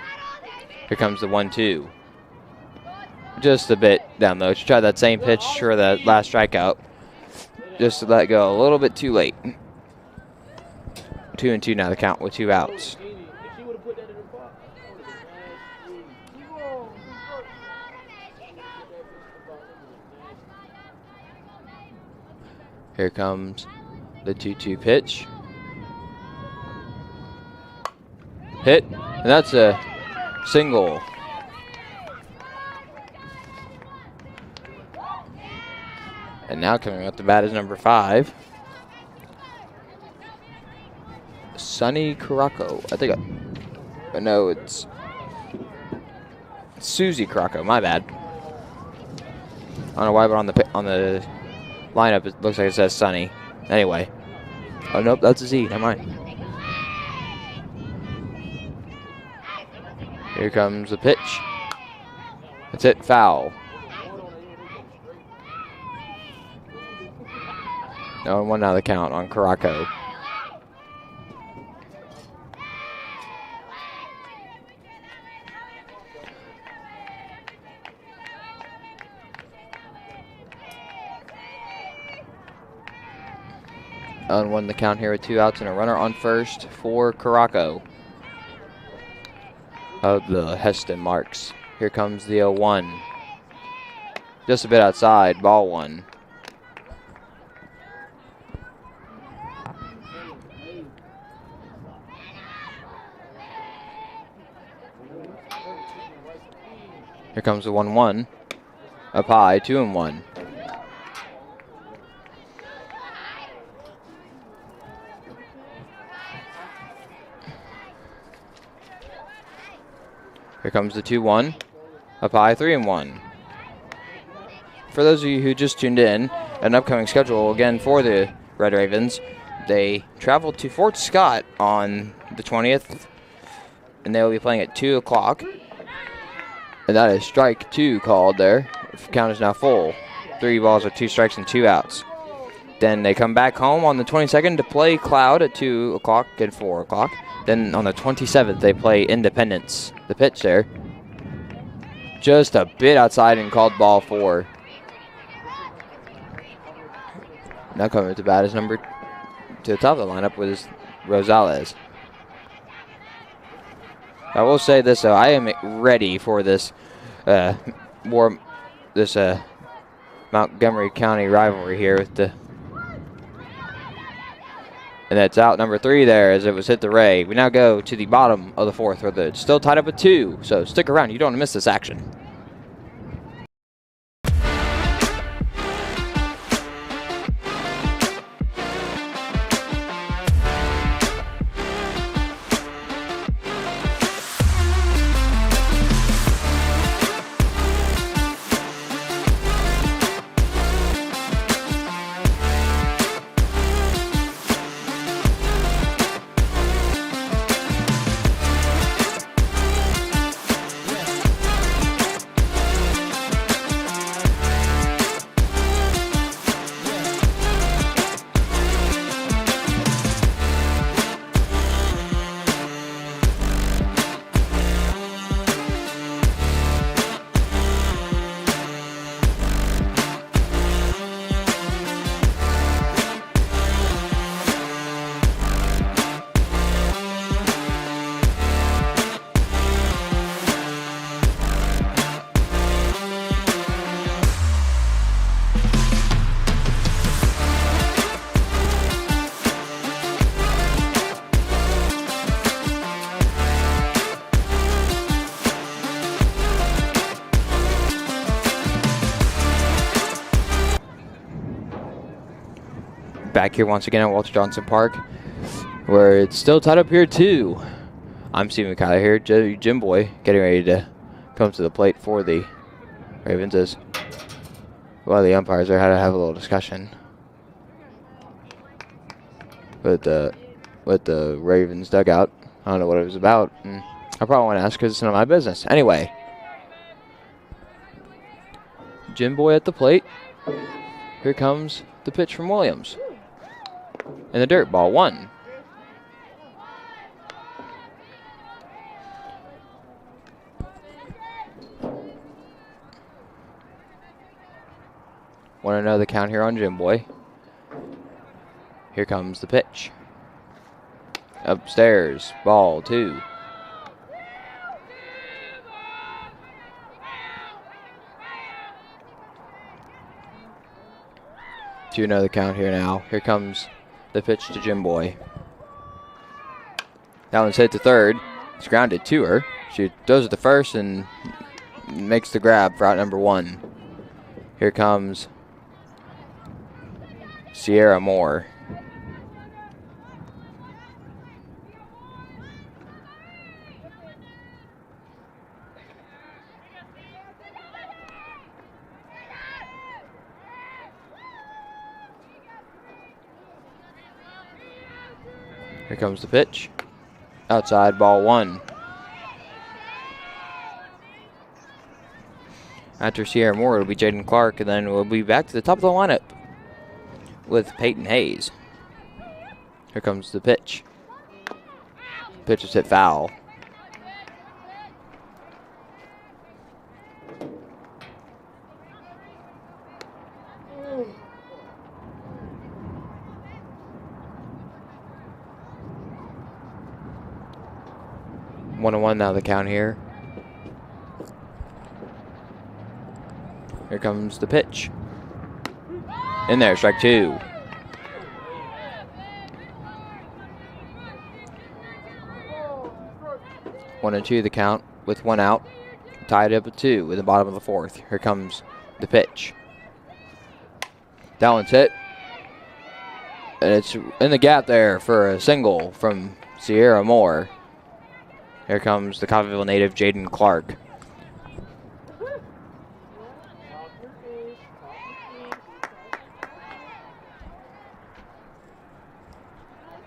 Here comes the 1-2. Just a bit down low. She tried that same pitch for the last strikeout. Just to let go a little bit too late. 2-2 now the count with 2 outs. Here comes the 2-2 pitch. Hit, and that's a single. And now coming up the bat is number 5, Sunny Caraco. No, it's Susie Caraco. My bad. I don't know why, but on the lineup it looks like it says Sunny. Anyway, oh nope, that's a Z. Never mind. Here comes the pitch. That's it, foul. 0-1 now the count on Caraco. On 1 the count here with 2 outs and a runner on first for Caraco of the Hesston Marks. Here comes the 0-1. Just a bit outside, ball 1. Here comes the 1-1. Up high, 2-1. Here comes the 2-1. Up high, 3-1. For those of you who just tuned in, an upcoming schedule again for the Red Ravens. They travel to Fort Scott on the 20th, and they will be playing at 2 o'clock. And that is strike 2 called there. The count is now full. 3 balls with 2 strikes and 2 outs. Then they come back home on the 22nd to play Cloud at 2 o'clock and 4 o'clock. Then on the 27th, they play Independence. The pitch there, just a bit outside and called ball 4. Now coming to bat is number to the top of the lineup with Rosales. I will say this though, I am ready for this Montgomery County rivalry here with the. And that's out number 3 there as it was hit the Ray. We now go to the bottom of the 4th where it's still tied up at 2. So stick around. You don't want to miss this action. Back here once again at Walter Johnson Park, where it's still tied up here too. I'm Stephen McKayla here, Jim Boy, getting ready to come to the plate for the Ravens as one of the umpires there had to have a little discussion with the Ravens dugout. I don't know what it was about, and I probably won't ask because it's none of my business. Anyway, Jim Boy at the plate. Here comes the pitch from Williams. In the dirt, ball 1. Want to know the count here on Jim Boy. Here comes the pitch. Upstairs, ball 2. You know the count here now. Here comes the pitch to Jim Boy. That one's hit to third. It's grounded to her. She does it to first and makes the grab for out number 1. Here comes Sierra Moore. Here comes the pitch. Outside, ball 1. After Sierra Moore, it'll be Jaden Clark, and then we'll be back to the top of the lineup with Peyton Hayes. Here comes the pitch. Pitch is hit foul. One now the count here. Here comes the pitch. In there, strike 2. One and 2 the count with 1 out. Tied up at 2 in the bottom of the 4th. Here comes the pitch. That one's hit. And it's in the gap there for a single from Sierra Moore. Here comes the Coffeyville native, Jaden Clark.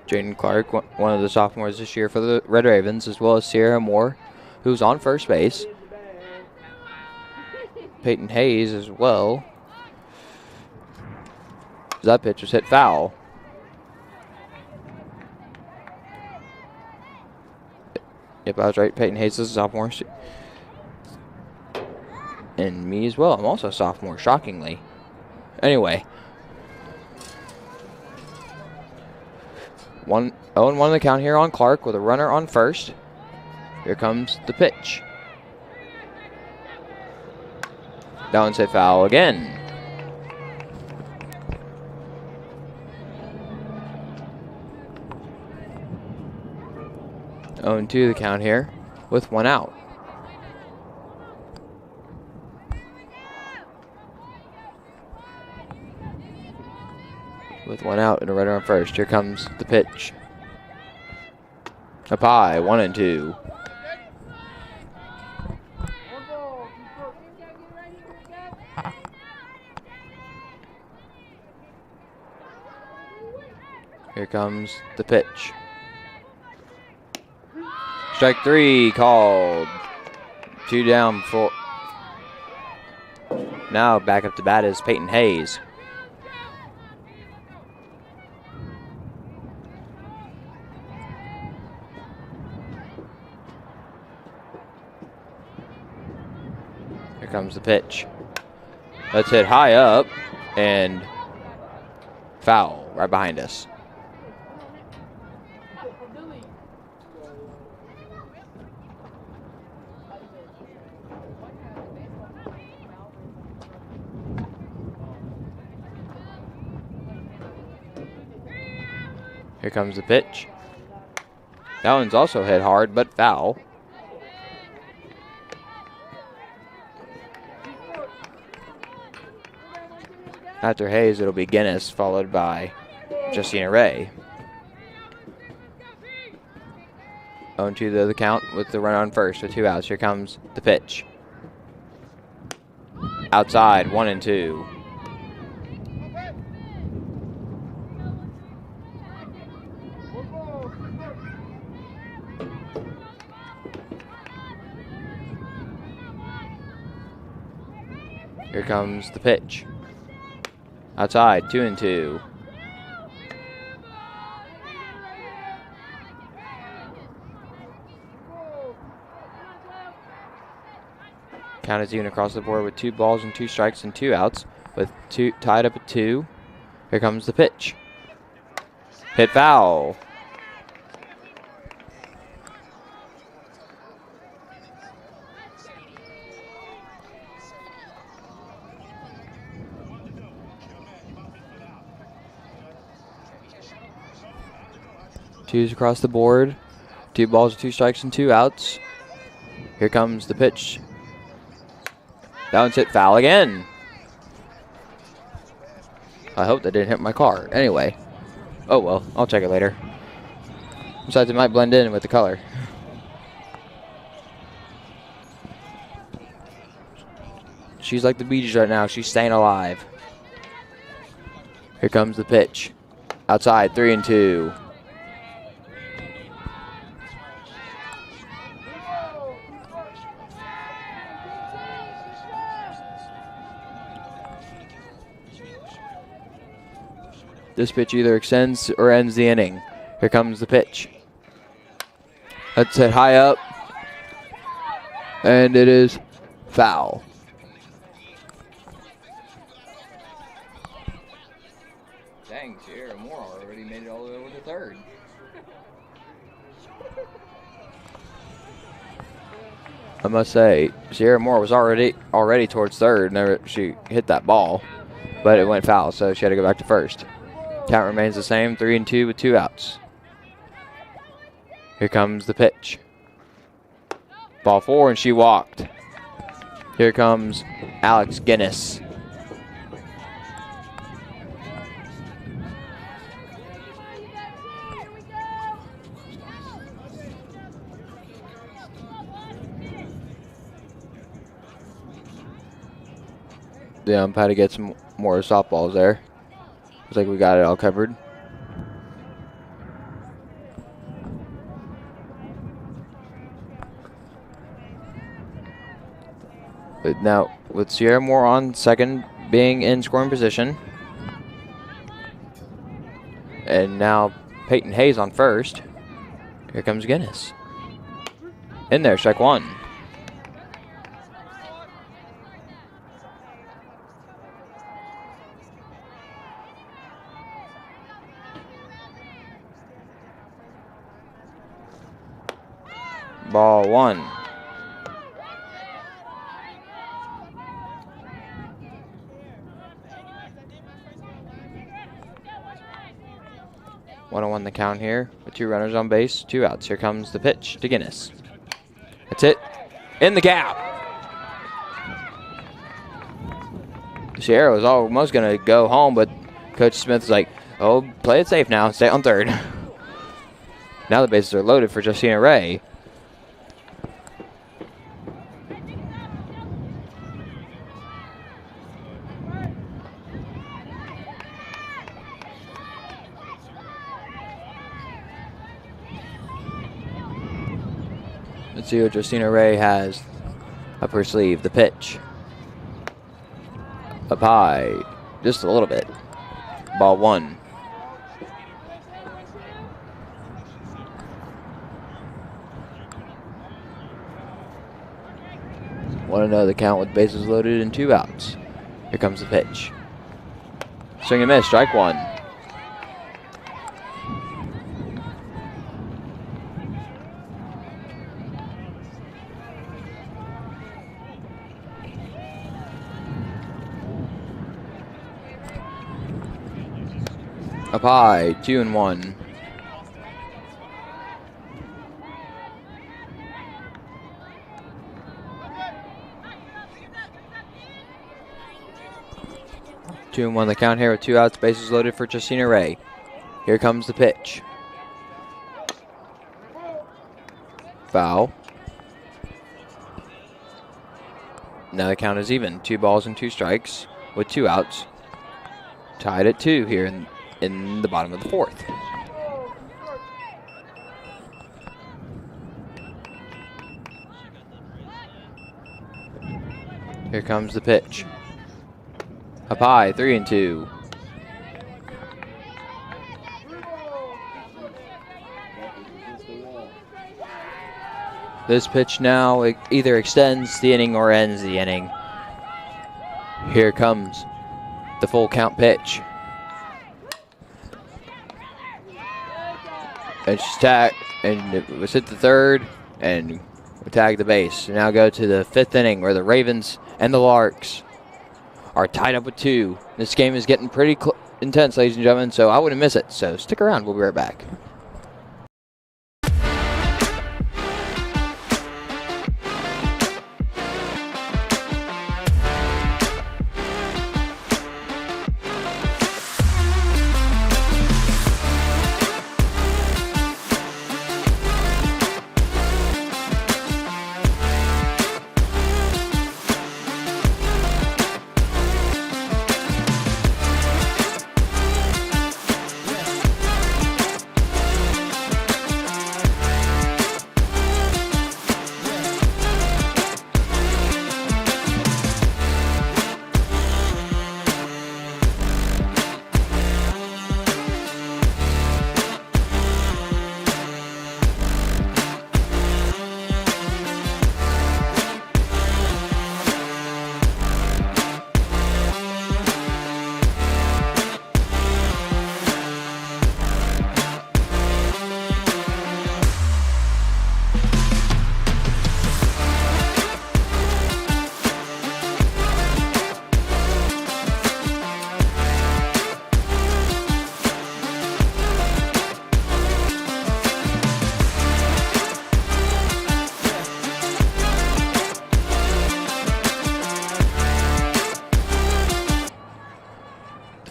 Jaden Clark, one of the sophomores this year for the Red Ravens, as well as Sierra Moore, who's on first base. Peyton Hayes as well. That pitch was hit foul. Yep, I was right. Peyton Hayes is a sophomore. And me as well. I'm also a sophomore, shockingly. Anyway. 0-1 the count here on Clark with a runner on first. Here comes the pitch. That one's hit foul again. Oh, 2 the count here with 1 out. With 1 out and a runner on first. Here comes the pitch. Up high, 1-2. Here comes the pitch. Strike 3 called. 2 down for. Now back up to bat is Peyton Hayes. Here comes the pitch. Let's hit high up and foul right behind us. Here comes the pitch. That one's also hit hard, but foul. After Hayes, it'll be Guinness, followed by Justina Ray. 0-2 the count with the run on first with 2 outs. Here comes the pitch. Outside, 1-2. Here comes the pitch. Outside, 2-2. Count is even across the board with 2 balls and 2 strikes and 2 outs with 2 tied up at 2. Here comes the pitch. Hit foul. Twos across the board. 2 balls, 2 strikes, and 2 outs. Here comes the pitch. That one's hit foul again. I hope that didn't hit my car. Anyway. Oh well, I'll check it later. Besides, it might blend in with the color. She's like the Bee Gees right now. She's staying alive. Here comes the pitch. Outside, 3-2. This pitch either extends or ends the inning. Here comes the pitch. That's hit high up. And it is foul. Dang, Sierra Moore already made it all the way over to third. I must say, Sierra Moore was already towards third. Never she hit that ball, but it went foul, so she had to go back to first. Count remains the same, 3-2 with 2 outs. Here comes the pitch. Ball 4, and she walked. Here comes Alex Guinness. The umpire had to get some more softballs there. Looks like we got it all covered. But now with Sierra Moore on second, being in scoring position. And now Peyton Hayes on first. Here comes Guinness. In there, strike one. Ball one. One on one the count here with 2 runners on base, 2 outs. Here comes the pitch to Guinness. That's it. In the gap. Sierra was almost going to go home, but Coach Smith's like, oh, play it safe now. Stay on third. Now the bases are loaded for Justina Ray. Let's see what Justina Ray has up her sleeve. The pitch. Up high. Just a little bit. Ball one. Want to know the count with bases loaded and 2 outs. Here comes the pitch. Swing and miss. Strike one. Up high, 2-1. Two and one the count here with 2 outs, bases loaded for Justina Ray. Here comes the pitch. Foul. Now the count is even. 2 balls and 2 strikes with 2 outs. Tied at 2 here in the bottom of the 4th. Here comes the pitch. Up high, 3-2. This pitch now either extends the inning or ends the inning. Here comes the full count pitch. And she's tagged, and it was hit the 3rd, and we tag the base. Now go to the 5th inning where the Ravens and the Larks are tied up with 2. This game is getting pretty intense, ladies and gentlemen, so I wouldn't miss it. So stick around. We'll be right back.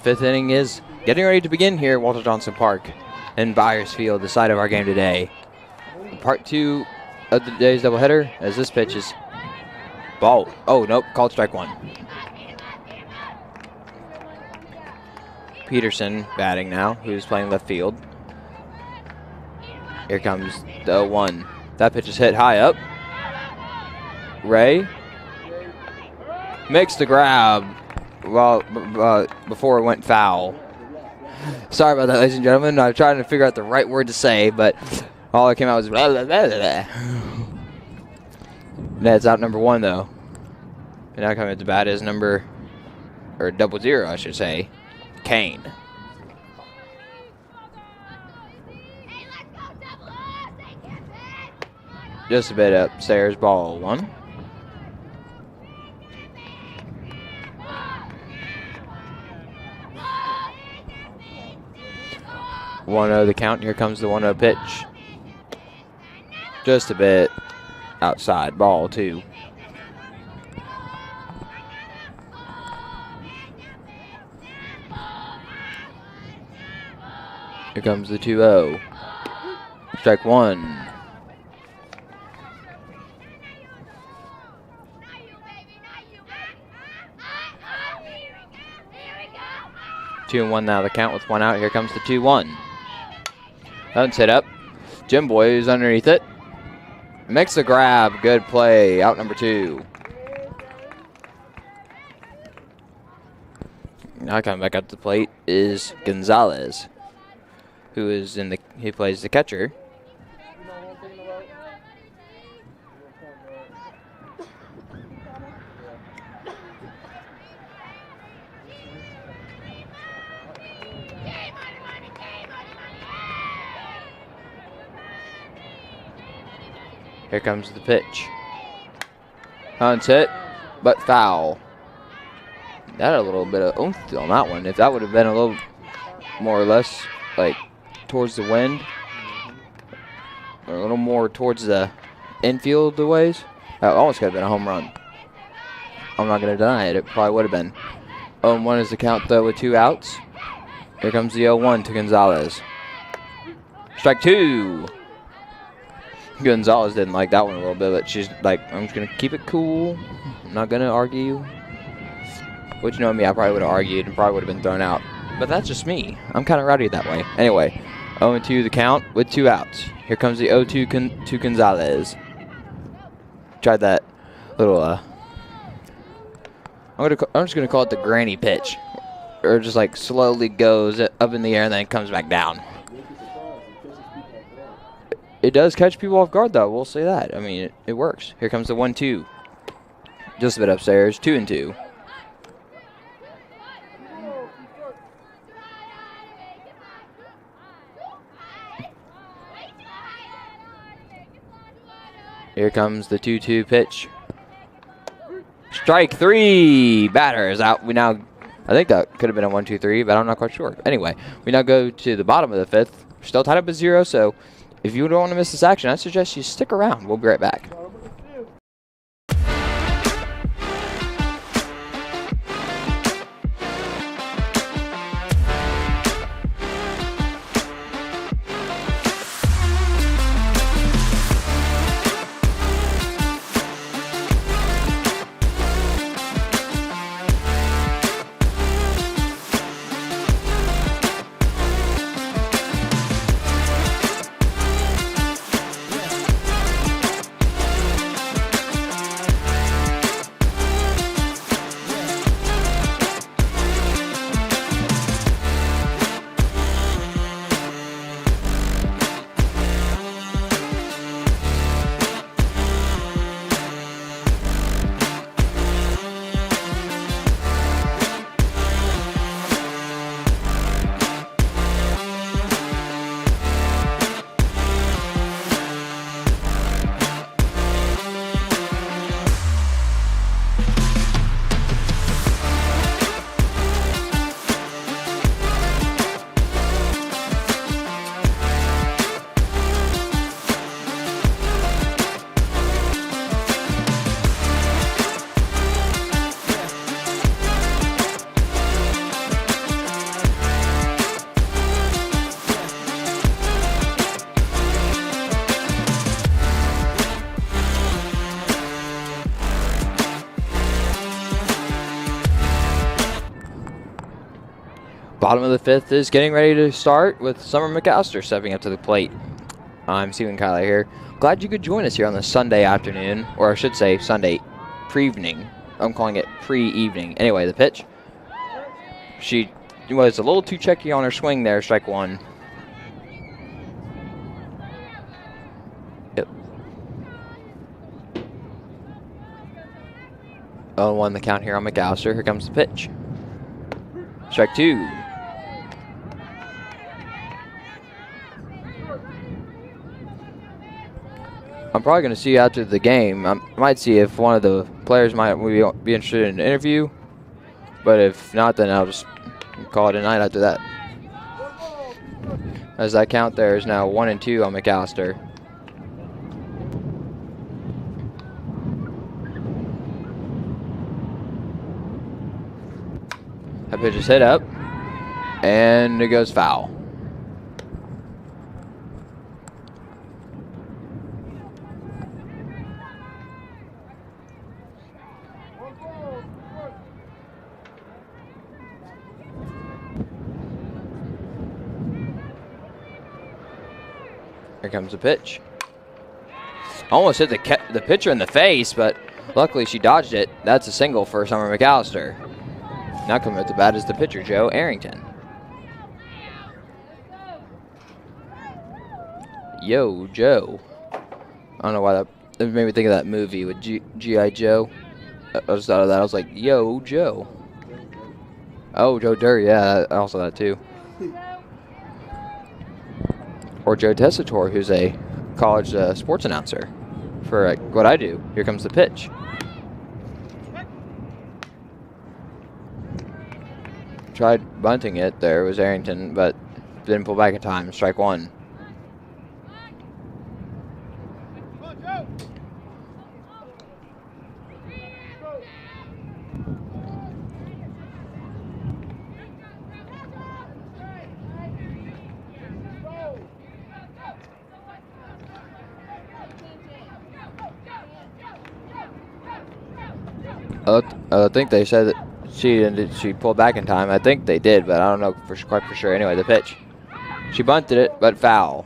The 5th inning is getting ready to begin here at Walter Johnson Park in Byers Field, the site of our game today. Part 2 of the day's doubleheader, as this pitch is ball. Oh, nope, called strike 1. Peterson batting now, who's playing left field. Here comes the 0-1. That pitch is hit high up. Ray Makes the grab before it went foul. Sorry about that, ladies and gentlemen. I'm trying to figure out the right word to say, but all that came out was blah, blah, blah, blah. That's out number 1, though. And now coming at the bat is number, or 00, I should say, Kane. Just a bit upstairs, ball 1. The count. Here comes the 1-0 pitch. Just a bit outside, ball 2. Here comes the 2-0. Strike 1. Two and 1 now the count with 1 out. Here comes the 2-1. Doesn't hit up. Jim Boy is underneath it. Makes the grab. Good play. Out number 2. Now coming back up to the plate is Gonzalez, who is he plays the catcher. Here comes the pitch. Hunt's hit, but foul. That had a little bit of oomph on that one. If that would have been a little more or less like towards the wind, or a little more towards the infield the ways, that almost could have been a home run. I'm not going to deny it. It probably would have been. 0-1 is the count, though, with 2 outs. Here comes the 0-1 to Gonzalez. Strike 2. Gonzalez didn't like that one a little bit, but she's like, I'm just going to keep it cool. I'm not going to argue. Which, you know me, I probably would have argued and probably would have been thrown out. But that's just me. I'm kind of rowdy that way. Anyway, 0-2 the count with 2 outs. Here comes the 0-2 to Gonzalez. Tried that little, I'm just going to call it the granny pitch. Or just like slowly goes up in the air and then comes back down. It does catch people off guard, though. We'll say that. I mean, it works. Here comes the 1-2. Just a bit upstairs. 2-2. Here comes the 2-2 pitch. Strike 3. Batter is out. I think that could have been a 1-2-3, but I'm not quite sure. Anyway, we now go to the bottom of the 5th. We're still tied up at 0, so if you don't want to miss this action, I suggest you stick around. We'll be right back. Bottom of the 5th is getting ready to start with Summer McAllister stepping up to the plate. I'm Steven Kyler here. Glad you could join us here on this Sunday afternoon, or I should say Sunday evening. I'm calling it pre-evening. Anyway, the pitch. She was a little too checky on her swing there, strike one. Yep. 0-1 the count here on McAllister. Here comes the pitch. Strike two. I'm probably going to see after the game. I might see if one of the players might be interested in an interview. But if not, then I'll just call it a night after that. As that count there is now 1-2 on McAllister. That pitch is hit up, and it goes foul. Here comes the pitch. Almost hit the pitcher in the face, but luckily she dodged it. That's a single for Summer McAllister. Now coming at the bat is the pitcher, Joe Arrington. Yo, Joe. I don't know why that made me think of that movie with G.I. Joe. I just thought of that. I was like, yo, Joe. Oh, Joe Dirt. Yeah, I also that too. Or Joe Tessitore, who's a college sports announcer for what I do. Here comes the pitch. Tried bunting it. There was Arrington, but didn't pull back in time. Strike one. I think they said that she pulled back in time. I think they did, but I don't know quite for sure. Anyway, the pitch. She bunted it, but foul.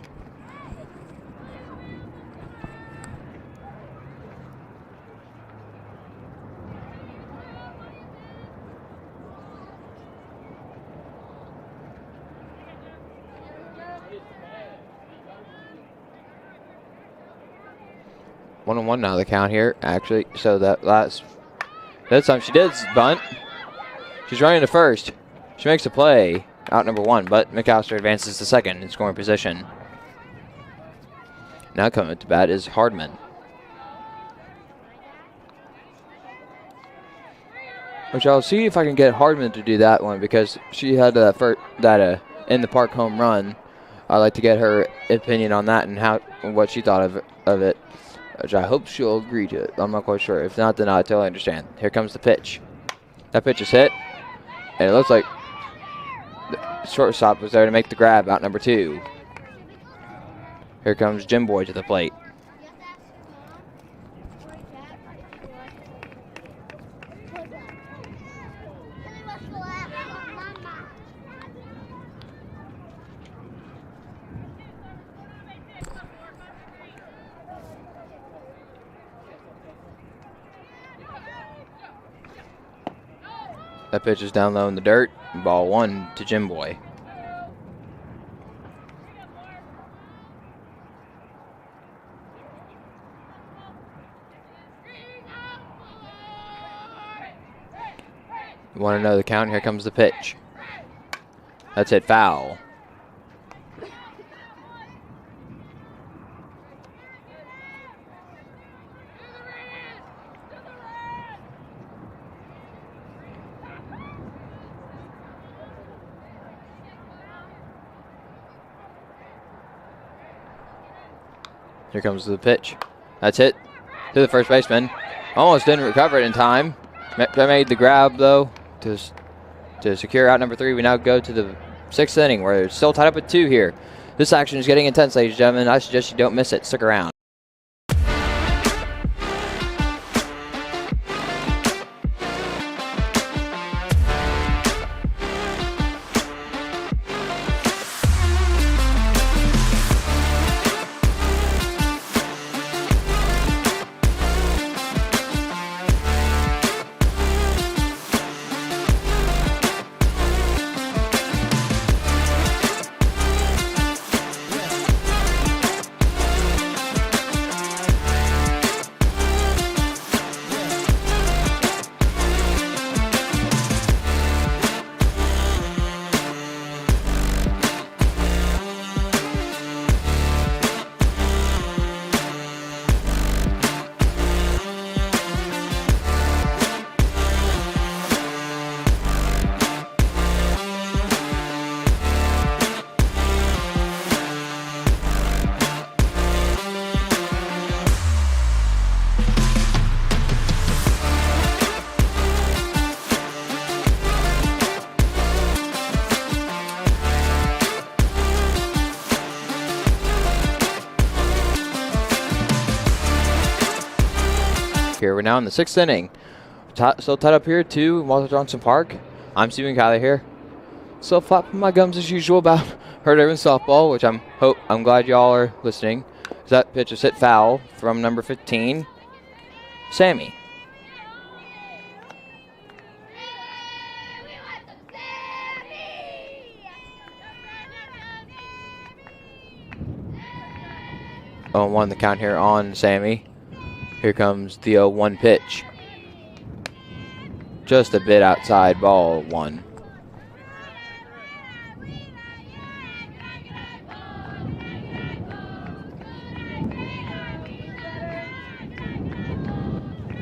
One on one now the count here, actually. So that time she did bunt. She's running to first. She makes a play, out number one, but McAllister advances to second in scoring position. Now coming to bat is Hardman. Which I'll see if I can get Hardman to do that one because she had that in the park home run. I'd like to get her opinion on that and what she thought of it. Which I hope she'll agree to it. I'm not quite sure. If not, then I totally understand. Here comes the pitch. That pitch is hit, and it looks like the shortstop was there to make the grab, out number two. Here comes Jim Boy to the plate. That pitch is down low in the dirt. Ball one to Jim Boy. You want to know the count? Here comes the pitch. That's it, foul. Here comes the pitch. That's hit to the first baseman. Almost didn't recover it in time. Made the grab, though, to secure out number three. We now go to the sixth inning where it's still tied up at 2 here. This action is getting intense, ladies and gentlemen. I suggest you don't miss it. Stick around. We're now in the 6th inning. Still tied up here to Walter Johnson Park. I'm Steven Kyler here. Still flapping my gums as usual about Hurt Everyone's softball, which I'm glad y'all are listening. That pitch is hit foul from number 15, Sammy. Oh, 1 the count here on Sammy. Here comes the 0-1 pitch. Just a bit outside, ball 1.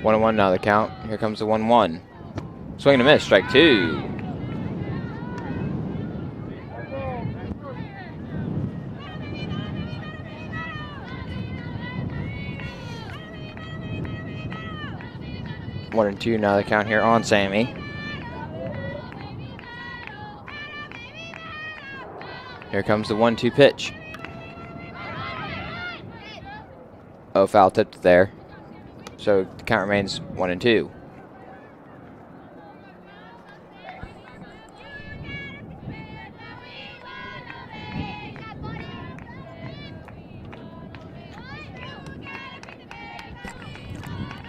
One and 1 now the count. Here comes the 1-1. Swing and a miss, strike 2. One and 2 now the count here on Sammy. Here comes the 1-2 pitch. Oh, foul tipped there. So the count remains 1 and 2.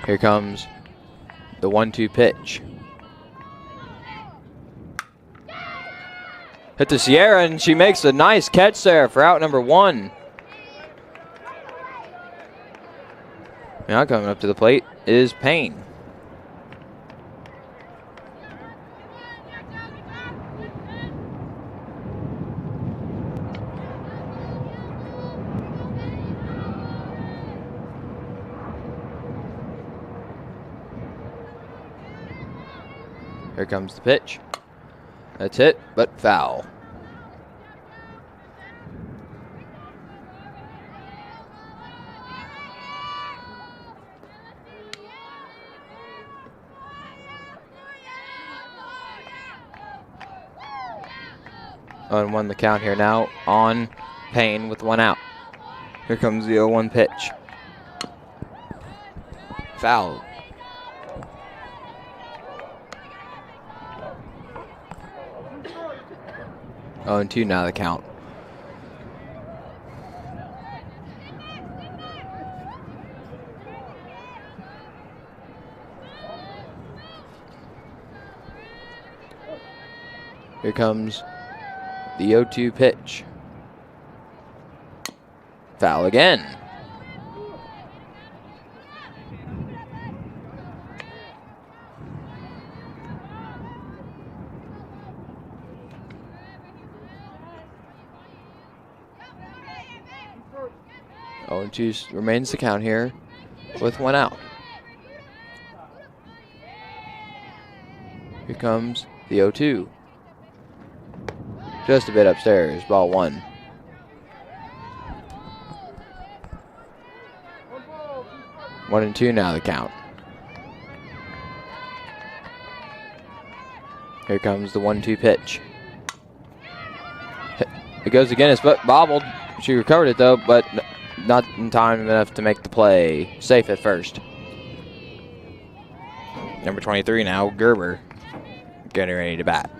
Here comes the 1-2 pitch. Hit to Sierra, and she makes a nice catch there for out number 1. Now coming up to the plate is Payne. Here comes the pitch. That's hit, but foul. On 1 the count here now on Payne with 1 out. Here comes the 0-1 pitch. Foul. Oh, and 2 now the count. Here comes the 0-2 pitch. Foul again. Oh, and 2 remains the count here with 1 out. Here comes the 0-2. Just a bit upstairs, ball 1. One and 2 now the count. Here comes the 1-2 pitch. It goes again, it's bobbled. She recovered it though, but not in time enough to make the play. Safe at first. Number 23 now, Gerber, getting ready to bat.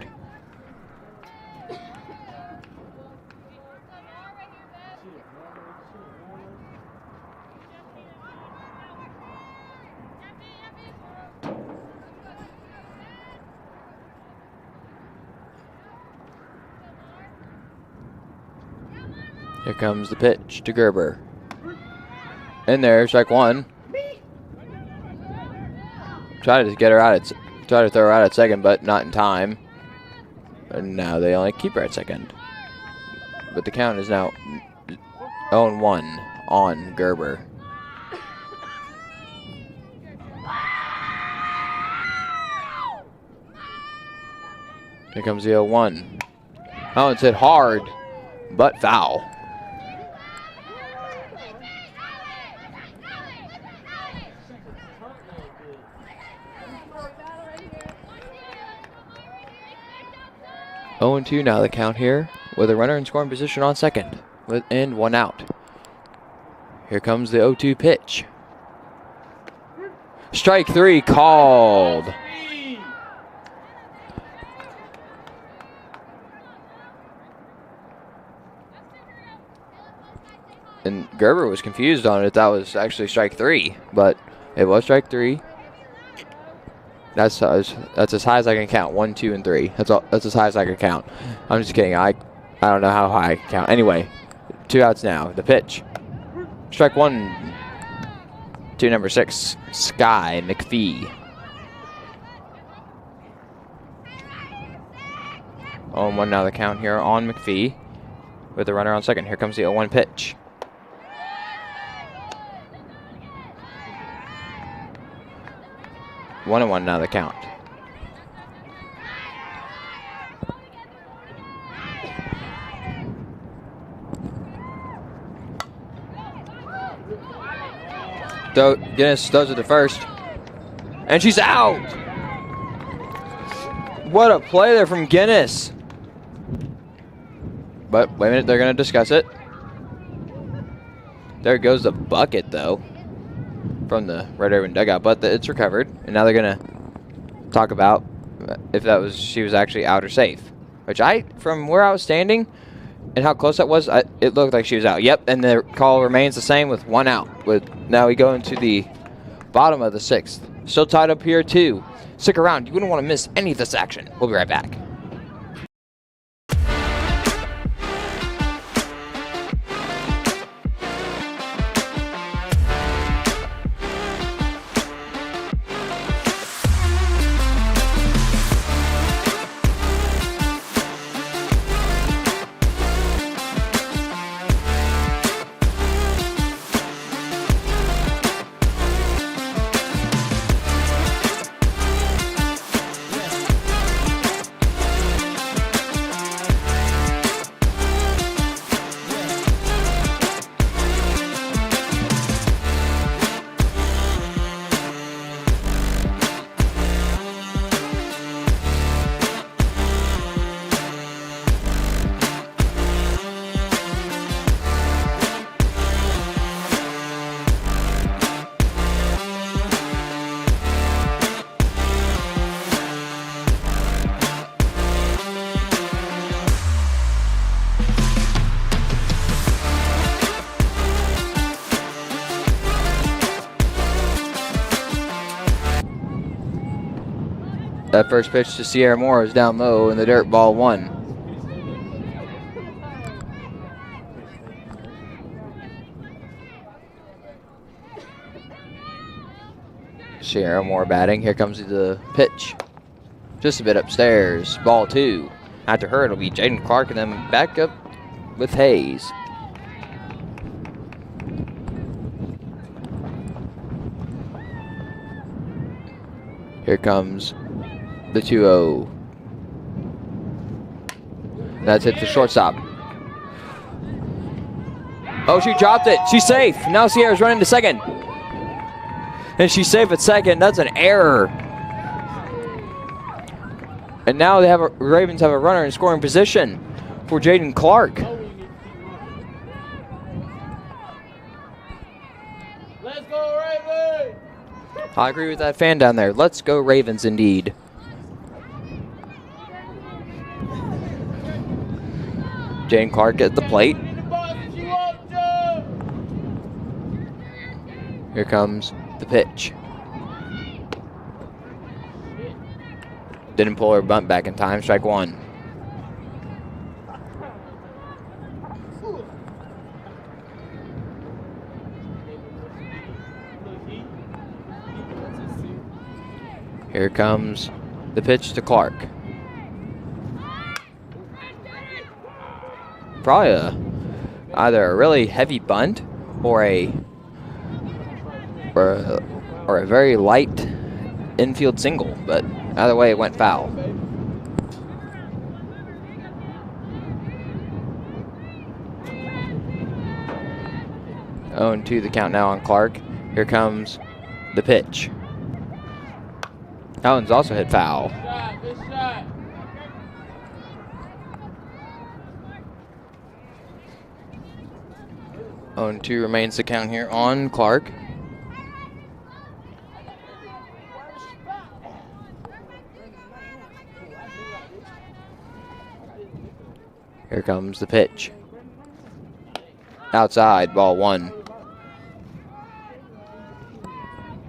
Here comes the pitch to Gerber. In there, strike 1. Try to get her out. Try to throw her out at second, but not in time. And now they only keep her at second. But the count is now 0-1 on Gerber. Here comes the 0-1. Oh, it's hit hard, but foul. Oh, and 2 now the count here with a runner in scoring position on second and 1 out. Here comes the 0-2 pitch. Strike 3 called. Speed. And Gerber was confused on it. That was actually strike 3, but it was strike 3. That's as high as I can count. 1, 2, and 3. That's all. That's as high as I can count. I'm just kidding. I don't know how high I can count. Anyway, 2 outs now. The pitch. Strike 1 to number 6, Sky McPhee. 0-1 now the count here on McPhee with the runner on second. Here comes the 0-1 pitch. One and 1 now the count. Guinness throws it to first. And she's out! What a play there from Guinness. But wait a minute, they're going to discuss it. There goes the bucket, though, from the Red Ribbon dugout, but it's recovered. And now they're going to talk about if she was actually out or safe. Which from where I was standing and how close that was, it looked like she was out. Yep, and the call remains the same with 1 out. Now we go into the bottom of the 6th. Still tied up here, too. Stick around. You wouldn't want to miss any of this action. We'll be right back. That first pitch to Sierra Moore is down low, and the dirt ball 1. Sierra Moore batting. Here comes the pitch. Just a bit upstairs. Ball 2. After her, it'll be Jaden Clark, and then back up with Hayes. Here comes the 2-0. That's it to shortstop. Oh, she dropped it. She's safe. Now Sierra's running to second. And she's safe at second. That's an error. And now they Ravens have a runner in scoring position for Jaden Clark. Let's go, Ravens! I agree with that fan down there. Let's go Ravens indeed. Jaden Clark at the plate. Here comes the pitch. Didn't pull her bunt back in time. Strike 1. Here comes the pitch to Clark. Probably either a really heavy bunt or a very light infield single, but either way it went foul. Oh, and 2 the count now on Clark. Here comes the pitch. That one's also hit foul. Good shot. 0-2 remains the count here on Clark. Here comes the pitch. Outside, ball 1.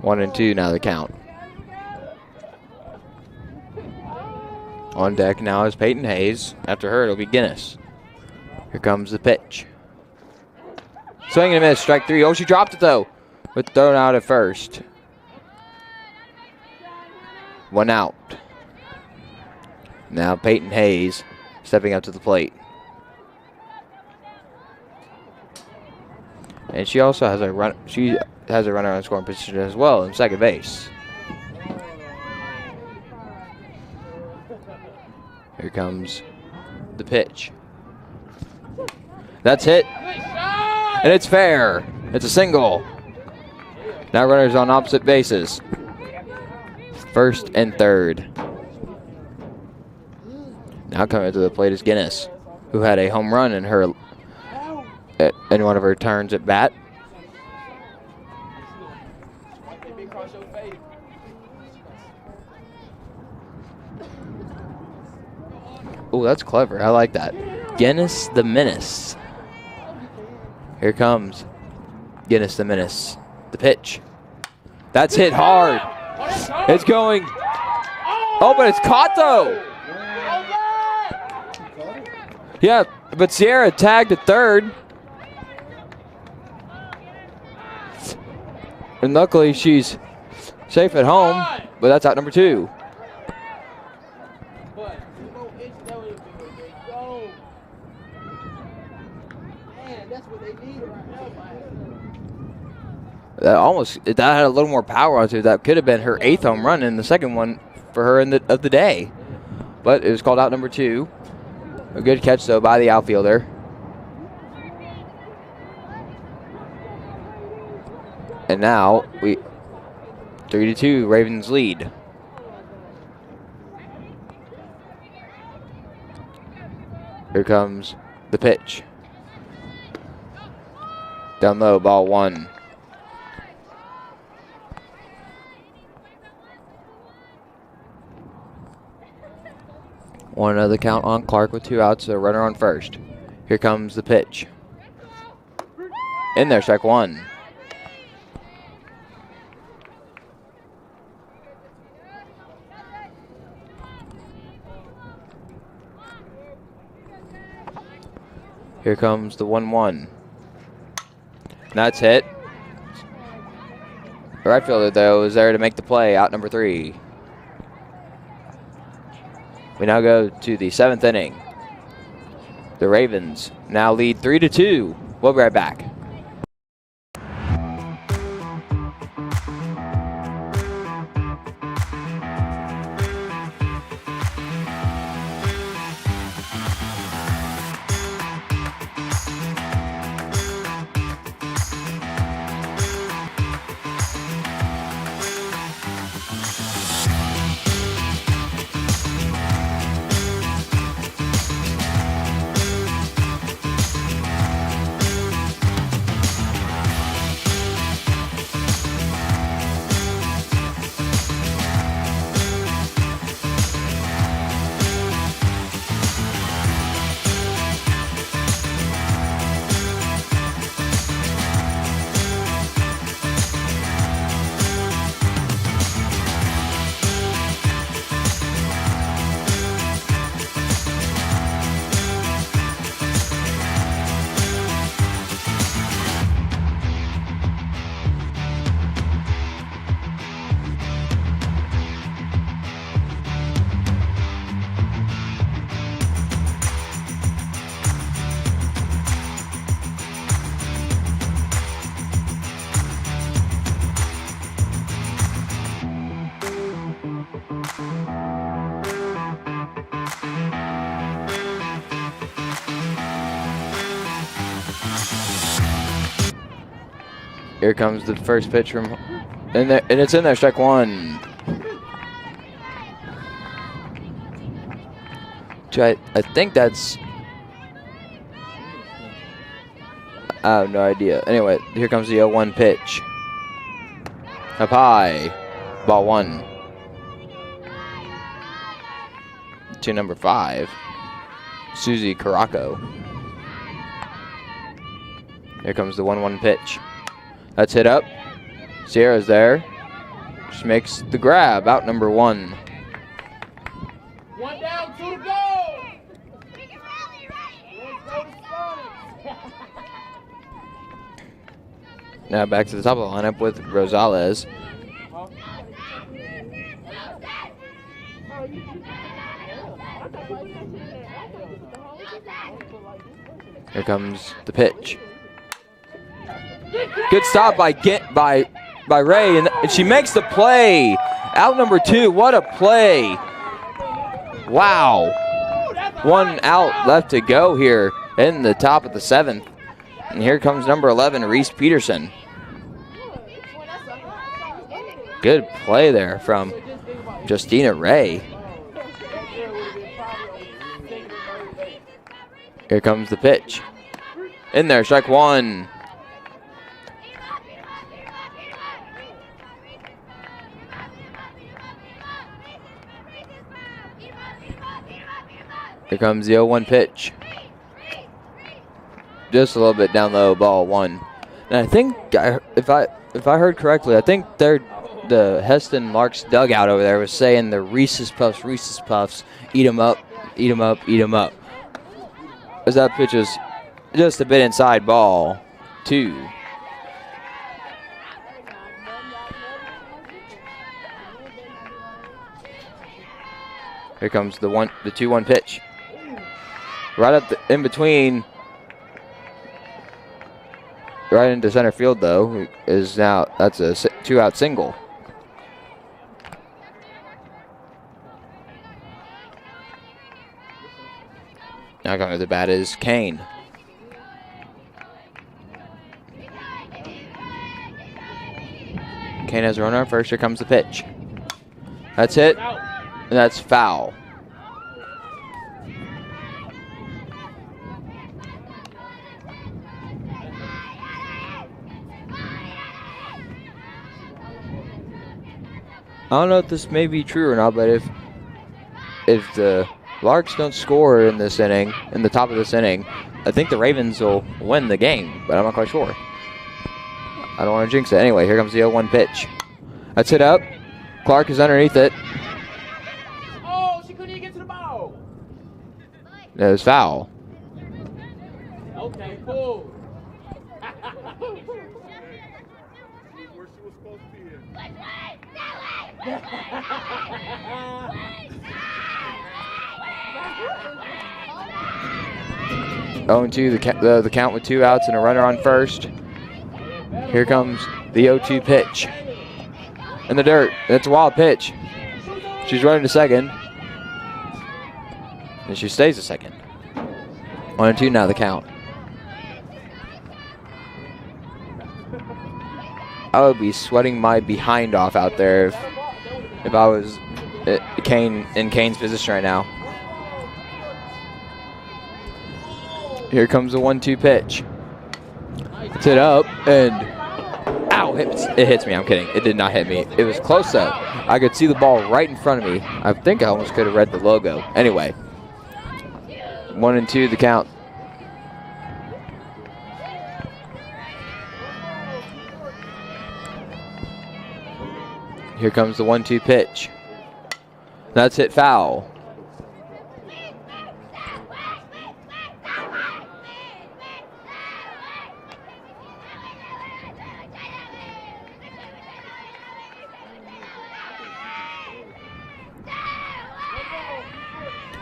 1-2 now the count. On deck now is Peyton Hayes. After her, it'll be Guinness. Here comes the pitch. Swing and a miss, strike 3. Oh, she dropped it though. But thrown out at first. 1 out. Now Peyton Hayes stepping up to the plate. And she also has a run. She has a runner on scoring position as well in second base. Here comes the pitch. That's hit. And it's fair. It's a single. Now runners on opposite bases. First and third. Now coming to the plate is Guinness, who had a home run in her in one of her turns at bat. Oh, that's clever. I like that. Guinness the Menace. Here comes Guinness the Menace. The pitch. That's hit hard. It's going. Oh, but it's caught though. Yeah, but Sierra tagged at third. And luckily she's safe at home, but that's out number 2. That had a little more power onto it. That could have been her 8th home run and the second one for her of the day. But it was called out number 2. A good catch though by the outfielder. And now we 3-2 Ravens lead. Here comes the pitch. Down low, ball 1. One another count on Clark with 2 outs, a runner on first. Here comes the pitch. In there, strike 1. Here comes the 1-1. That's hit. The right fielder, though, is there to make the play, out number 3. We now go to the 7th inning. The Ravens now lead 3-2. We'll be right back. Here comes the first pitch from in there, and it's in there, strike 1. I think that's, I have no idea. Anyway, here comes the 0-1 pitch. Up high, ball 1. To number 5. Susie Caraco. Here comes the 1-1 pitch. That's hit up. Sierra's there. She makes the grab, out number 1. 1 down, 2 to go. Let's go to Sonics. Now back to the top of the lineup with Rosales. Here comes the pitch. Good stop by Ray, and she makes the play. Out number 2. What a play! Wow. 1 out left to go here in the top of the 7th. And here comes number 11, Reese Peterson. Good play there from Justina Ray. Here comes the pitch. In there, strike 1. Here comes the 0-1 pitch. Just a little bit down low, ball 1. And I think, if I heard correctly, I think the Hesston Larks dugout over there was saying the Reese's Puffs, eat 'em up, eat 'em up, eat 'em up. As that pitch is just a bit inside, ball 2. Here comes the 2-1 pitch. Right up in between, right into center field though, is now, that's a 2-out single. Now coming to the bat is Kane. Kane has a runner on first. Here comes the pitch. That's hit, and that's foul. I don't know if this may be true or not, but if the Larks don't score in this inning, in the top of this inning, I think the Ravens will win the game, but I'm not quite sure. I don't want to jinx it. Anyway, here comes the 0-1 pitch. That's hit up. Clark is underneath it. Oh, she couldn't even get to the ball. It was foul. Okay, cool. Where she was supposed to be at. 0-2, the count with 2 outs and a runner on first. Here comes the 0-2 pitch. In the dirt. That's a wild pitch. She's running to second. And she stays to second. 1-2 now the count. I would be sweating my behind off out there if I was in Kane's position right now. Here comes the 1-2 pitch. It's hit up and ow! It hits me. I'm kidding. It did not hit me. It was close though. I could see the ball right in front of me. I think I almost could have read the logo. Anyway, 1-2 the count. Here comes the 1-2 pitch. That's hit foul.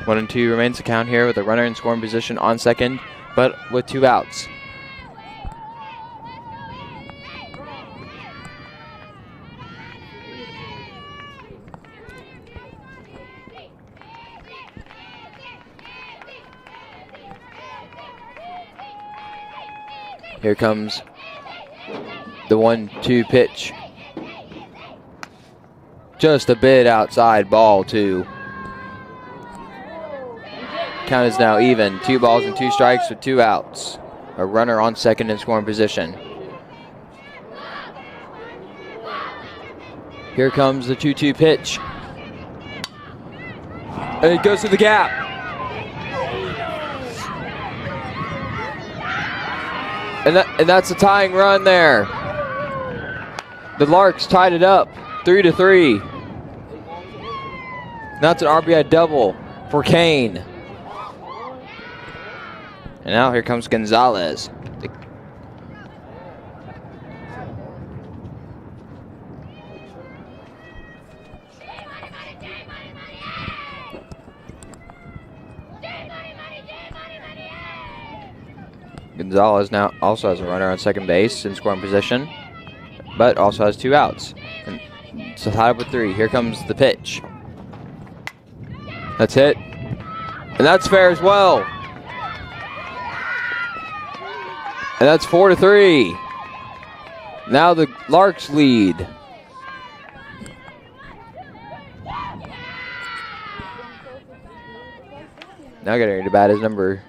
One and 2 remains the count here with a runner in scoring position on second, but with 2 outs. Here comes the 1-2 pitch. Just a bit outside, ball 2. Count is now even. 2 balls and 2 strikes with 2 outs. A runner on second in scoring position. Here comes the 2-2 pitch. And it goes to the gap. And that's a tying run there. The Larks tied it up 3-3. That's an RBI double for Kane. And now here comes Gonzalez. Gonzalez now also has a runner on second base in scoring position, but also has 2 outs. And so tied up with 3. Here comes the pitch. That's hit. And that's fair as well. And that's 4-3. Now the Larks lead. Now getting ready to bat is number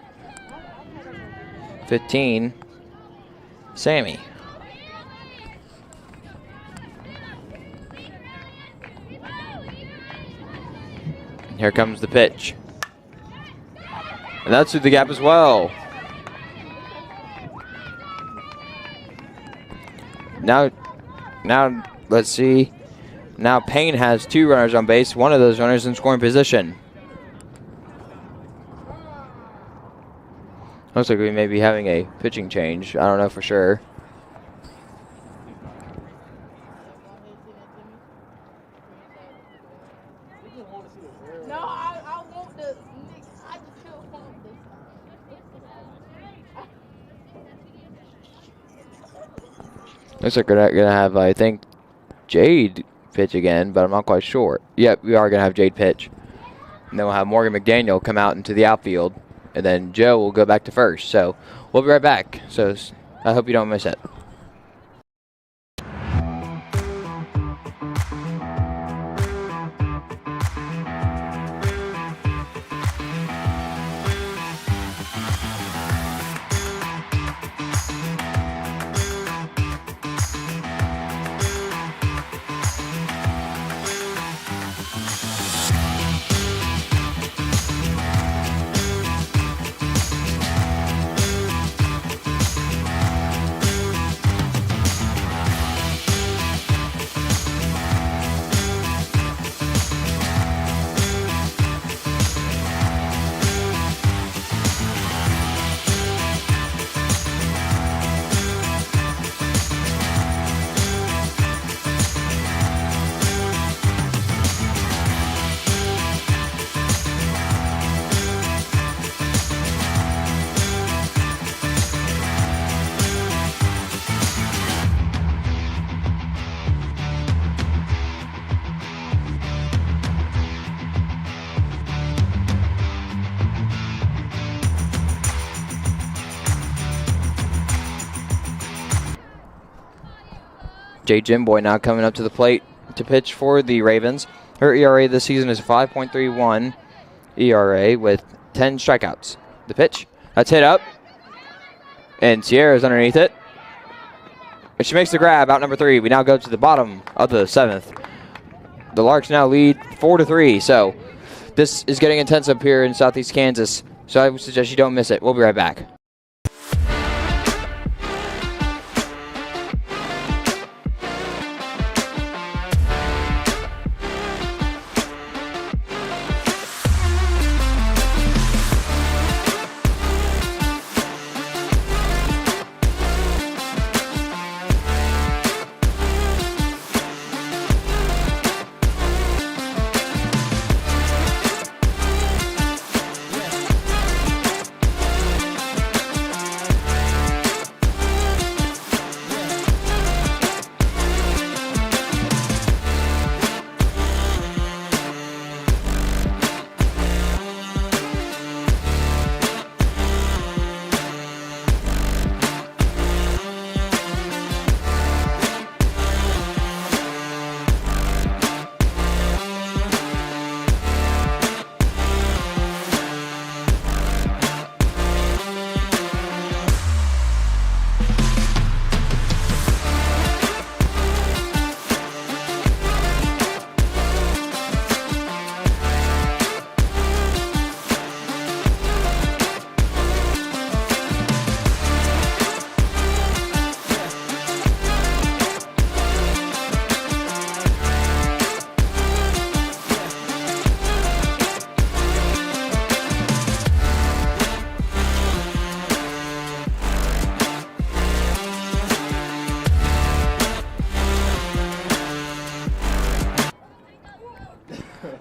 15, Sammy. Here comes the pitch. And that's through the gap as well. Now let's see. Now Payne has 2 runners on base. One of those runners in scoring position. Looks like we may be having a pitching change. I don't know for sure. No, I want the mix. I just don't want this. Looks like we're not gonna have, I think, Jade pitch again, but I'm not quite sure. Yep, we are gonna have Jade pitch. And then we'll have Morgan McDaniel come out into the outfield. And then Joe will go back to first. So we'll be right back. So I hope you don't miss it. Jade Jimboy now coming up to the plate to pitch for the Ravens. Her ERA this season is 5.31 ERA with 10 strikeouts. The pitch, that's hit up, and Sierra's underneath it. And she makes the grab, out number 3. We now go to the bottom of the 7th. The Larks now lead 4-3, so this is getting intense up here in Southeast Kansas. So I would suggest you don't miss it. We'll be right back.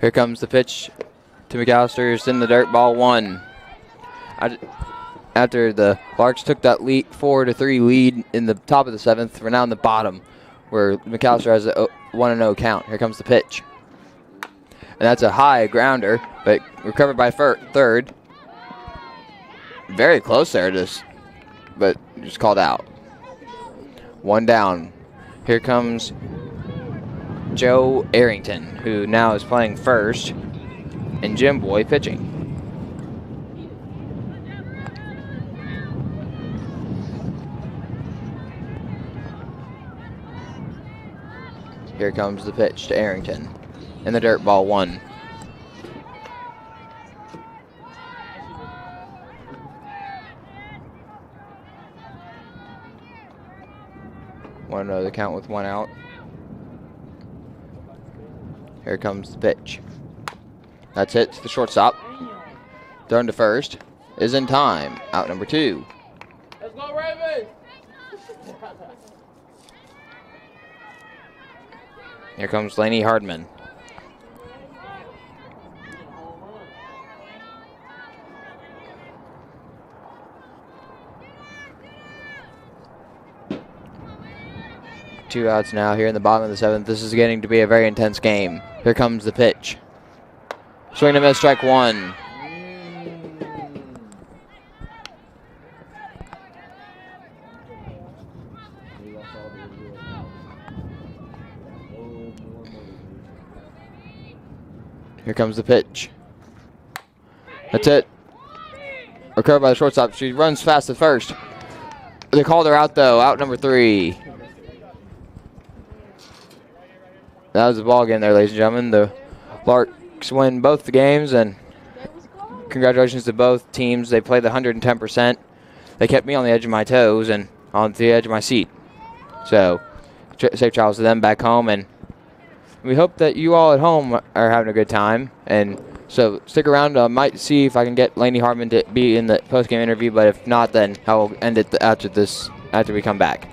Here comes the pitch to McAllister's in the dirt, ball 1. After the Larks took that 4-3 lead in the top of the 7th, we're now in the bottom where McAllister has a 1-0 count. Here comes the pitch. And that's a high grounder, but recovered by third. Very close there, but just called out. 1 down. Here comes Joe Arrington, who now is playing first, and Jim Boy pitching. Here comes the pitch to Arrington. In the dirt, ball 1. Want to know the count with 1 out. Here comes the pitch. That's it to the shortstop. Thrown to first. Is in time. Out number 2. Let's go, Ravens! Here comes Laney Hardman. Two outs now here in the bottom of the 7th. This is getting to be a very intense game. Here comes the pitch. Swing and a miss, strike 1. Here comes the pitch. That's it. Recovered by the shortstop. She runs fast at first. They called her out though. Out number 3. That was the ball game there, ladies and gentlemen. The Larks win both the games, and congratulations to both teams. They played the 110%. They kept me on the edge of my toes and on the edge of my seat. So, safe travels to them back home, and we hope that you all at home are having a good time. And so, stick around. I might see if I can get Laney Hardman to be in the post-game interview, but if not, then I will end it after we come back.